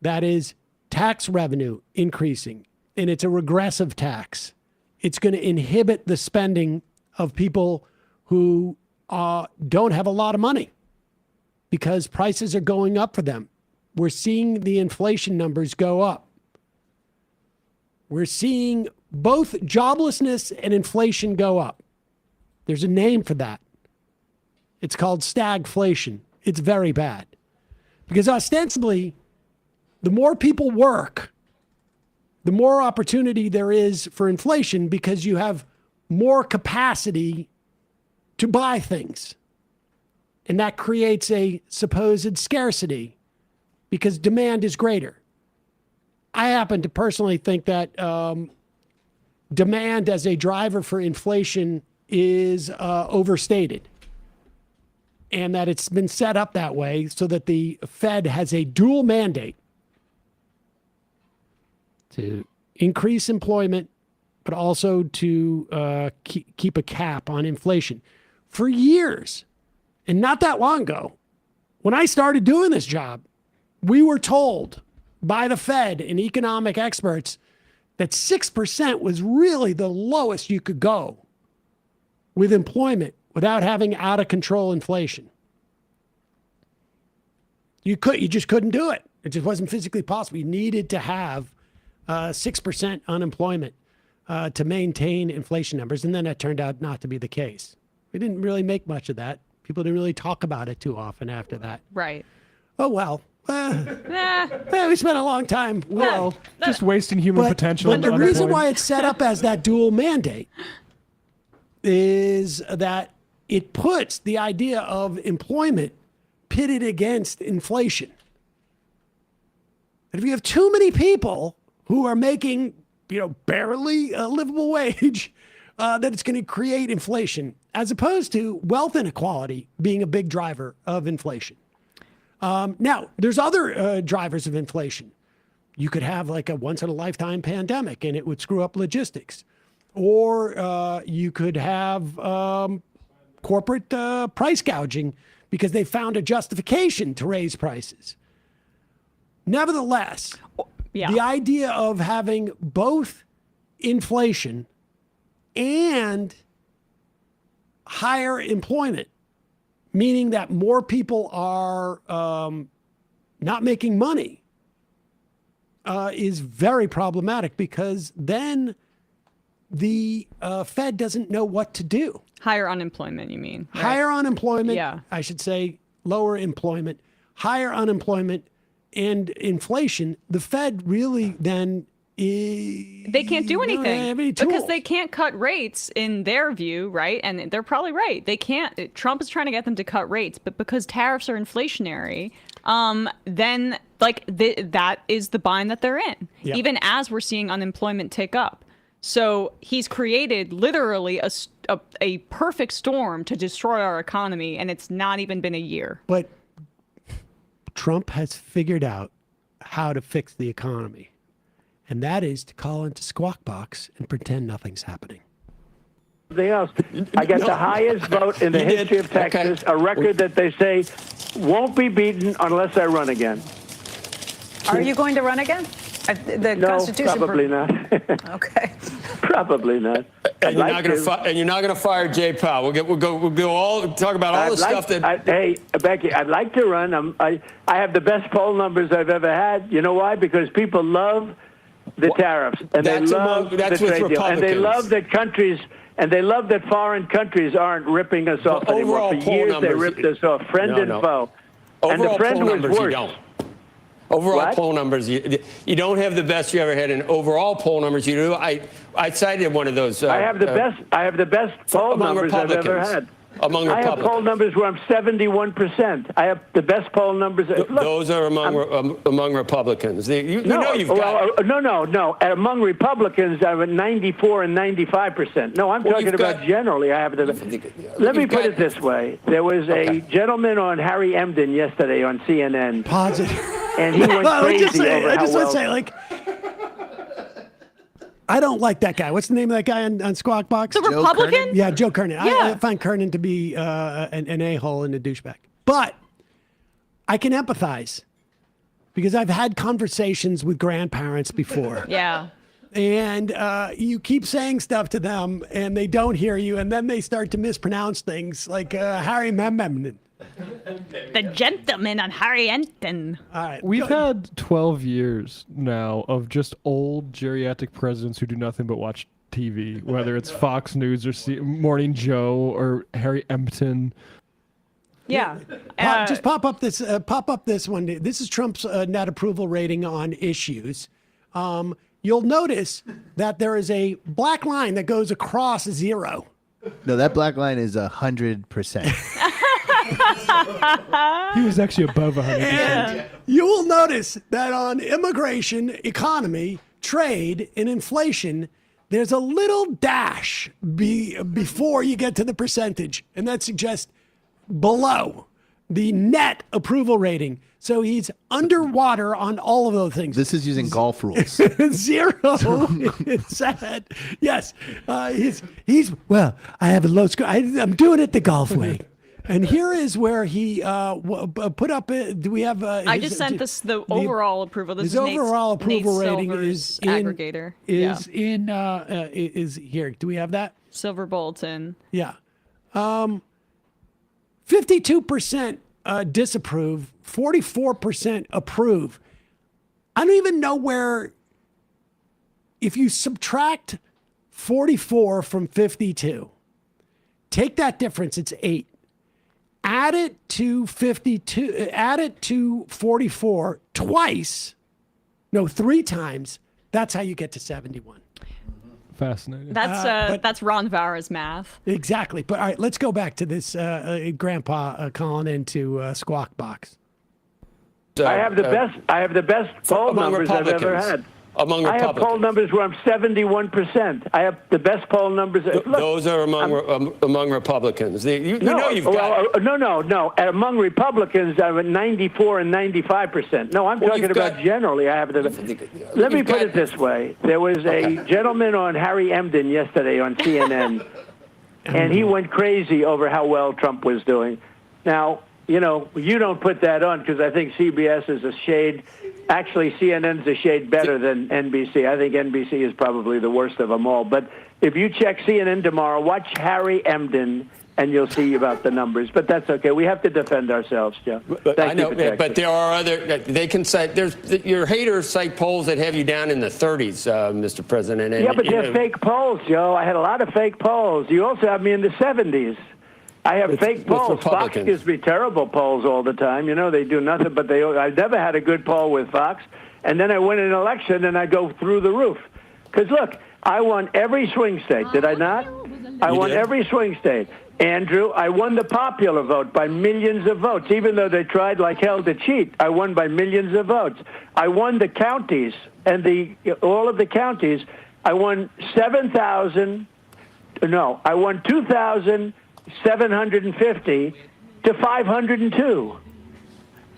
That is tax revenue increasing, and it's a regressive tax. It's going to inhibit the spending of people who don't have a lot of money because prices are going up for them. We're seeing the inflation numbers go up. We're seeing both joblessness and inflation go up. There's a name for that. It's called stagflation. It's very bad because ostensibly, the more people work, the more opportunity there is for inflation because you have more capacity to buy things. And that creates a supposed scarcity because demand is greater. I happen to personally think that demand as a driver for inflation is overstated, and that it's been set up that way so that the Fed has a dual mandate to increase employment, but also to keep a cap on inflation. For years, and not that long ago, when I started doing this job, we were told by the Fed and economic experts that 6% was really the lowest you could go with employment without having out of control inflation. You just couldn't do it. It just wasn't physically possible. You needed to have 6% unemployment to maintain inflation numbers. And then it turned out not to be the case. We didn't really make much of that. People didn't really talk about it too often after that. Right. Oh, well. We spent a long time. Well, just wasting human potential. But the reason why it's set up as that dual mandate is that it puts the idea of employment pitted against inflation. And if you have too many people who are making, barely a livable wage, that it's going to create inflation, as opposed to wealth inequality being a big driver of inflation. Now, there's other drivers of inflation. You could have like a once-in-a-lifetime pandemic, and it would screw up logistics. Or you could have corporate price gouging because they found a justification to raise prices. Nevertheless, the idea of having both inflation and higher employment, meaning that more people are not making money, is very problematic because then the Fed doesn't know what to do. Higher unemployment, you mean? Right? Higher unemployment, yeah. I should say lower employment, higher unemployment and inflation. The Fed really then they can't do anything because they can't cut rates in their view, right? And they're probably right. They can't. Trump is trying to get them to cut rates, but because tariffs are inflationary, then that is the bind that they're in. Yep. Even as we're seeing unemployment tick up. So he's created literally a perfect storm to destroy our economy, and it's not even been a year. But Trump has figured out how to fix the economy. And that is to call into Squawk Box and pretend nothing's happening. Else. I got the highest vote in the history of Texas, a record that they say won't be beaten unless I run again. Are you going to run again? The no, Constitution probably not. Okay. Probably not. And you're not going to fire Jay Powell. We'll go all talk about all the stuff that. Hey, Becky, I'd like to run. I have the best poll numbers I've ever had. You know why? Because people love the tariffs, and they love the trade deal, and they love that countries And they love that foreign countries aren't ripping us off anymore. For years, they ripped us off, friend and foe. And the Overall friend poll was numbers, you worse. don't. Overall What? poll numbers, you don't have the best you ever had in overall poll numbers. You do. I cited one of those. I have the best. I have the best poll among numbers I've ever Republicans. had. Among I have Republicans. poll numbers where I'm 71%. I have the best poll numbers. Look, Those are among Republicans. You know you've got. No. Among Republicans, I'm at 94 and 95%. No, I'm talking about generally. I have the. Let me put it this way: there was a gentleman on Harry Emden yesterday on CNN. Positive. And he went crazy over I how just well. want to say, like, I don't like that guy. What's the name of that guy on Squawk Box? The Republican? Yeah, Joe Kernan. Yeah. I find Kernan to be an a-hole and a douchebag. But I can empathize because I've had conversations with grandparents before. Yeah. And you keep saying stuff to them and they don't hear you. And then they start to mispronounce things like Harry Memmen. The gentleman on Harry Enten. All right. We've had 12 years now of just old geriatric presidents who do nothing but watch TV, whether it's Fox News or Morning Joe or Harry Empton. Yeah. Just pop up this one. This is Trump's net approval rating on issues. You'll notice that there is a black line that goes across 0. No, that black line is 100%. He was actually above 100%. And you will notice that on immigration, economy, trade, and inflation, there's a little dash before you get to the percentage, and that suggests below the net approval rating. So he's underwater on all of those things. This is using golf rules. 0. It's sad. Yes. He's well, I have a low score. I'm doing it the golf way. And here is where he put up. Do we have? I just sent the overall approval. This his is overall approval Nate rating Silver's is in, aggregator. Is here. Do we have that? Silver Bolton. Yeah. 52% disapprove. 44% approve. I don't even know where. If you subtract 44 from 52, take that difference. It's 8. Add it to 52, add it to 44 twice. No, 3 times. That's how you get to 71. Fascinating. That's Ron Vara's math. Exactly. But all right, let's go back to this grandpa calling into Squawk Box. I have the best. I have the best poll numbers I've ever had. Among I have Republicans. poll numbers where I'm 71%. I have the best poll numbers. Look, those are among Republicans. You know you've got. No. Among Republicans, I'm at 94 and 95%. No, I'm talking about generally. I have the. Let me put it this way: there was a gentleman on Harry Emden yesterday on CNN, and he went crazy over how well Trump was doing. Now, you know, you don't put that on because I think CBS is a shade. Actually, CNN's a shade better than NBC. I think NBC is probably the worst of them all. But if you check CNN tomorrow, watch Harry Emden, and you'll see about the numbers. But that's okay. We have to defend ourselves, Joe. I know, but there are other. They can cite. Your haters cite polls that have you down in the 30s, Mr. President. And, yeah, but they're fake polls, Joe. I had a lot of fake polls. You also have me in the 70s. I have fake polls. Fox gives me terrible polls all the time. You know, they do nothing, but I've never had a good poll with Fox. And then I win an election, and I go through the roof. Because, look, I won every swing state, did I not? I won every swing state. Andrew, I won the popular vote by millions of votes. Even though they tried like hell to cheat, I won by millions of votes. I won the counties, and all of the counties. I won 2,750 to 502.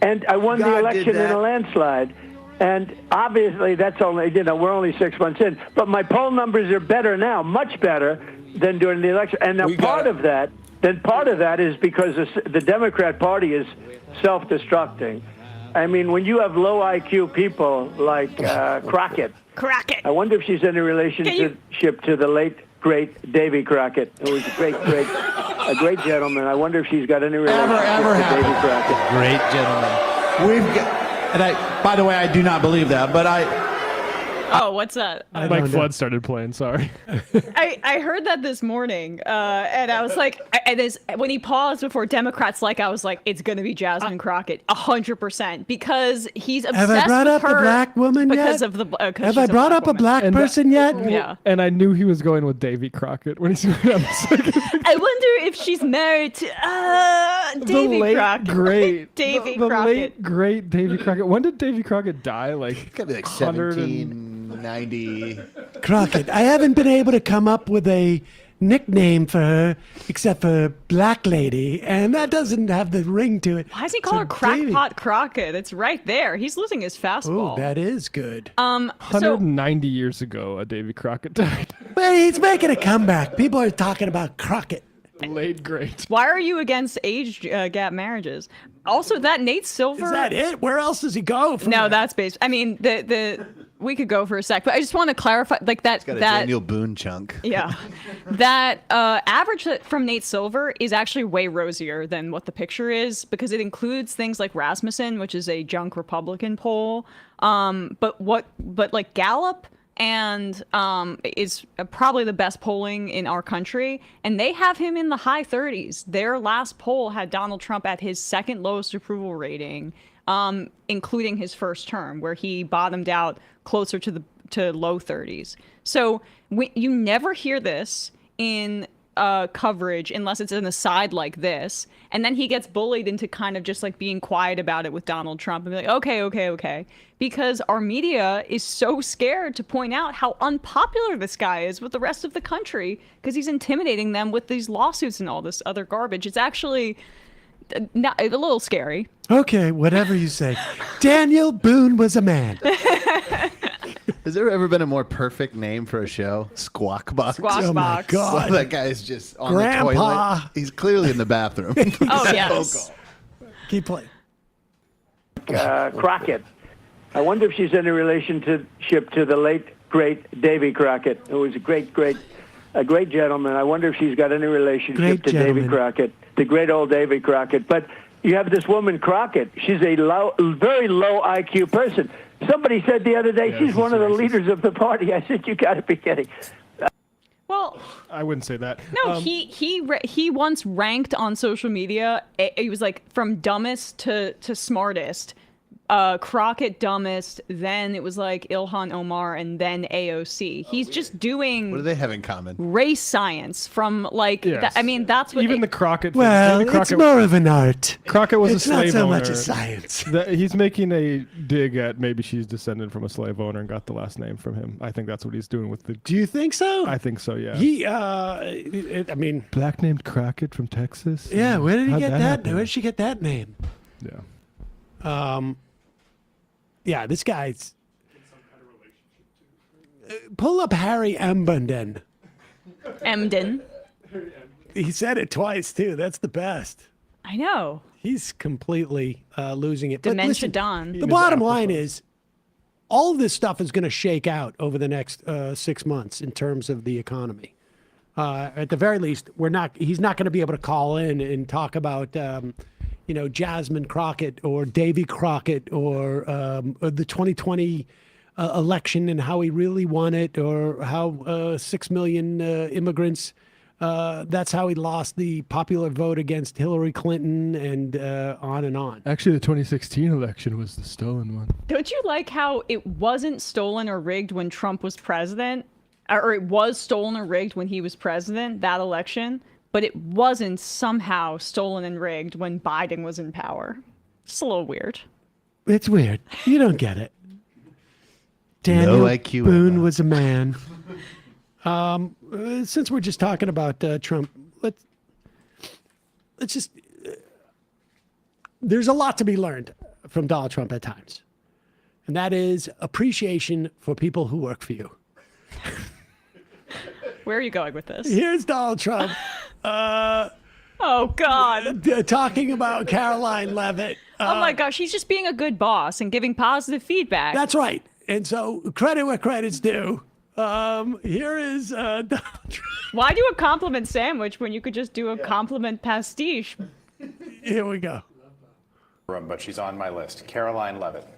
And I won the election in a landslide. And obviously that's only, we're only 6 months in. But my poll numbers are better now, much better than during the election. And now part of that is because the Democrat Party is self-destructing. I mean, when you have low IQ people like Crockett. I wonder if she's in a relationship to the late, great Davy Crockett, who was a great gentleman. I wonder if she's got any relationship to Davy Crockett. Great gentleman. By the way, I do not believe that, but Oh, what's that? Mike Flood started playing. Sorry. I heard that this morning, and I was like, when he paused before Democrats, I was like, it's gonna be Jasmine Crockett, 100%, because he's obsessed Have I brought with up her a black woman because yet? of the. Have I brought up a black person yet? Yeah. And I knew he was going with Davy Crockett when he's going on the second. I wonder if she's married to Davy the late, Crockett. Great, Davy the Crockett. late, great Davy Crockett. When did Davy Crockett die? Gotta be like 1790. Crockett. I haven't been able to come up with a nickname for her except for Black Lady, and that doesn't have the ring to it. Why does he call her Crackpot Crockett? It's right there. He's losing his fastball. Oh, that is good. 190 years ago, Davy Crockett died. Well, he's making a comeback. People are talking about Crockett. Late great. Why are you against age gap marriages? Also, that Nate Silver. Is that it? Where else does he go? No, that's based. I mean, we could go for a sec, but I just want to clarify, that Got a Daniel Boone chunk. Yeah, that average from Nate Silver is actually way rosier than what the picture is, because it includes things like Rasmussen, which is a junk Republican poll, but Gallup and is probably the best polling in our country, and they have him in the high 30s. Their last poll had Donald Trump at his second lowest approval rating, including his first term, where he bottomed out closer to low 30s. So you never hear this in coverage unless it's an aside like this, and then he gets bullied into kind of just being quiet about it with Donald Trump and be like, okay, because our media is so scared to point out how unpopular this guy is with the rest of the country, because he's intimidating them with these lawsuits and all this other garbage. It's actually a little scary. Okay, whatever you say. Daniel Boone was a man. Has there ever been a more perfect name for a show? Squawk Box. Squawk Oh my Box. God. That guy is just on Grandpa. the toilet. He's clearly in the bathroom. Oh, yes. Keep playing. Crockett. I wonder if she's in a relationship to the late, great Davy Crockett, who was a great gentleman. I wonder if she's got any relationship to Davy Crockett, the great old Davy Crockett. But you have this woman, Crockett. She's a very low IQ person. Somebody said the other day she's one of the leaders of the party. I said, you got to be kidding. Well, I wouldn't say that. no, he once ranked on social media. He was from dumbest to smartest. Crockett dumbest, then it was Ilhan Omar, and then AOC. He's just doing. What do they have in common? Race science from Yes. I mean, that's what Even the Crockett. Well, David Crockett, it's more of an art. Crockett was It's a slave not so owner. much a science. He's making a dig at maybe she's descended from a slave owner and got the last name from him. I think that's what he's doing with the. Do you think so? I think so. Yeah. I mean, Black named Crockett from Texas. yeah. Where did he How'd get that? happen? Where did she get that name? Yeah. Yeah, this guy's. Pull up Harry Emden. Emden. He said it twice too. That's the best. I know. He's completely losing it. But Dementia listen, Don. the bottom line is, all of this stuff is going to shake out over the next 6 months in terms of the economy. At the very least, he's not going to be able to call in and talk about, Jasmine Crockett or Davy Crockett or the 2020 election and how he really won it, or how 6 million immigrants. That's how he lost the popular vote against Hillary Clinton, and on and on. Actually, the 2016 election was the stolen one. Don't you like how it wasn't stolen or rigged when Trump was president? Or it was stolen or rigged when he was president, that election, but it wasn't somehow stolen and rigged when Biden was in power. It's a little weird. It's weird. You don't get it. Daniel IQ Boone was a man. Since we're just talking about Trump, let's just. There's a lot to be learned from Donald Trump at times, and that is appreciation for people who work for you. Where are you going with this? Here's Donald Trump. Oh, God. Talking about Caroline Leavitt. Oh, my gosh. He's just being a good boss and giving positive feedback. That's right. And so credit where credit's due. Here is Donald Trump. Why do a compliment sandwich when you could just do a compliment pastiche? Here we go. But she's on my list. Caroline Leavitt.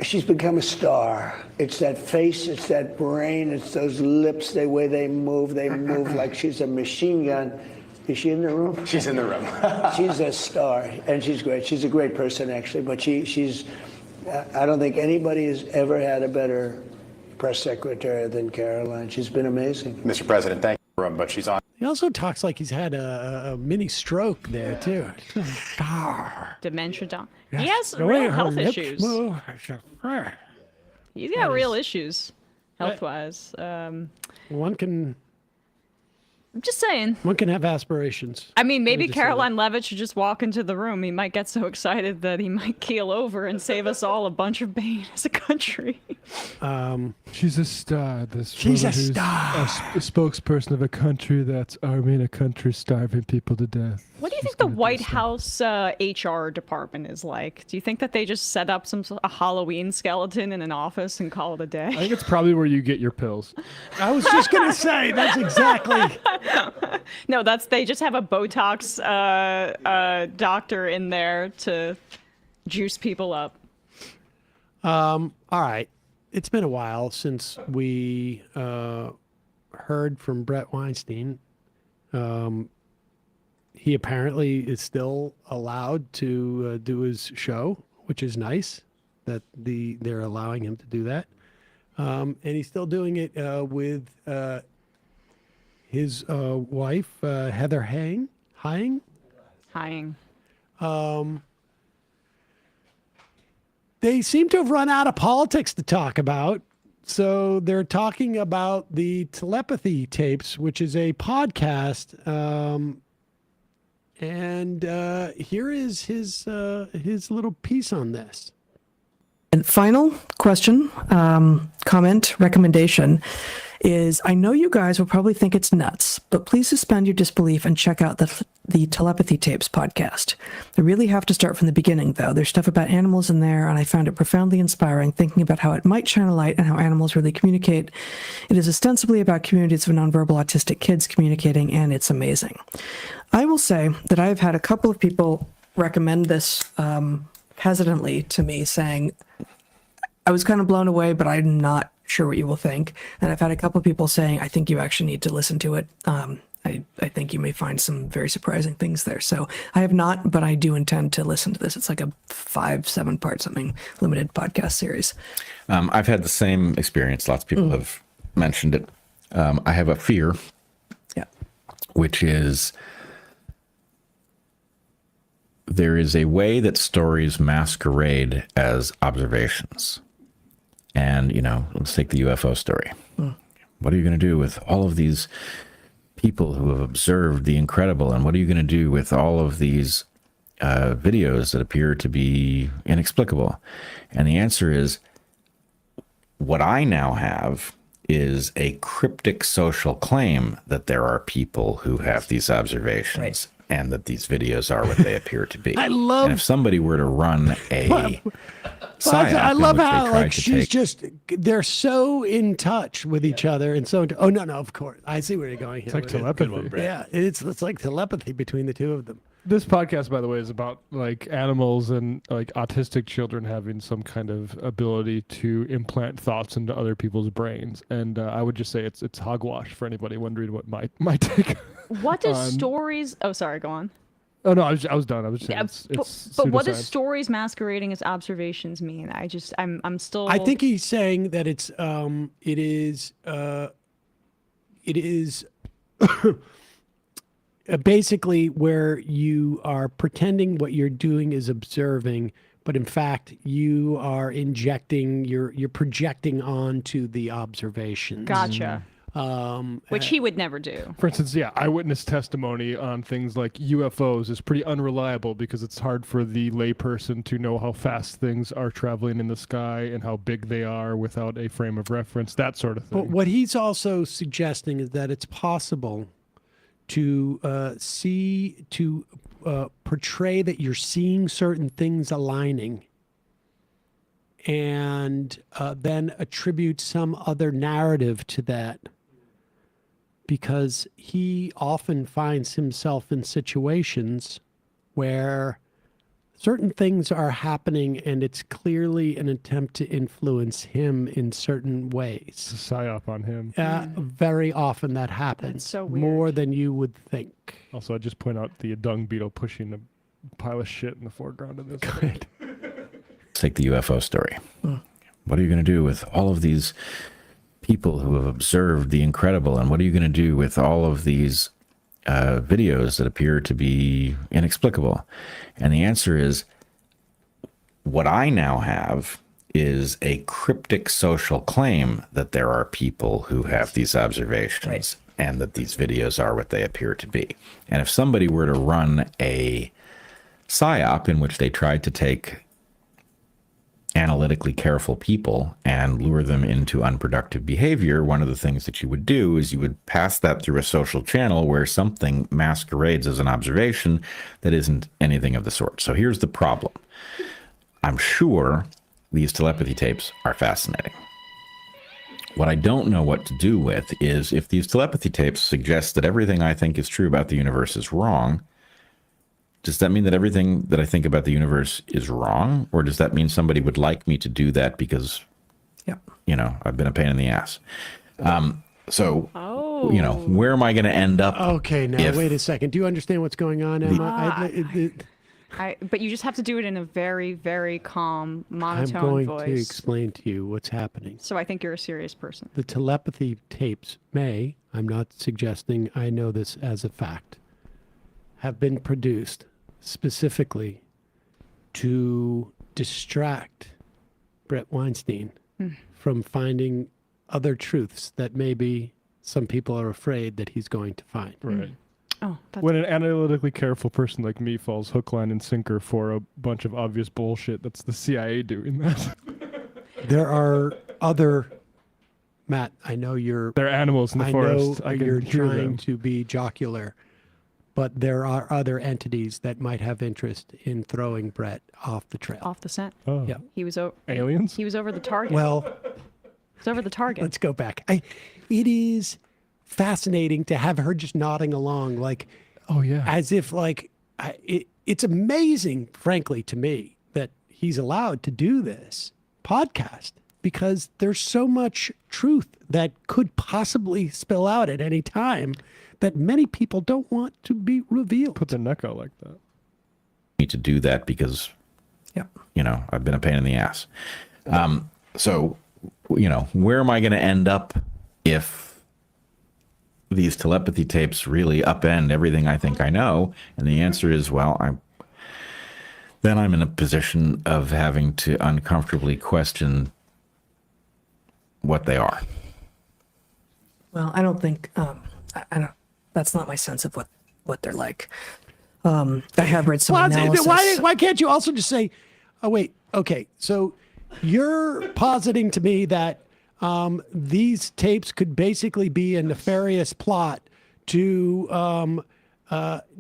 she's become a star. It's that face, it's that brain, it's those lips, the way they move like she's a machine gun. Is she in the room? She's in the room. She's a star, and she's great. She's a great person, actually, but she's, I don't think anybody has ever had a better press secretary than Caroline. She's been amazing. Mr. President, thank you, but she's on. He also talks like he's had a mini stroke there, too. Dementia. Yes. He has The way real her health lips issues. move. He's got real issues, health-wise. One can I'm just saying. One can have aspirations. I mean, maybe Let me just say Caroline Levitt should just walk into the room. He might get so excited that he might keel over and save us all a bunch of pain as a country. She's a star. This She's woman a who's star. A spokesperson of a country that's arming a country starving people to death. What do you think the White House HR department is like? Do you think that they just set up a Halloween skeleton in an office and call it a day? I think it's probably where you get your pills. I was just gonna say that's exactly. No, they just have a Botox doctor in there to juice people up. All right. It's been a while since we heard from Brett Weinstein. He apparently is still allowed to do his show, which is nice that they're allowing him to do that. And he's still doing it with his wife, Heather Hying. They seem to have run out of politics to talk about. So they're talking about the telepathy tapes, which is a podcast. And here is his little piece on this. And final question, comment, recommendation is, I know you guys will probably think it's nuts, but please suspend your disbelief and check out the Telepathy Tapes podcast. You really have to start from the beginning, though. There's stuff about animals in there, and I found it profoundly inspiring, thinking about how it might shine a light on how animals really communicate. It is ostensibly about communities of nonverbal autistic kids communicating, and it's amazing. I will say that I have had a couple of people recommend this hesitantly to me, saying, I was kind of blown away, but I'm not sure what you will think. And I've had a couple of people saying, I think you actually need to listen to it. I think you may find some very surprising things there. So I have not, but I do intend to listen to this. It's like a 5-7 part something limited podcast series. I've had the same experience. Lots of people have mentioned it. I have a fear, which is there is a way that stories masquerade as observations. And, let's take the UFO story. What are you going to do with all of these people who have observed the incredible? And what are you going to do with all of these videos that appear to be inexplicable? And the answer is, what I now have is a cryptic social claim that there are people who have these observations. And that these videos are what they appear to be. And if somebody were to run a psyop, I love in which how they tried like to she's take, they're so in touch with each other and so. Oh no, of course I see where you're going here. It's like telepathy. Yeah, it's like telepathy between the two of them. This podcast, by the way, is about like animals and like autistic children having some kind of ability to implant thoughts into other people's brains. And I would just say it's hogwash for anybody wondering what my take. What does stories? Oh, sorry. Go on. Oh no, I was done. I was just saying but what does stories masquerading as observations mean? I'm still. I think he's saying that it is basically where you are pretending what you're doing is observing, but in fact you are injecting, you're projecting onto the observations. Gotcha. Which he would never do. For instance, eyewitness testimony on things like UFOs is pretty unreliable because it's hard for the layperson to know how fast things are traveling in the sky and how big they are without a frame of reference, that sort of thing. But what he's also suggesting is that it's possible to portray that you're seeing certain things aligning and then attribute some other narrative to that. Because he often finds himself in situations where certain things are happening, and it's clearly an attempt to influence him in certain ways. It's a psyop on him. Very often that happens. That's so weird. More than you would think. Also, I just point out the dung beetle pushing a pile of shit in the foreground of this. Good. Let's take the UFO story. What are you going to do with all of these people who have observed the incredible? And what are you going to do with all of these videos that appear to be inexplicable? And the answer is, what I now have is a cryptic social claim that there are people who have these observations and that these videos are what they appear to be. And if somebody were to run a psyop in which they tried to take analytically careful people and lure them into unproductive behavior, one of the things that you would do is you would pass that through a social channel where something masquerades as an observation that isn't anything of the sort. So here's the problem. I'm sure these telepathy tapes are fascinating. What I don't know what to do with is if these telepathy tapes suggest that everything I think is true about the universe is wrong, does that mean that everything that I think about the universe is wrong? Or does that mean somebody would like me to do that because, I've been a pain in the ass? Where am I going to end up? Okay, now wait a second. Do you understand what's going on, Emma? But you just have to do it in a very, very calm, monotone I'm going voice. to explain to you what's happening. So I think you're a serious person. The telepathy tapes I'm not suggesting I know this as a fact, have been produced specifically to distract Brett Weinstein from finding other truths that maybe some people are afraid that he's going to find. Right. Oh, when an analytically careful person like me falls hook, line, and sinker for a bunch of obvious bullshit, that's the CIA doing that. There are other, Matt, I know they're animals in the forest. I know you're trying to be jocular, but there are other entities that might have interest in throwing Brett off the trail. Off the scent. Oh. Yeah. He was over. Aliens? He was over the target. Well, he was over the target. Let's go back. It is fascinating to have her just nodding along, as if it's amazing, frankly, to me that he's allowed to do this podcast because there's so much truth that could possibly spill out at any time that many people don't want to be revealed. Put their neck out like that. Need to do that because, I've been a pain in the ass. Where am I going to end up if these telepathy tapes really upend everything I think I know? And the answer is, I'm in a position of having to uncomfortably question what they are. Well, I don't think, I don't, that's not my sense of what they're like. I have read some analysis. Why can't you also just say, oh, wait, okay, so you're positing to me that these tapes could basically be a nefarious plot to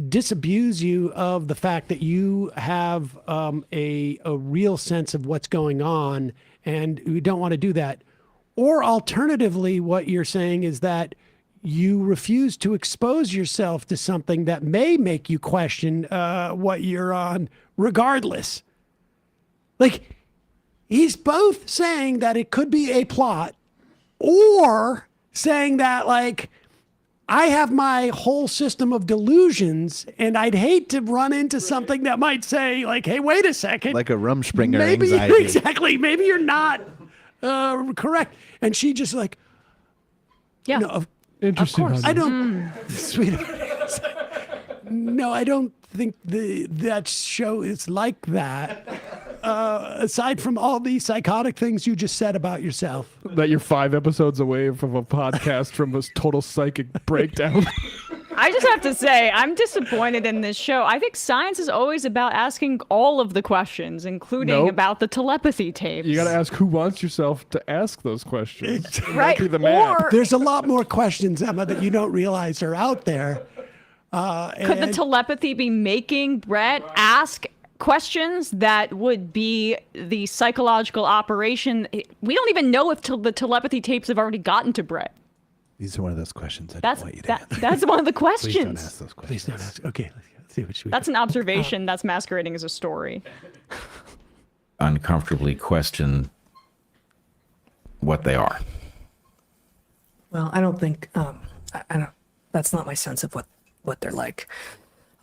disabuse you of the fact that you have a real sense of what's going on and you don't want to do that. Or alternatively, what you're saying is that you refuse to expose yourself to something that may make you question what you're on regardless. He's both saying that it could be a plot or saying that, I have my whole system of delusions and I'd hate to run into something that might say, hey, wait a second. Like a Rumspringer maybe anxiety. Exactly. Maybe you're not correct. And she just yeah. No, interesting. Of course. I don't, sweetheart. No, I don't think that show is like that. Aside from all the psychotic things you just said about yourself. That you're 5 episodes away from a podcast from a total psychic breakdown. I just have to say, I'm disappointed in this show. I think science is always about asking all of the questions, including about the telepathy tapes. You got to ask who wants yourself to ask those questions. Right. Be the man. There's a lot more questions, Emma, that you don't realize are out there. Could the telepathy be making Brett ask questions that would be the psychological operation? We don't even know if the telepathy tapes have already gotten to Brett. These are one of those questions I That's don't want you to ask. that's one of the questions. Please don't ask those questions. Please don't ask. Okay, see what we That's an observation that's masquerading as a story. Uncomfortably question what they are. Well, I don't think I don't. That's not my sense of what they're like.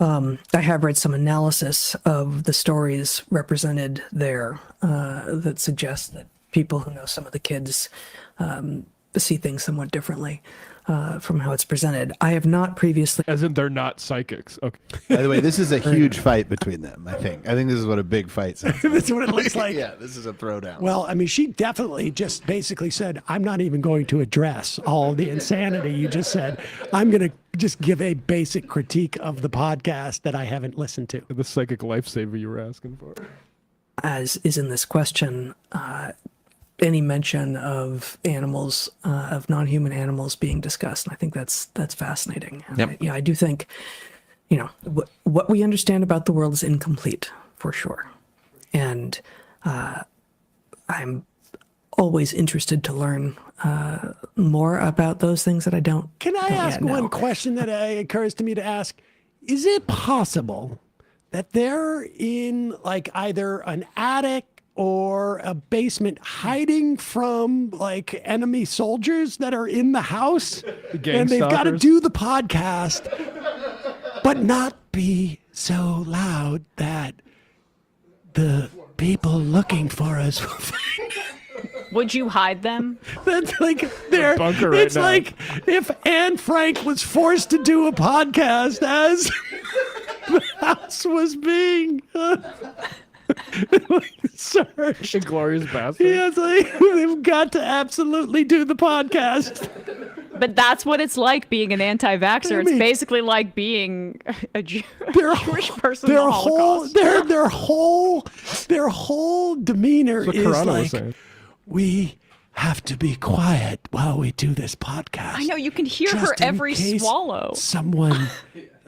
I have read some analysis of the stories represented there that suggests that people who know some of the kids see things somewhat differently from how it's presented. I have not previously. As in, they're not psychics. Okay. By the way, this is a huge fight between them. I think this is what a big fight sounds like. That's what it looks like. Yeah, this is a throwdown. Well, I mean, she definitely just basically said, I'm not even going to address all the insanity you just said. I'm going to just give a basic critique of the podcast that I haven't listened to. The psychic lifesaver you were asking for. As is in this question, any mention of animals, of non-human animals being discussed. And I think that's fascinating. And I do think, what we understand about the world is incomplete, for sure. And I'm always interested to learn more about those things that I don't. Can I ask one question that occurs to me to ask? Is it possible that they're in like either an attic or a basement hiding from like enemy soldiers that are in the house, and they've got to do the podcast but not be so loud that the people looking for us will find them? Would you hide them? That's like they're it's like if Anne Frank was forced to do a podcast as the house was being searched. Inglorious Bastard. Yeah, it's like they've got to absolutely do the podcast. But that's what it's like being an anti-vaxxer. It's basically like being a Jewish person. Their whole demeanor is like, we have to be quiet while we do this podcast. I know, you can hear her every swallow. Someone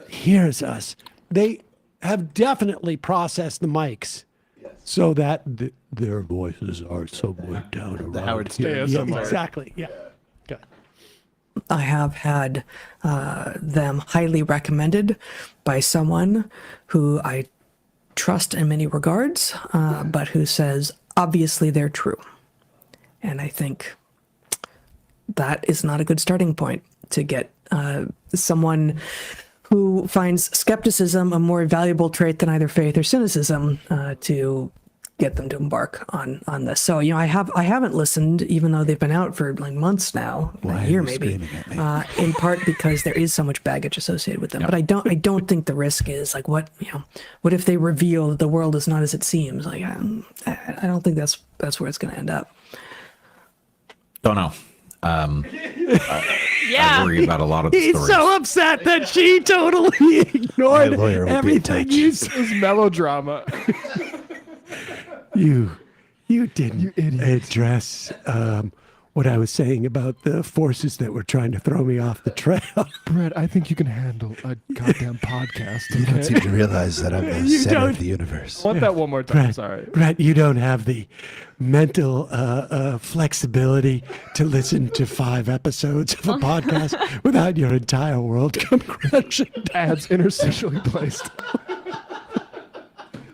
hears us. They have definitely processed the mics so that their voices are somewhere down around the Howard here. Stern. Yeah, exactly. Yeah. Good. I have had them highly recommended by someone who I trust in many regards, but who says, obviously they're true. And I think that is not a good starting point to get someone who finds skepticism a more valuable trait than either faith or cynicism to get them to embark on this. So, I haven't listened, even though they've been out for like months now, a year maybe, in part because there is so much baggage associated with them. But I don't think the risk is like what if they reveal that the world is not as it seems? Like I don't think that's where it's going to end up. Don't know. I worry about a lot of the He's stories. so upset that she totally ignored everything you said. It's melodrama. You didn't address what I was saying about the forces that were trying to throw me off the trail. Brett, I think you can handle a goddamn podcast. You don't seem to realize that I'm the center of the universe. I want that one more time. Sorry. Brett, you don't have the mental flexibility to listen to 5 episodes of a podcast without your entire world come crashing down. Ads interstitially placed.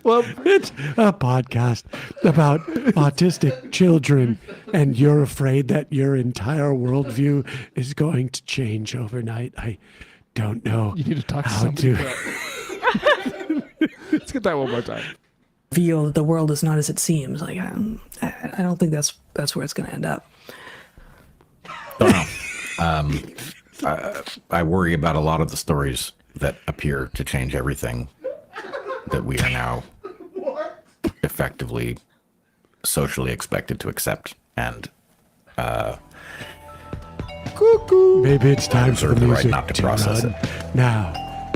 Well, it's a podcast about autistic children, and you're afraid that your entire worldview is going to change overnight. I don't know. You need to talk to how somebody. Let's get that one more time. Reveal that the world is not as it seems. Like I don't think that's where it's going to end up. Don't know. I worry about a lot of the stories that appear to change everything that we are now effectively socially expected to accept, and maybe it's time for the the music right not to process it. Now,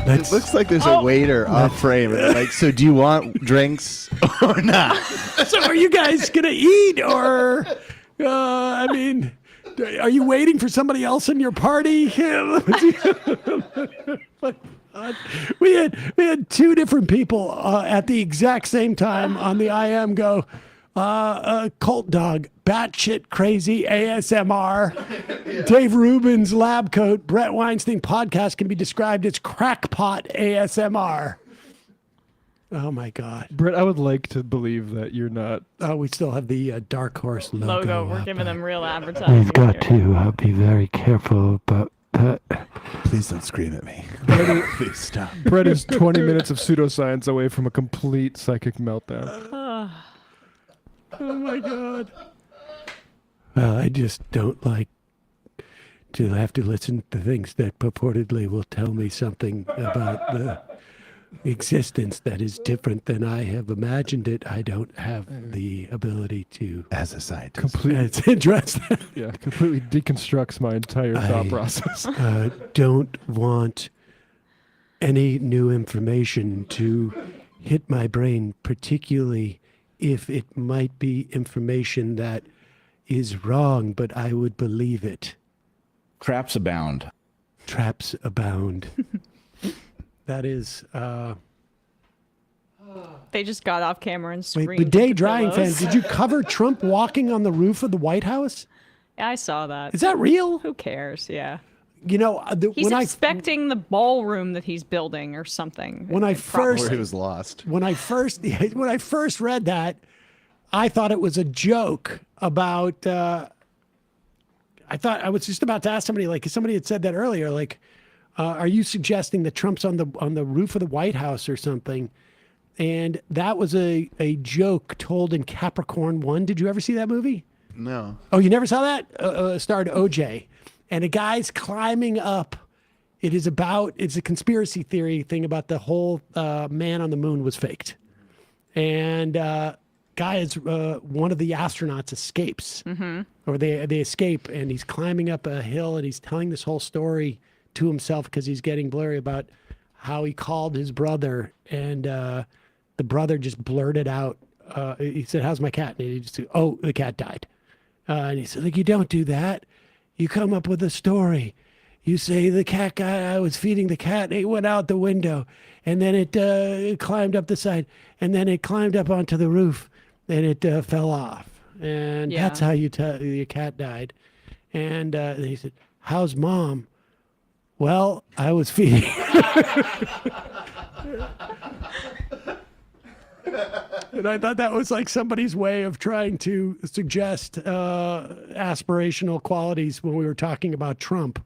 It looks like there's a waiter off frame. Like, so do you want drinks or not? So are you guys gonna eat, or I mean, are you waiting for somebody else in your party? We had 2 different people at the exact same time on the IM go, Cult Dog, Batshit Crazy ASMR, Dave Rubin's Lab Coat, Brett Weinstein podcast can be described as crackpot ASMR. Oh my God, Brett, I would like to believe that you're not. Oh, we still have the Dark Horse logo. We're giving them real advertising. We've got to be very careful about that. Please don't scream at me. Please stop. Brett is 20 minutes of pseudoscience away from a complete psychic meltdown. Oh my God. Well, I just don't like to have to listen to things that purportedly will tell me something about the existence that is different than I have imagined it. I don't have the ability to, as a scientist, completely address that. Yeah, completely deconstructs my entire thought process. Don't want any new information to hit my brain, particularly if it might be information that is wrong, but I would believe it. Traps abound. Traps abound. That is. They just got off camera and screamed. Wait, Bidet at Drying pillows. fans, did you cover Trump walking on the roof of the White House? Yeah, I saw that. Is that real? Who cares? Yeah. You know, He's inspecting the ballroom that he's building or something. When I first, where he was lost. When I first read that, I thought it was a joke about. I thought I was just about to ask somebody, like somebody had said that earlier, like, are you suggesting that Trump's on the roof of the White House or something? And that was a joke told in Capricorn 1. Did you ever see that movie? No. Oh, you never saw that? Starred OJ. And a guy's climbing up. It's a conspiracy theory thing about the whole man on the moon was faked. And guy is one of the astronauts escapes. Mm-hmm. Or they escape, and he's climbing up a hill, and he's telling this whole story to himself because he's getting blurry about how he called his brother, and the brother just blurted out. He said, "How's my cat?" And he just said, "Oh, the cat died." And he said, "Like, you don't do that. You come up with a story. You say the cat guy, I was feeding the cat, and it went out the window, and then it climbed up the side, and then it climbed up onto the roof, and it fell off, and that's how you tell your cat died." And he said, "How's mom?" "Well, I was feeding." And I thought that was like somebody's way of trying to suggest aspirational qualities when we were talking about Trump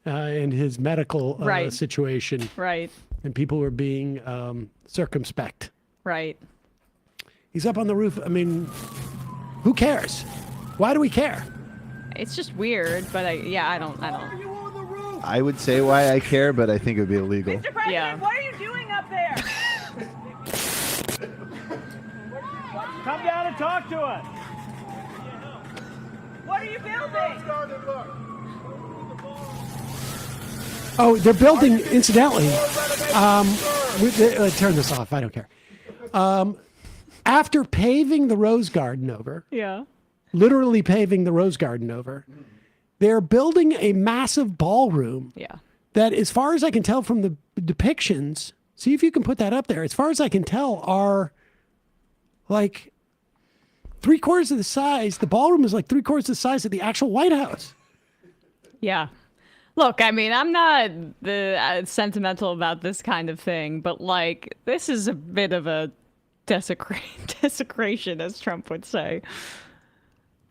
and his medical situation. Right. And people were being circumspect. Right. He's up on the roof. I mean, who cares? Why do we care? It's just weird, but I don't. I would say why I care, but I think it would be illegal. Mr. President, Yeah. what are you doing up there? Come down and talk to us. What are you building? Oh, they're building, incidentally. Turn this off. I don't care. After paving the Rose Garden over, literally paving the Rose Garden over, they're building a massive ballroom. Yeah. That, as far as I can tell from the depictions, see if you can put that up there. As far as I can tell, are like 3/4 of the size. The ballroom is like 3/4 the size of the actual White House. Yeah. Look, I mean, I'm not sentimental about this kind of thing, but like, this is a bit of a desecration, as Trump would say.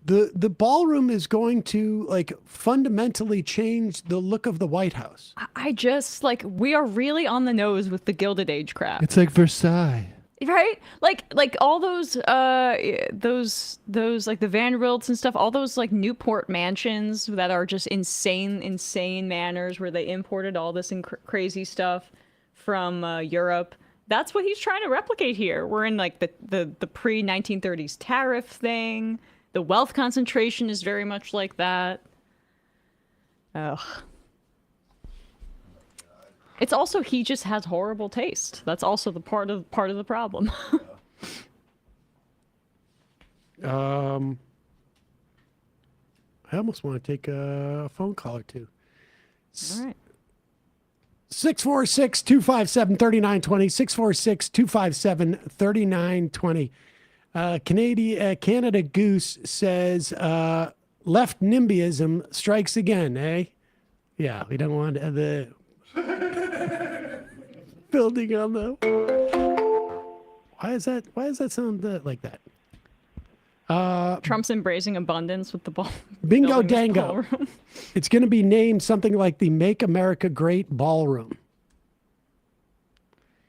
The ballroom is going to like fundamentally change the look of the White House. I just like, we are really on the nose with the Gilded Age crap. It's like Versailles. Right? Like all those like the Vanderbilts and stuff, all those like Newport mansions that are just insane manners where they imported all this crazy stuff from Europe. That's what he's trying to replicate here. We're in like the pre-1930s tariff thing. The wealth concentration is very much like that. Ugh. It's also, he just has horrible taste. That's also the part of the problem. I almost want to take a phone call or two. All right. 646-257-3920. 646-257-3920. Canada Goose says, left NIMBYism strikes again, eh? Yeah, we don't want the building on the... Why does that sound like that? Trump's embracing abundance with the ball. Bingo building this dango. ballroom. It's going to be named something like the Make America Great Ballroom.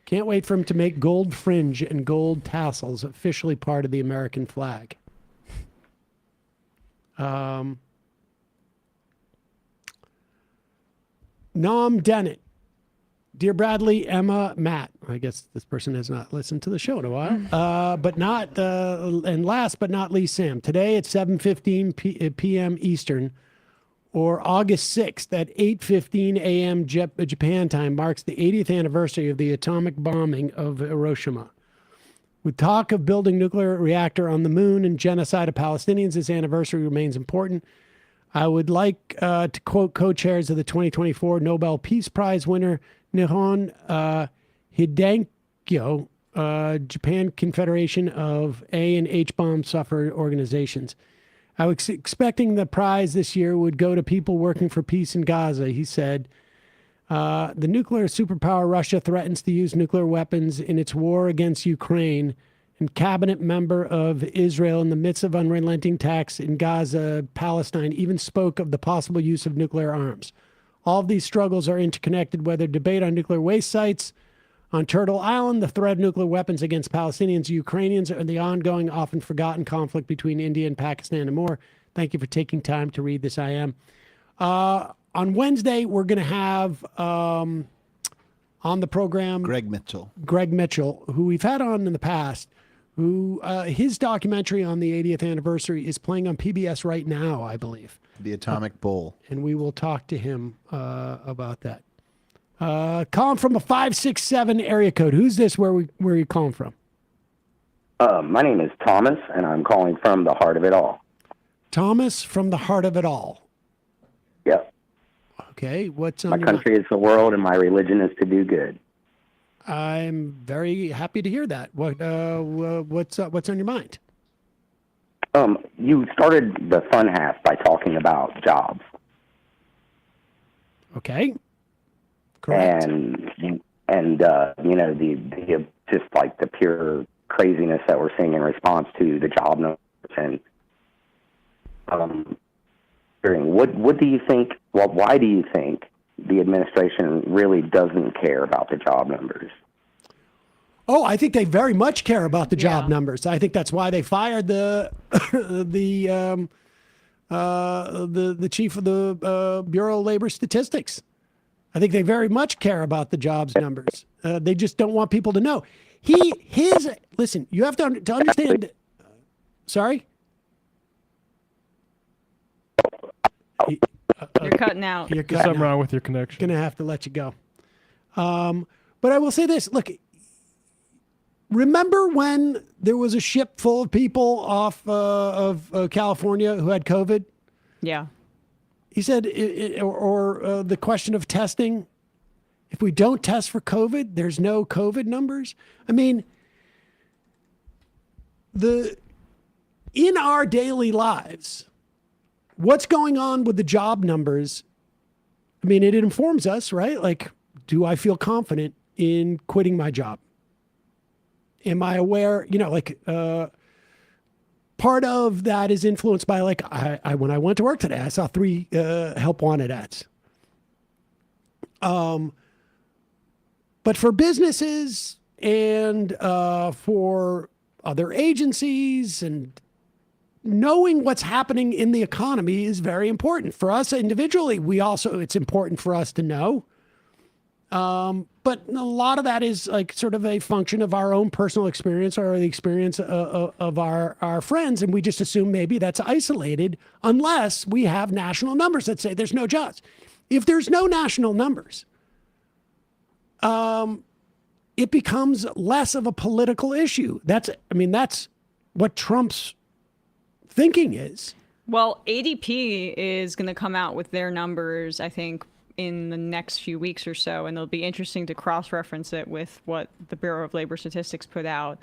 Can't wait for him to make gold fringe and gold tassels officially part of the American flag. Nom Dennett. Dear Bradley, Emma, Matt. I guess this person has not listened to the show in a while. But not, and last but not least, Sam. Today at 7:15 p.m. Eastern, or August 6th at 8:15 a.m. Japan time, marks the 80th anniversary of the atomic bombing of Hiroshima. With talk of building nuclear reactor on the moon and genocide of Palestinians, this anniversary remains important. I would like to quote co-chairs of the 2024 Nobel Peace Prize winner, Nihon Hidenkyo, Japan Confederation of A and H bomb sufferer organizations. I was expecting the prize this year would go to people working for peace in Gaza, he said. The nuclear superpower Russia threatens to use nuclear weapons in its war against Ukraine, and cabinet member of Israel in the midst of unrelenting attacks in Gaza, Palestine, even spoke of the possible use of nuclear arms. All of these struggles are interconnected, whether debate on nuclear waste sites on Turtle Island, the threat of nuclear weapons against Palestinians, Ukrainians, or the ongoing, often forgotten conflict between India and Pakistan and more. Thank you for taking time to read this. I am. On Wednesday, we're going to have on the program Greg Mitchell, who we've had on in the past, who his documentary on the 80th anniversary is playing on PBS right now, I believe. The Atomic Bowl. And we will talk to him about that. Calling from a 567 area code. Who's this? Where are you calling from? My name is Thomas, and I'm calling from the heart of it all. Thomas from the heart of it all. Yep. Okay. What's on my your country is the world, and my religion is to do good. I'm very happy to hear that. What's on your mind? You started the fun half by talking about jobs. Okay. Correct. And you know, the just like the pure craziness that we're seeing in response to the job numbers, and what do you think? Well, why do you think the administration really doesn't care about the job numbers? Oh, I think they very much care about the job numbers. I think that's why they fired the chief of the Bureau of Labor Statistics. I think they very much care about the jobs numbers. They just don't want people to know. Listen, you have to understand. Sorry? You're cutting out. You're There's something wrong with your connection. Going to have to let you go. But I will say this. Look, remember when there was a ship full of people off of California who had COVID? Yeah. He said, the question of testing, if we don't test for COVID, there's no COVID numbers. I mean, in our daily lives, what's going on with the job numbers? I mean, it informs us, right? Like, do I feel confident in quitting my job? Am I aware, part of that is influenced by when I went to work today, I saw 3 help wanted ads. But for businesses and for other agencies, and knowing what's happening in the economy is very important. For us individually, it's important for us to know. But a lot of that is like sort of a function of our own personal experience or the experience of our friends. And we just assume maybe that's isolated unless we have national numbers that say there's no jobs. If there's no national numbers, it becomes less of a political issue. That's what Trump's thinking is. Well, ADP is going to come out with their numbers, I think, in the next few weeks or so, and it'll be interesting to cross-reference it with what the Bureau of Labor Statistics put out.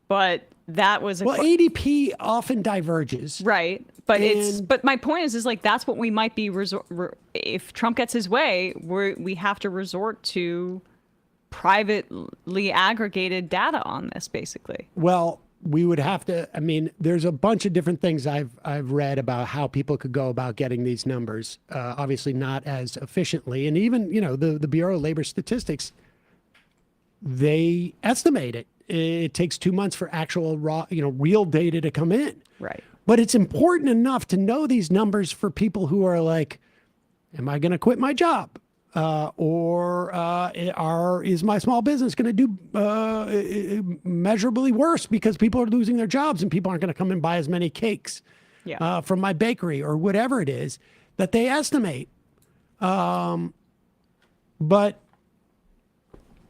but that was well, ADP often diverges, right? But but my point is like that's what we might be if Trump gets his way, we have to resort to privately aggregated data on this, basically. Well, we would have to. I mean, there's a bunch of different things I've read about how people could go about getting these numbers. Obviously, not as efficiently, and even the Bureau of Labor Statistics, they estimate it. It takes 2 months for actual raw, real data to come in. Right. But it's important enough to know these numbers for people who are like, am I going to quit my job? Is my small business going to do measurably worse because people are losing their jobs and people aren't going to come and buy as many cakes from my bakery or whatever it is that they estimate. But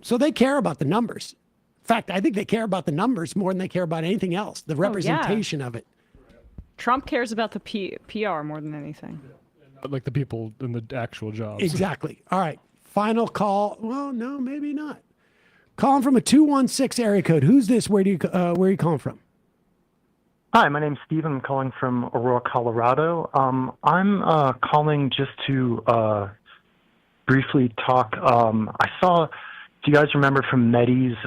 so they care about the numbers. In fact, I think they care about the numbers more than they care about anything else, the representation of it. Trump cares about the PR more than anything. Like the people in the actual jobs. Exactly. All right. Final call. Well, no, maybe not. Calling from a 216 area code. Who's this? Where are you calling from? Hi, my name's Steve. I'm calling from Aurora, Colorado. I'm calling just to briefly talk. I saw, do you guys remember from Medi's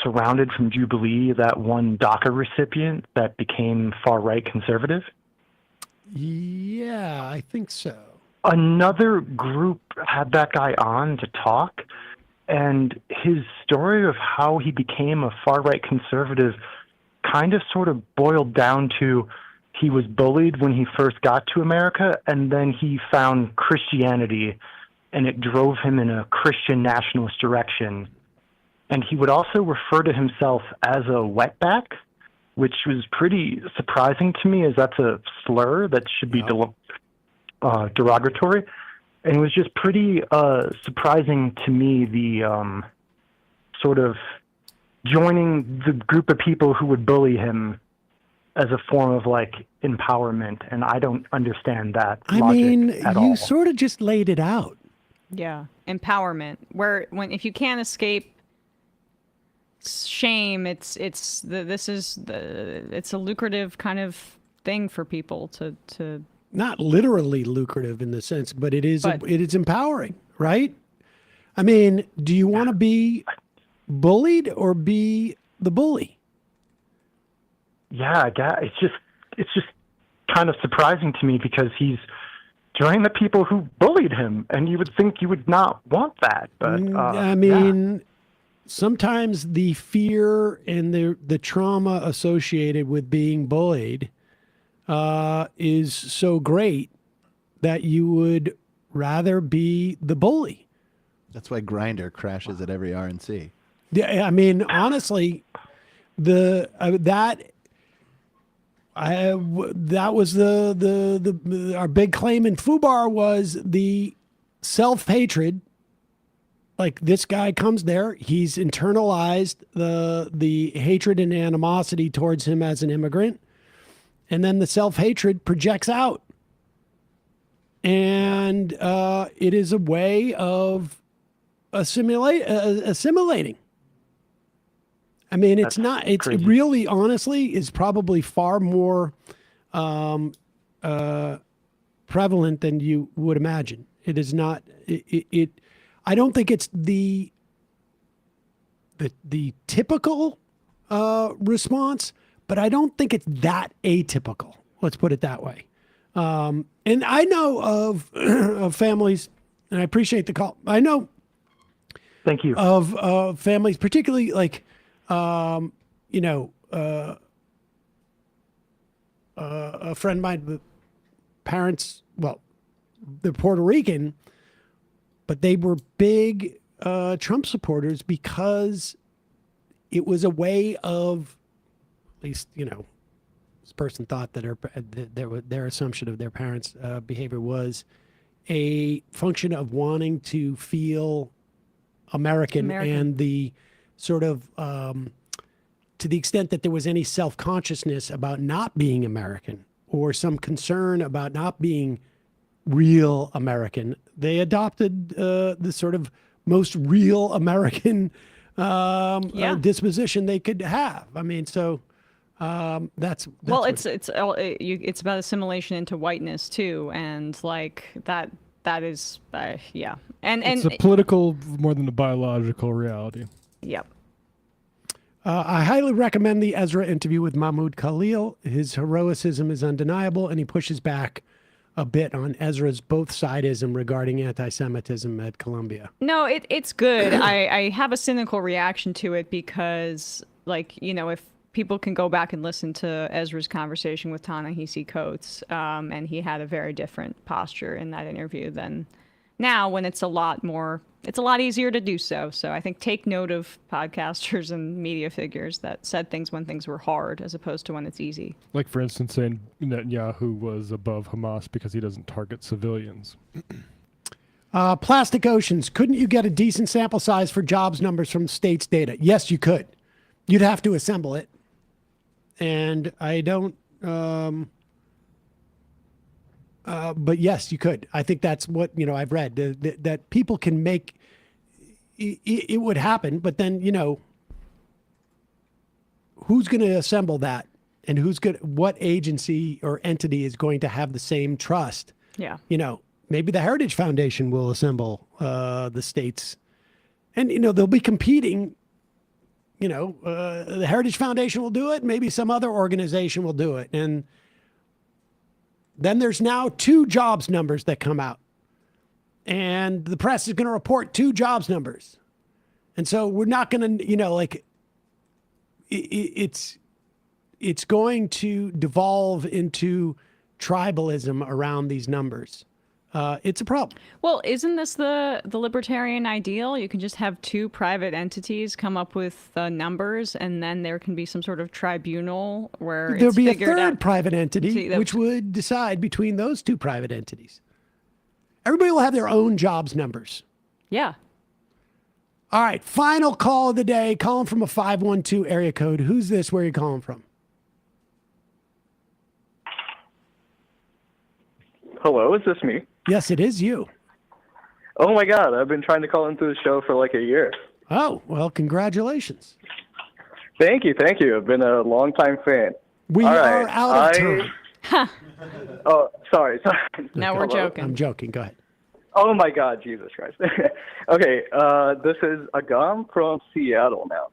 Surrounded from Jubilee, that one DACA recipient that became far-right conservative? Yeah, I think so. Another group had that guy on to talk, and his story of how he became a far-right conservative kind of sort of boiled down to he was bullied when he first got to America, and then he found Christianity, and it drove him in a Christian nationalist direction. And he would also refer to himself as a wetback, which was pretty surprising to me, as that's a slur that should be derogatory. And it was just pretty surprising to me, the sort of joining the group of people who would bully him as a form of like empowerment. And I don't understand that logic at all. You sort of just laid it out. Yeah, empowerment. If you can't escape shame, it's a lucrative kind of thing for people to not literally lucrative in the sense, but it is empowering, right? I mean, do you want to be bullied or be the bully? Yeah, it's just kind of surprising to me because he's joining the people who bullied him, and you would think you would not want that, but sometimes the fear and the trauma associated with being bullied is so great that you would rather be the bully. That's why Grindr crashes at every RNC. Yeah, I mean, honestly, that was our big claim in FUBAR was the self-hatred. Like, this guy comes there, he's internalized the hatred and animosity towards him as an immigrant, and then the self-hatred projects out. And it is a way of assimilating. I mean, it's really, honestly, is probably far more prevalent than you would imagine. It is not, I don't think it's the typical response, but I don't think it's that atypical. Let's put it that way. And I know of families, and I appreciate the call. I know. Thank you. Of families, particularly like, a friend of mine, the parents, well, they're Puerto Rican, but they were big Trump supporters because it was a way of, at least, this person thought that their assumption of their parents' behavior was a function of wanting to feel American. And the sort of, to the extent that there was any self-consciousness about not being American or some concern about not being real American, they adopted the sort of most real American disposition they could have. I mean, so that's well, what- it's about assimilation into whiteness too, and like that is yeah, and it's a political more than a biological reality. Yep. I highly recommend the Ezra interview with Mahmoud Khalil. His heroicism is undeniable, and he pushes back a bit on Ezra's both-sidism regarding anti-Semitism at Columbia. No, it's good. I have a cynical reaction to it because, like, you know, if people can go back and listen to Ezra's conversation with Ta-Nehisi Coates, and he had a very different posture in that interview than now, when it's a lot easier to do so. So I think take note of podcasters and media figures that said things when things were hard as opposed to when it's easy. Like, for instance, saying Netanyahu was above Hamas because he doesn't target civilians. Plastic oceans. Couldn't you get a decent sample size for jobs numbers from states' data? Yes, you could. You'd have to assemble it. And I don't... but yes, you could. I think that's what, I've read, that people can make, it would happen, but then, who's going to assemble that? And what agency or entity is going to have the same trust? Yeah. Maybe the Heritage Foundation will assemble the states. And, they'll be competing. The Heritage Foundation will do it. Maybe some other organization will do it. And then there's now 2 jobs numbers that come out. And the press is going to report 2 jobs numbers. And so we're not going to, it's going to devolve into tribalism around these numbers. It's a problem. Well, isn't this the libertarian ideal? You can just have 2 private entities come up with numbers, and then there can be some sort of tribunal where there'll it's be a figured third out. private entity which would decide between those 2 private entities. Everybody will have their own jobs numbers. Yeah. All right, final call of the day. Calling from a 512 area code. Who's this? Where are you calling from? Hello, is this me? Yes, it is you. Oh my God, I've been trying to call into the show for like a year. Oh, well, congratulations. Thank you. I've been a long-time fan. We are out of time. Oh, sorry. Now we're joking. I'm joking. Go ahead. Oh my God, Jesus Christ. Okay, this is Agam from Seattle now.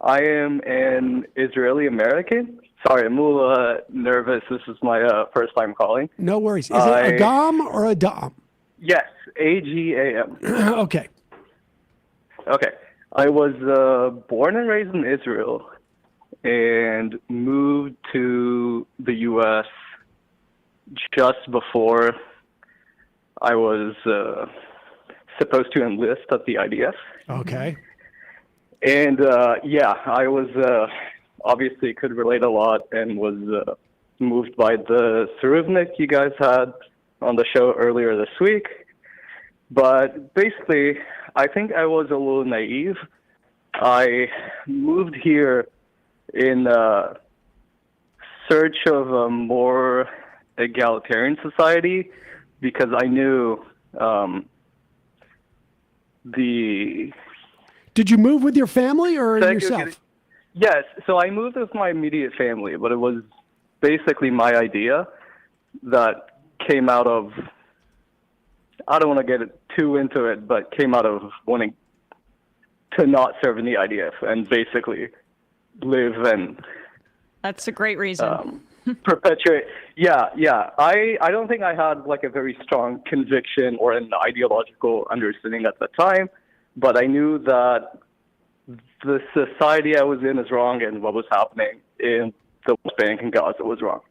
I am an Israeli American. Sorry, I'm a little nervous. This is my first time calling. No worries. Is it Agam or Adam? Yes, A-G-A-M. Okay. Okay. I was born and raised in Israel and moved to the U.S. just before I was supposed to enlist at the IDF. Okay. And I was obviously could relate a lot and was moved by the Ceruvnik you guys had on the show earlier this week. But basically, I think I was a little naive. I moved here in search of a more egalitarian society because I knew Did you move with your family or yourself? Yes, so I moved with my immediate family, but it was basically my idea that came out of, I don't want to get too into it, but came out of wanting to not serve in the IDF and basically live and... That's a great reason. Perpetuate. Yeah. I don't think I had like a very strong conviction or an ideological understanding at the time, but I knew that the society I was in is wrong and what was happening in the West Bank and Gaza was wrong.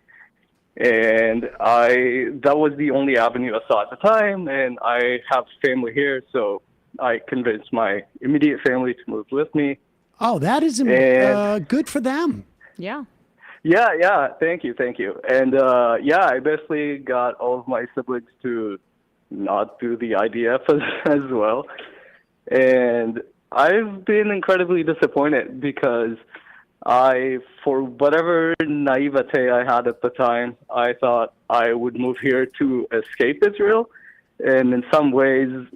And that was the only avenue I saw at the time, and I have family here, so I convinced my immediate family to move with me. Oh, that is good for them. Yeah. Yeah. Thank you. And I basically got all of my siblings to not do the IDF as well. And I've been incredibly disappointed because for whatever naivete I had at the time, I thought I would move here to escape Israel. And in some ways,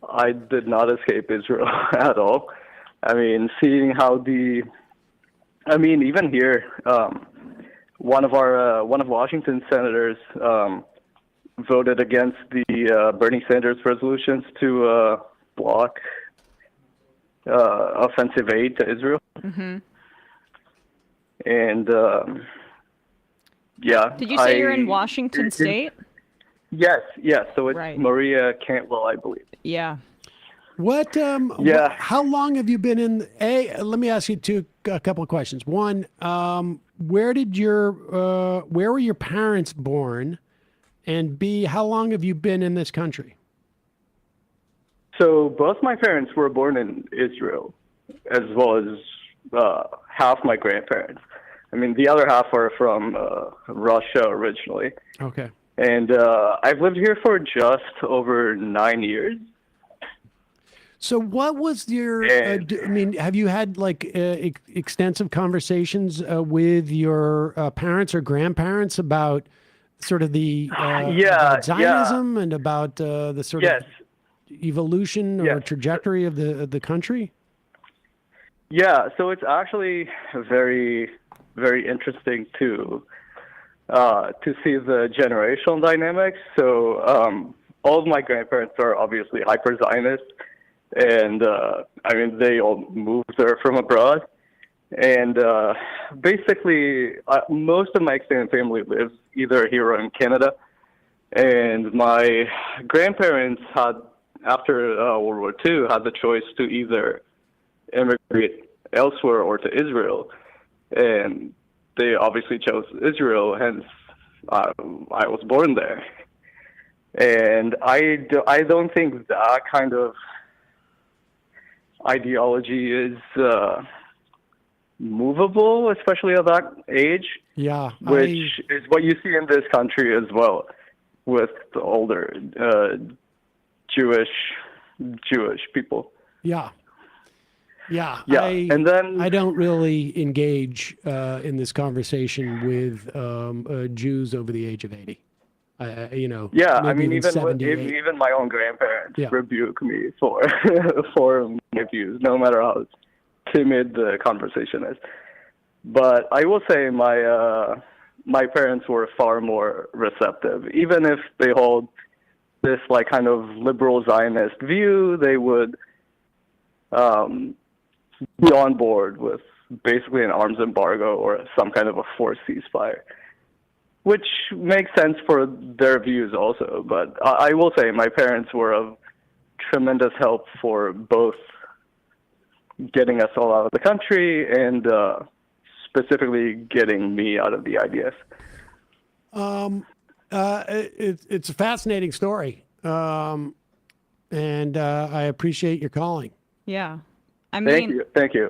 I did not escape Israel at all. I mean, seeing how even here, one of Washington's senators voted against the Bernie Sanders resolutions to block offensive aid to Israel. Mm-hmm. And yeah. Did you say you're in Washington State? Yes. So it's Right. Maria Cantwell, I believe. Yeah. What? How long have you been in? Let me ask you a couple of questions. One, where were your parents born? And B, how long have you been in this country? So both my parents were born in Israel, as well as half my grandparents. I mean, the other half are from Russia originally. Okay. And I've lived here for just over 9 years. So what was your, have you had like extensive conversations with your parents or grandparents about sort of the about Zionism and about the sort of evolution or trajectory of the country? Yeah, so it's actually very, very interesting to see the generational dynamics. So all of my grandparents are obviously hyper-Zionist, and I mean, they all moved there from abroad. And basically, most of my extended family lives either here or in Canada. And my grandparents had, after World War II, had the choice to either immigrate elsewhere or to Israel. And they obviously chose Israel, hence I was born there. And I don't think that kind of ideology is movable, especially at that age. Yeah. Which is what you see in this country as well, with the older Jewish people. Yeah. Yeah. Yeah. And then I don't really engage in this conversation with Jews over the age of 80. Yeah, I mean, even my own grandparents rebuke me for my views, no matter how timid the conversation is. But I will say my parents were far more receptive. Even if they hold this like kind of liberal Zionist view, they would be on board with basically an arms embargo or some kind of a forced ceasefire, which makes sense for their views also. But I will say my parents were of tremendous help for both getting us all out of the country and specifically getting me out of the IDF. It's a fascinating story, and I appreciate your calling. Yeah. I mean, Thank you.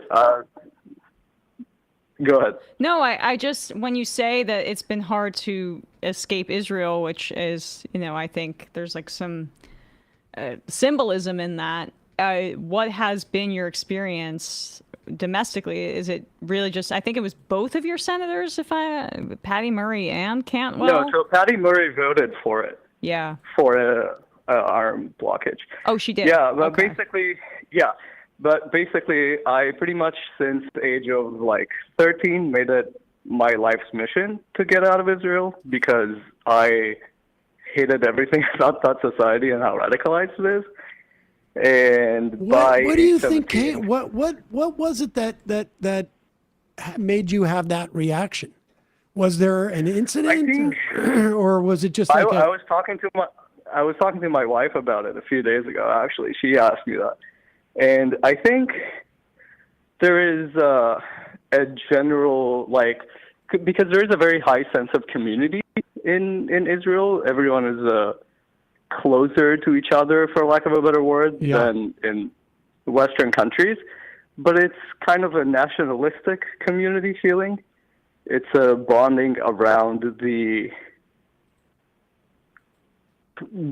Go ahead. No, I just, when you say that it's been hard to escape Israel, which is, I think there's like some symbolism in that. What has been your experience domestically? Is it really just, I think it was both of your senators, Patty Murray and Cantwell? No, so Patty Murray voted for it. Yeah. For a arm blockage. Oh, she did? Yeah, but okay. basically, I pretty much since the age of like 13 made it my life's mission to get out of Israel because I hated everything about that society and how radicalized it is. And what do you think? What was it that made you have that reaction? Was there an incident, or was it just like I was talking to my wife about it a few days ago. Actually, she asked me that. And I think there is a general, because there is a very high sense of community in Israel. Everyone is closer to each other, for lack of a better word, than in Western countries. But it's kind of a nationalistic community feeling. It's a bonding around the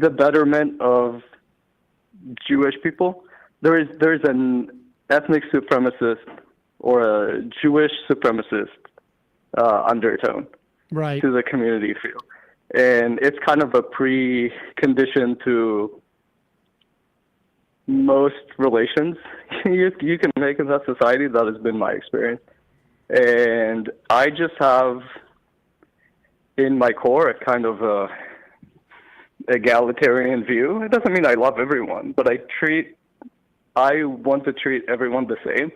betterment of Jewish people. There's an ethnic supremacist or a Jewish supremacist undertone to the community feel. And it's kind of a precondition to most relations you can make in that society. That has been my experience. And I just have in my core a kind of a egalitarian view. It doesn't mean I love everyone, but I want to treat everyone the same.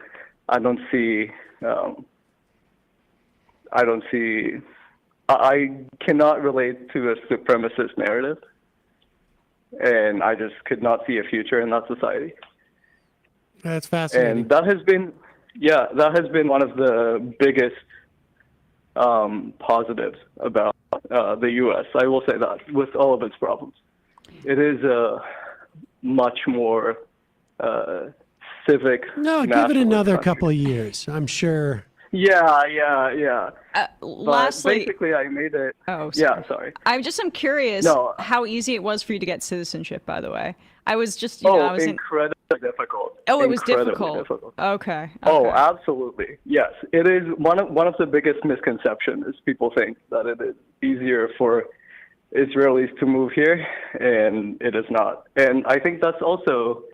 I cannot relate to a supremacist narrative, and I just could not see a future in that society. That's fascinating. And that has been one of the biggest positives about the U.S. I will say that, with all of its problems. It is a much more civic. No, give it another couple of years. I'm sure. Yeah. Lastly, basically, I made it. Oh, sorry. Yeah, sorry. I'm curious how easy it was for you to get citizenship. By the way, I was just incredibly difficult. Oh, it was Incredibly difficult. Okay. Oh, absolutely. Yes, it is one of the biggest misconceptions is people think that it is easier for Israelis to move here, and it is not. And I think that's also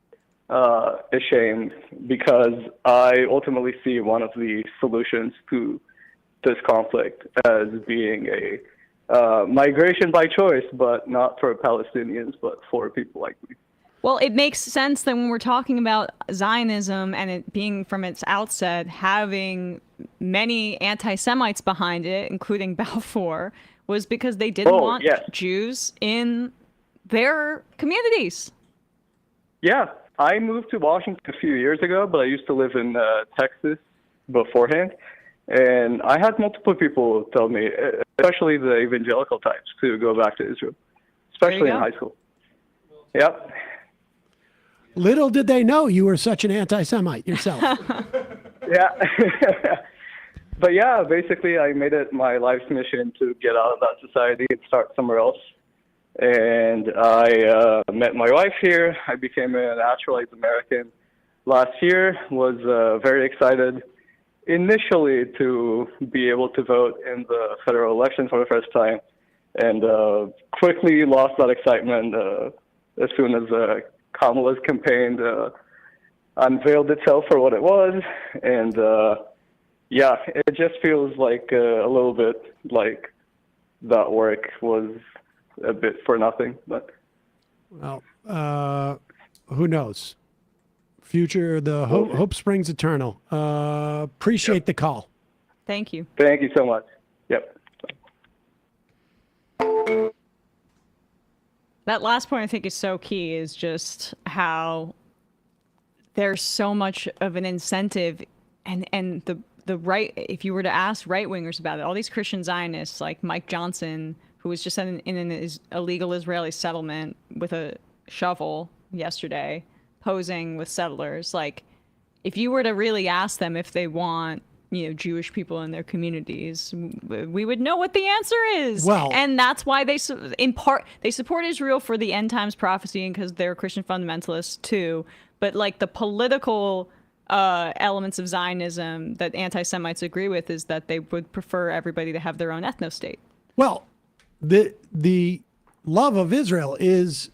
a shame, because I ultimately see one of the solutions to this conflict as being a migration by choice, but not for Palestinians, but for people like me. Well, it makes sense that when we're talking about Zionism and it being from its outset having many anti-Semites behind it, including Balfour, was because they didn't want Jews in their communities. Yeah, I moved to Washington a few years ago, but I used to live in Texas beforehand. And I had multiple people tell me, especially the evangelical types, to go back to Israel, especially in high school. Yep. Little did they know you were such an anti-Semite yourself. Yeah. But yeah, basically I made it my life's mission to get out of that society and start somewhere else. And I met my wife here. I became a naturalized American last year, was very excited initially to be able to vote in the federal election for the first time, and quickly lost that excitement as soon as Kamala's campaign unveiled itself for what it was. And yeah, it just feels like a little bit like that work was a bit for nothing. But well, who knows? Future, the hope springs eternal. Appreciate the call. Thank you. Thank you so much. Yep. That last point I think is so key, is just how there's so much of an incentive, and the right, if you were to ask right-wingers about it, all these Christian Zionists like Mike Johnson, who was just in an illegal Israeli settlement with a shovel yesterday, posing with settlers. Like, if you were to really ask them if they want, Jewish people in their communities, we would know what the answer is. Well, and that's why they support Israel for the end times prophecy, and because they're Christian fundamentalists too. But like the political elements of Zionism that anti-Semites agree with is that they would prefer everybody to have their own ethno-state. Well, the love of Israel is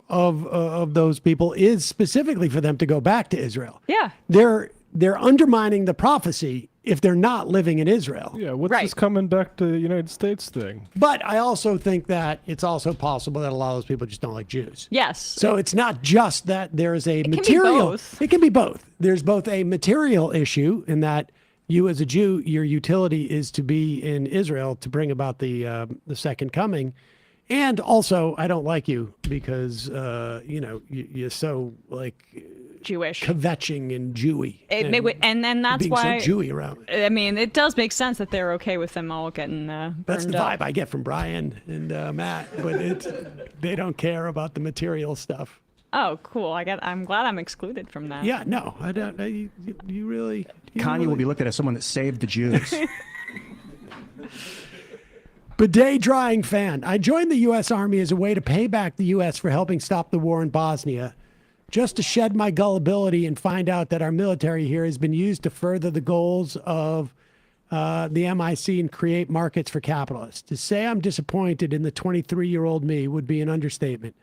of those people is specifically for them to go back to Israel. Yeah. They're undermining the prophecy if they're not living in Israel. Yeah, what's this coming back to the United States thing? But I also think that it's also possible that a lot of those people just don't like Jews. Yes. So it's not just that there's a material. Can be both. It can be both. There's both a material issue in that you as a Jew, your utility is to be in Israel to bring about the second coming. And also, I don't like you because, you're so like Jewish, kvetching and Jewy. And that's being why so Jewy around. I mean, it does make sense that they're okay with them all getting That's the burned up. vibe I get from Brian and Matt, but they don't care about the material stuff. Oh, cool. I'm glad I'm excluded from that. Yeah, no, I don't. You really. Kanye will be looked at as someone that saved the Jews. Bidet drying fan. I joined the U.S. Army as a way to pay back the U.S. for helping stop the war in Bosnia, just to shed my gullibility and find out that our military here has been used to further the goals of the MIC and create markets for capitalists. To say I'm disappointed in the 23-year-old me would be an understatement.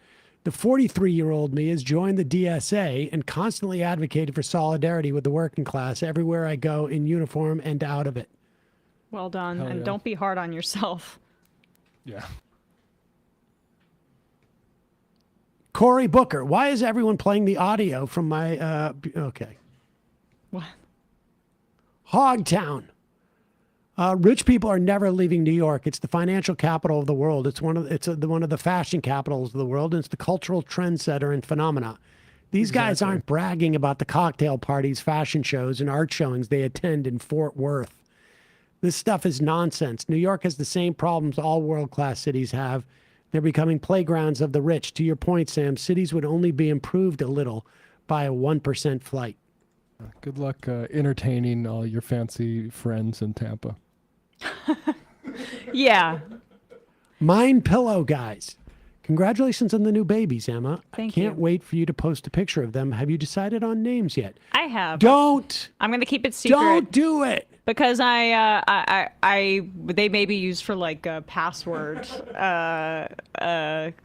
The 43-year-old me has joined the DSA and constantly advocated for solidarity with the working class everywhere I go, in uniform and out of it. Well done. Hell And yeah. don't be hard on yourself. Yeah. Cory Booker, why is everyone playing the audio from my, okay. What? Hogtown. Rich people are never leaving New York. It's the financial capital of the world. It's one of the fashion capitals of the world, and it's the cultural trendsetter and phenomena. These guys aren't bragging about the cocktail parties, fashion shows, and art showings they attend in Fort Worth. This stuff is nonsense. New York has the same problems all world-class cities have. They're becoming playgrounds of the rich. To your point, Sam, cities would only be improved a little by a 1% flight. Good luck entertaining all your fancy friends in Tampa. Yeah. Mind Pillow guys. Congratulations on the new babies, Emma. Thank I can't you. wait for you to post a picture of them. Have you decided on names yet? I have. Don't. I'm going to keep it secret. Don't do it. Because they may be used for like password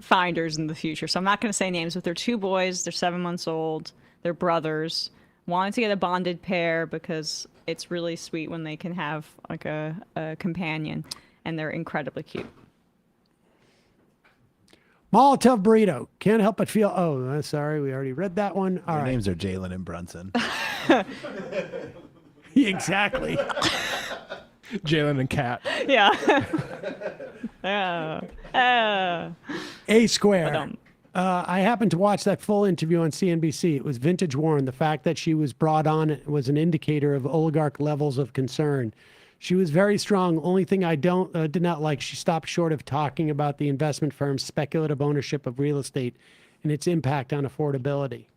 finders in the future. So I'm not going to say names, but they're 2 boys. They're 7 months old. They're brothers. Wanted to get a bonded pair because it's really sweet when they can have like a companion, and they're incredibly cute. Molotov burrito. Can't help but feel. Oh, sorry. We already read that one. All Their right. names are Jalen and Brunson. Exactly. Jalen and Kat. Yeah. A Square. I happened to watch that full interview on CNBC. It was vintage Warren. The fact that she was brought on was an indicator of oligarch levels of concern. She was very strong. Only thing I did not like, she stopped short of talking about the investment firm's speculative ownership of real estate and its impact on affordability.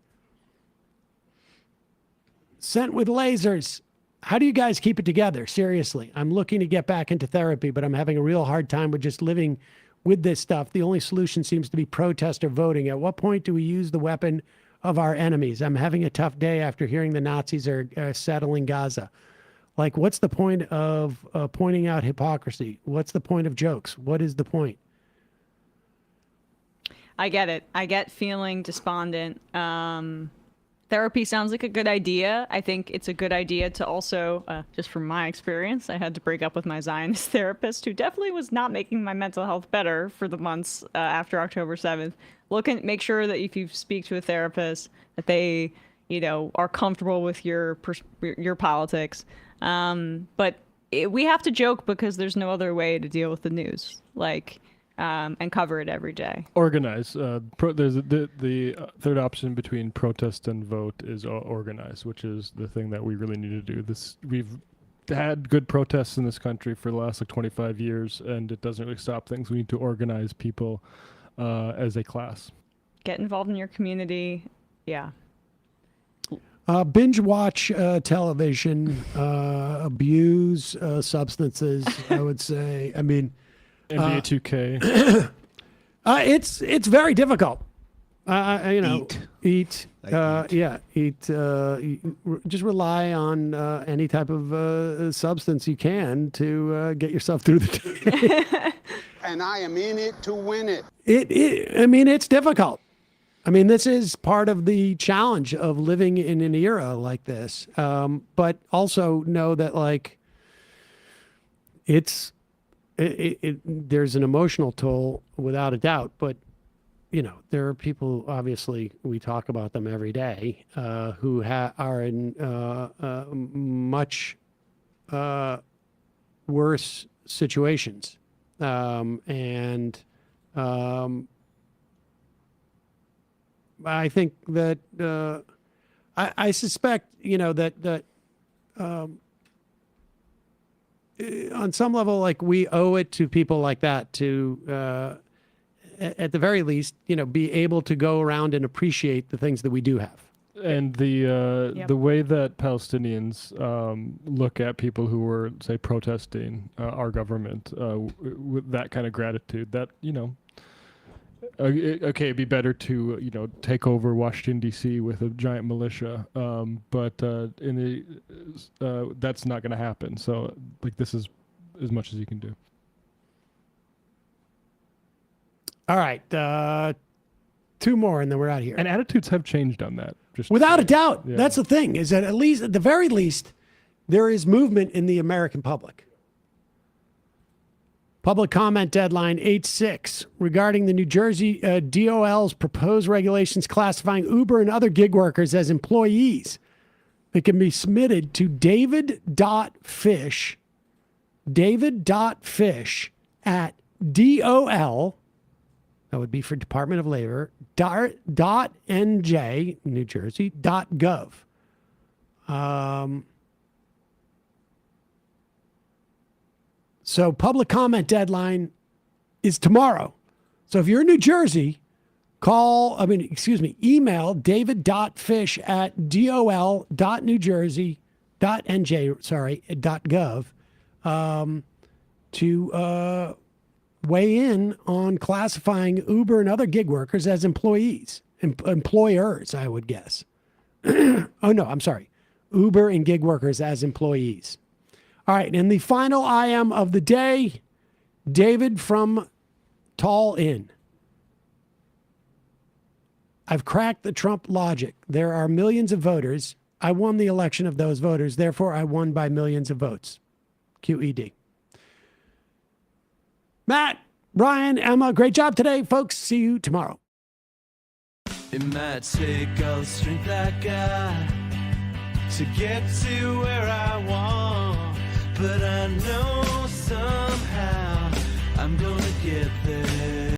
Sent with lasers. How do you guys keep it together? Seriously, I'm looking to get back into therapy, but I'm having a real hard time with just living with this stuff. The only solution seems to be protest or voting. At what point do we use the weapon of our enemies? I'm having a tough day after hearing the Nazis are settling Gaza. Like, what's the point of pointing out hypocrisy? What's the point of jokes? What is the point? I get it. I get feeling despondent. Therapy sounds like a good idea. I think it's a good idea to also, just from my experience, I had to break up with my Zionist therapist, who definitely was not making my mental health better for the months after October 7th. Make sure that if you speak to a therapist, that they, are comfortable with your politics. But we have to joke because there's no other way to deal with the news. And cover it every day. Organize. There's the third option between protest and vote is organize, which is the thing that we really need to do. We've had good protests in this country for the last 25 years, and it doesn't really stop things. We need to organize people as a class. Get involved in your community. Yeah. Binge watch television, abuse substances, I would say. I mean, NBA 2K. It's very difficult. Eat. Just rely on any type of substance you can to get yourself through the day. And I am in it to win it. It's difficult. This is part of the challenge of living in an era like this. But also know that there's an emotional toll without a doubt, but there are people, obviously we talk about them every day, who are in much worse situations. I think that I suspect that on some level, we owe it to people like that to, at the very least, be able to go around and appreciate the things that we do have. And the way that Palestinians look at people who were, say, protesting our government with that kind of gratitude, that it'd be better to take over Washington D.C. with a giant militia, but that's not going to happen. So this is as much as you can do. All right, 2 more, and then we're out of here. And attitudes have changed on that. Just Without a doubt. Yeah. That's the thing, is that at the very least, there is movement in the American public. Public comment deadline 8/6 regarding the New Jersey DOL's proposed regulations classifying Uber and other gig workers as employees. It can be submitted to David.Fish at DOL, that would be for Department of Labor, .nj, New Jersey, .gov. So public comment deadline is tomorrow. So if you're in New Jersey, email david.fish at dol.newjersey.nj.gov to weigh in on classifying Uber and other gig workers as employees, employers, I would guess. Oh, no, I'm sorry. Uber and gig workers as employees. All right, and the final IM of the day, David from Tall Inn. I've cracked the Trump logic. There are millions of voters. I won the election of those voters. Therefore, I won by millions of votes. QED. Matt, Ryan, Emma, great job today, folks. See you tomorrow. It might take all the strength I got to get to where I want, but I know somehow I'm going